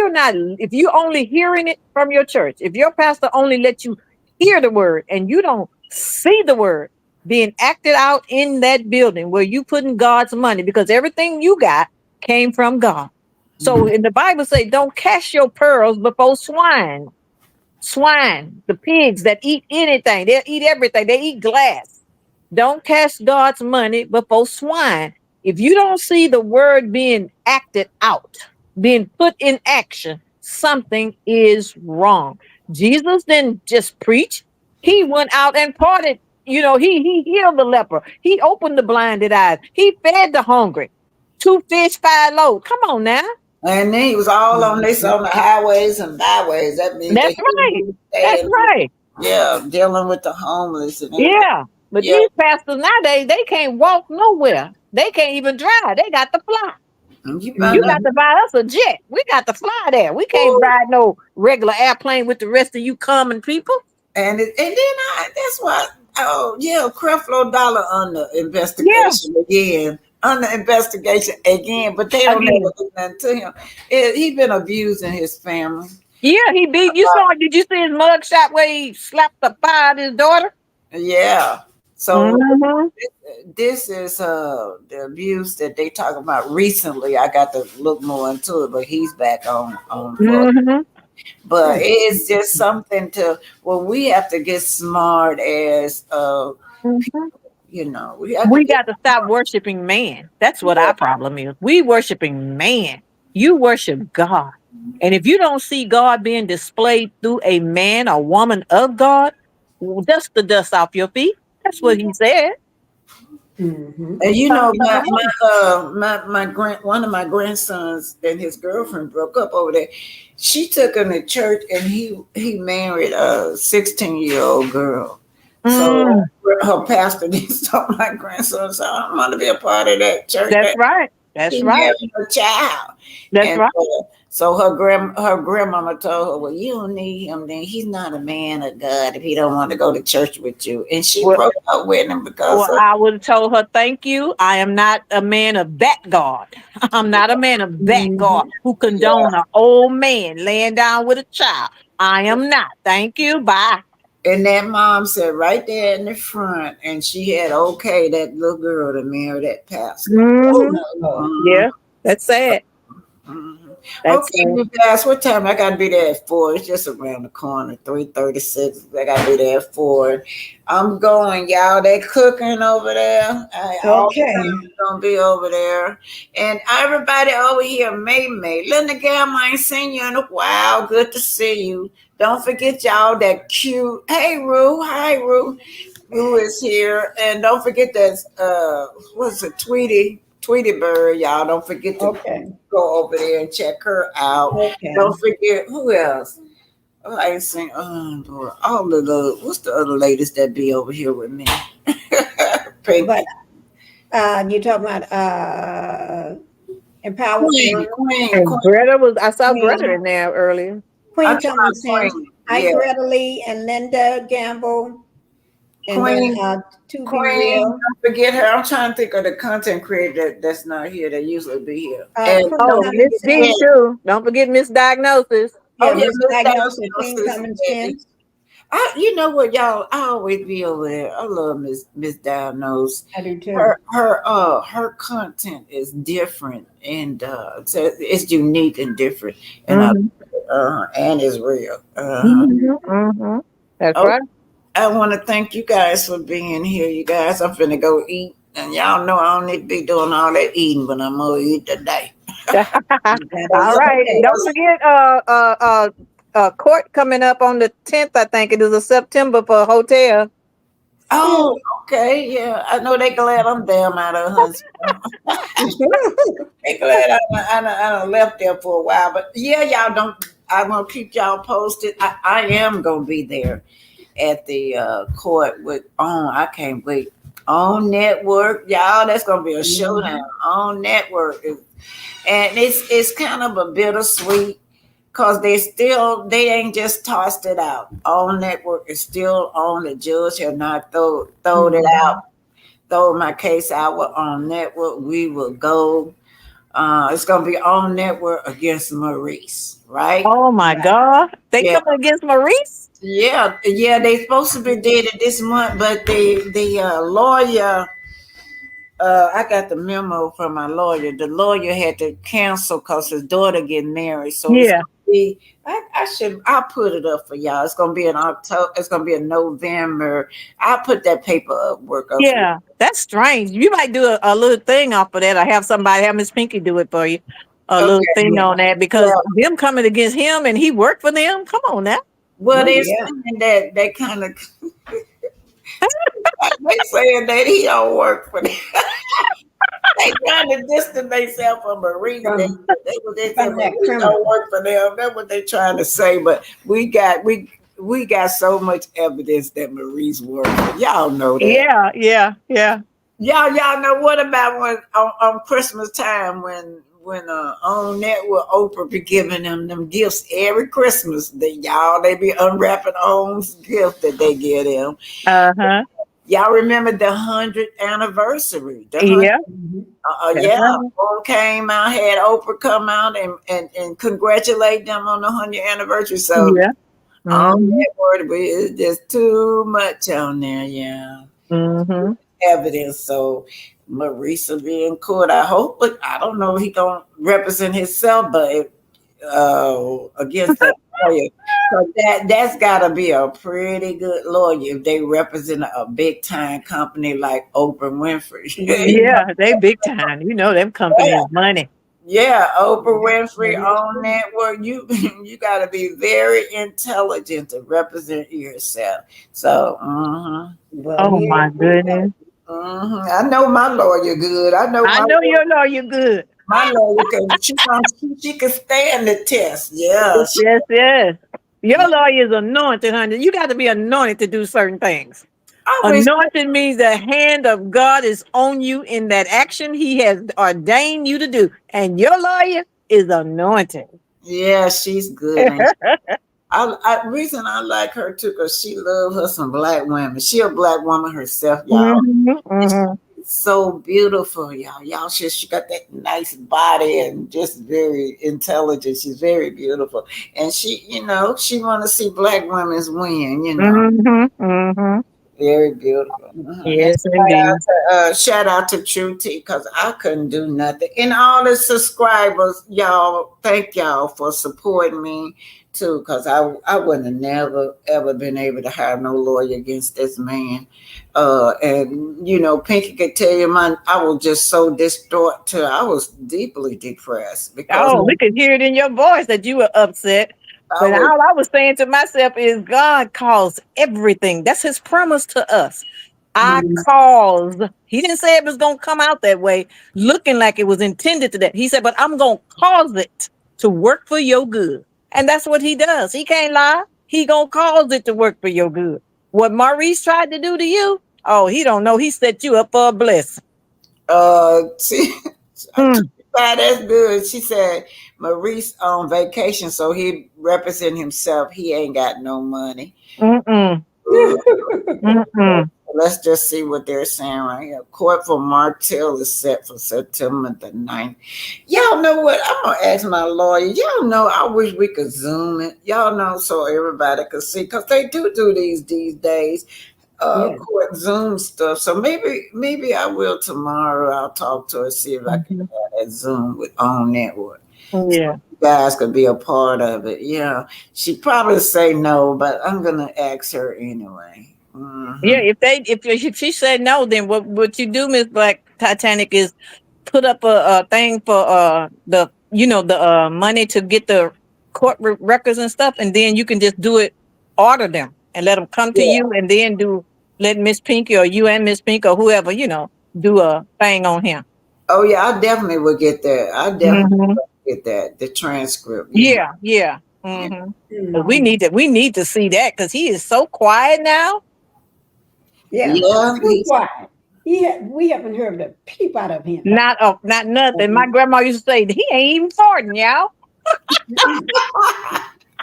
you only hearing it from your church, if your pastor only let you hear the word and you don't see the word being acted out in that building where you putting God's money, because everything you got came from God. So in the Bible say, don't cast your pearls before swine. Swine, the pigs that eat anything, they'll eat everything. They eat glass. Don't cast God's money before swine. If you don't see the word being acted out, being put in action, something is wrong. Jesus didn't just preach. He went out and parted. He healed the leper. He opened the blinded eyes. He fed the hungry. 2 fish, 5 loaves. Come on now. then he was all on the highways and byways. That means That's right. That's right. Yeah, dealing with the homeless and everything. Yeah. But these pastors nowadays, they can't walk nowhere. They can't even drive. They got to fly. You got to buy us a jet. We got to fly there. We can't ride no regular airplane with the rest of you common people. And then that's why. Oh yeah, Creflo Dollar under investigation again. Under investigation again, but they don't never do nothing to him. He been abusing his family. Yeah, he beat. Did you see his mugshot where he slapped the fire at his daughter? Yeah. So this is the abuse that they talk about recently. I got to look more into it, but he's back on. But it's just something we have to get smart as we got to stop worshiping man. That's what our problem is. We worshiping man. You worship God. And if you don't see God being displayed through a man or woman of God, dust the dust off your feet. That's what he said. And one of my grandsons and his girlfriend broke up over there. She took him to church, and he married a 16-year-old girl. So her pastor didn't stop my grandson. So I don't want to be a part of that church. That's right. That's right. A child. That's right. So her grandmama told her, well, you don't need him. Then he's not a man of God if he don't want to go to church with you. And she broke up with him because I would have told her, thank you. I am not a man of that God. I'm not a man of that God who condone an old man laying down with a child. I am not. Thank you. Bye. And that mom said right there in the front, and she had that little girl to marry that pastor. Yeah, that's sad. Okay, you guys, what time? I got to be there at 4. It's just around the corner, 3:36. I got to be there at 4. I'm going, y'all. They cooking over there. I'm gonna be over there, and everybody over here, May, Linda Gamma, I ain't seen you in a while. Good to see you. Don't forget, y'all, that cute. Hey, Rue. Hi, Rue. Rue is here, and don't forget that. What's it, Tweety Bird, y'all. Don't forget to go over there and check her out. Don't forget who else. Oh, I ain't seen. Oh Lord, all of the. What's the other ladies that be over here with me? But you talking about Empower Queen. Greta I saw Greta in there earlier. Queen Thomas. Hi, Greta Lee and Linda Gamble. And Queen, then, Queen, don't forget her. I'm trying to think of the content creator that's not here. That usually be here. Miss D too. Don't forget Miss Diagnosis. Yeah, yeah, Miss Miss Diagnosis, Diagnosis Teen Common Sense. you know what, y'all? I always be over there. I love Miss Diagnose. I do too. Her content is different and it's unique and different, and Mhm. and it's real. Mhm. Mhm. That's Oh, right. I want to thank you guys for being here. You guys, I'm finna go eat, and y'all know I don't need to be doing all that eating, but I'm gonna eat today. That All is right. okay. Don't forget court coming up on the 10th, I think it is of September for a hotel. Oh, okay, yeah. I know they glad I'm damn out of Huntsville. They glad I done left there for a while, but yeah, y'all don't. I'm gonna keep y'all posted. I am gonna be there at the court with on. I can't wait. On network, y'all. That's gonna be a showdown. On network, and it's kind of a bittersweet because they ain't just tossed it out. On network is still on. The judge have not throwed it out. Throw my case out on network. We will go. It's gonna be on network against Maurice, right? Oh my God. They Yeah, coming against Maurice? yeah. They supposed to be did it this month, but the lawyer. I got the memo from my lawyer. The lawyer had to cancel because his daughter getting married. So it's Yeah. gonna be. I'll put it up for y'all. It's gonna be in October. It's gonna be in November. I'll put that paperwork up for you. Yeah. That's strange. You might do a little thing off of that. I have somebody, have Miss Pinky do it for you. A little Okay. thing on that because Well, them coming against him and he worked for them. Come on now. well, Oh they're yeah. saying that they kind of they saying that he don't work for them. They trying to distance themselves from Maurice. They what they said From that Maurice don't criminal. work for them. That's what they trying to say. But we got so much evidence that Maurice worked. Y'all know that. Yeah, yeah, yeah. Y'all know what about when on Christmas time when on network Oprah be giving them gifts every Christmas. They be unwrapping Om's gift that they give them. Uh-huh. Y'all remember the 100th anniversary? The 100th. Yeah. That's Yeah, right. Oprah came out, had Oprah come out and congratulate them on the 100th anniversary. So Yeah. on Mm-hmm. that word, it's just too much on there. Yeah, Mm-hmm. evidence. So Maurice will be in court. I hope, but I don't know if he gonna represent himself, but against that lawyer. So that's got to be a pretty good lawyer if they represent a big time company like Oprah Winfrey. Yeah, they big time. You know them companies money. Yeah, Oprah Winfrey on network. You you got to be very intelligent to represent yourself. So, Well, Oh here my goodness. I know my lawyer good. I know I know your lawyer good. my lawyer can she can stand the test. Yeah, Yes, yes. Your lawyer is anointed, honey. You got to be anointed to do certain things. I wish. Anointed means the hand of God is on you in that action he has ordained you to do. And your lawyer is anointed. Yeah, she's good. And reason I like her too, cause she love her some black women. She a black woman herself, y'all. Mhm, mhm. So beautiful, y'all. She got that nice body and just very intelligent. She's very beautiful, and she want to see black women win. Mhm, mhm. Very beautiful. And Yes, indeed. shout out to True T because I couldn't do nothing. And all the subscribers, y'all, thank y'all for supporting me too. Because I wouldn't have never ever been able to hire no lawyer against this man. And Pinky could tell you, I was just so distraught too. I was deeply depressed because Oh, we could hear it in your voice that you were upset. I But was. all I was saying to myself is God calls everything. That's his promise to us. I caused. He didn't say it was going to come out that way, looking like it was intended to that. He said, but I'm going to cause it to work for your good. And that's what he does. He can't lie. He going to cause it to work for your good. What Maurice tried to do to you, oh, he don't know. He set you up for a blessing. See, Mm, that's good. She said Maurice on vacation, so he represent himself. He ain't got no money. mm-mm, Uh, mm-mm. Let's just see what they're saying right here. Court for Martell is set for September the 9th. Y'all know what? I'm going to ask my lawyer. Y'all know, I wish we could Zoom it. Y'all know, so everybody could see, because they do these days. Court Zoom stuff. So maybe I will tomorrow. I'll talk to her, see if I can have that Zoom with on network. Yeah. So you guys could be a part of it. Yeah. She probably say no, but I'm gonna ask her anyway. Yeah, if she said no, then what you do, Miss Black Titanic, is put up a thing for the money to get the court records and stuff, and then you can just do it, order them and let them come to you, and then let Miss Pinky or you and Miss Pink or whoever do a thing on him. Oh yeah, I definitely will get that. I definitely will get that, the transcript. Yeah. We need to see that, because he is so quiet now. Yeah, too quiet. We haven't heard a peep out of him. Not nothing. My grandma used to say he ain't even farting, y'all.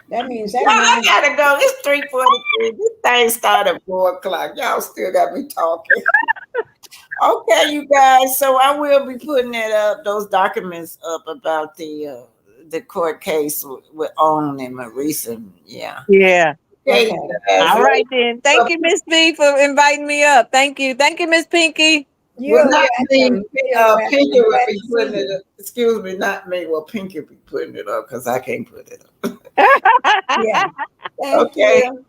That means I gotta go. It's 3:43. This thing started at 4:00. Y'all still got me talking. Okay, you guys. So I will be putting that up, those documents up about the court case with Owen and Marisa. Yeah. Yeah. Okay. All right then. Thank you, Miss B, for inviting me up. Thank you, Miss Pinky. Well, not me. Pinky will be putting it up. Excuse me, not me. Well, Pinky will be putting it up because I can't put it up. Yeah. Thank you.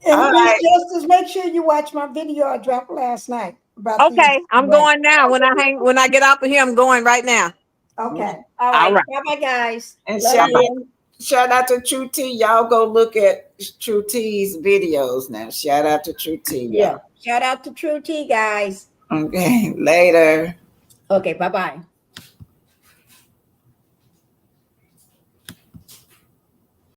And Miss Justice, make sure you watch my video I dropped last night about I'm going now. When I get off of here, I'm going right now. Okay. All right. Bye-bye, guys. And shout out to True T. Y'all go look at True T's videos now. Shout out to True T. Yeah. Shout out to True T, guys. Okay. Later. Okay. Bye-bye.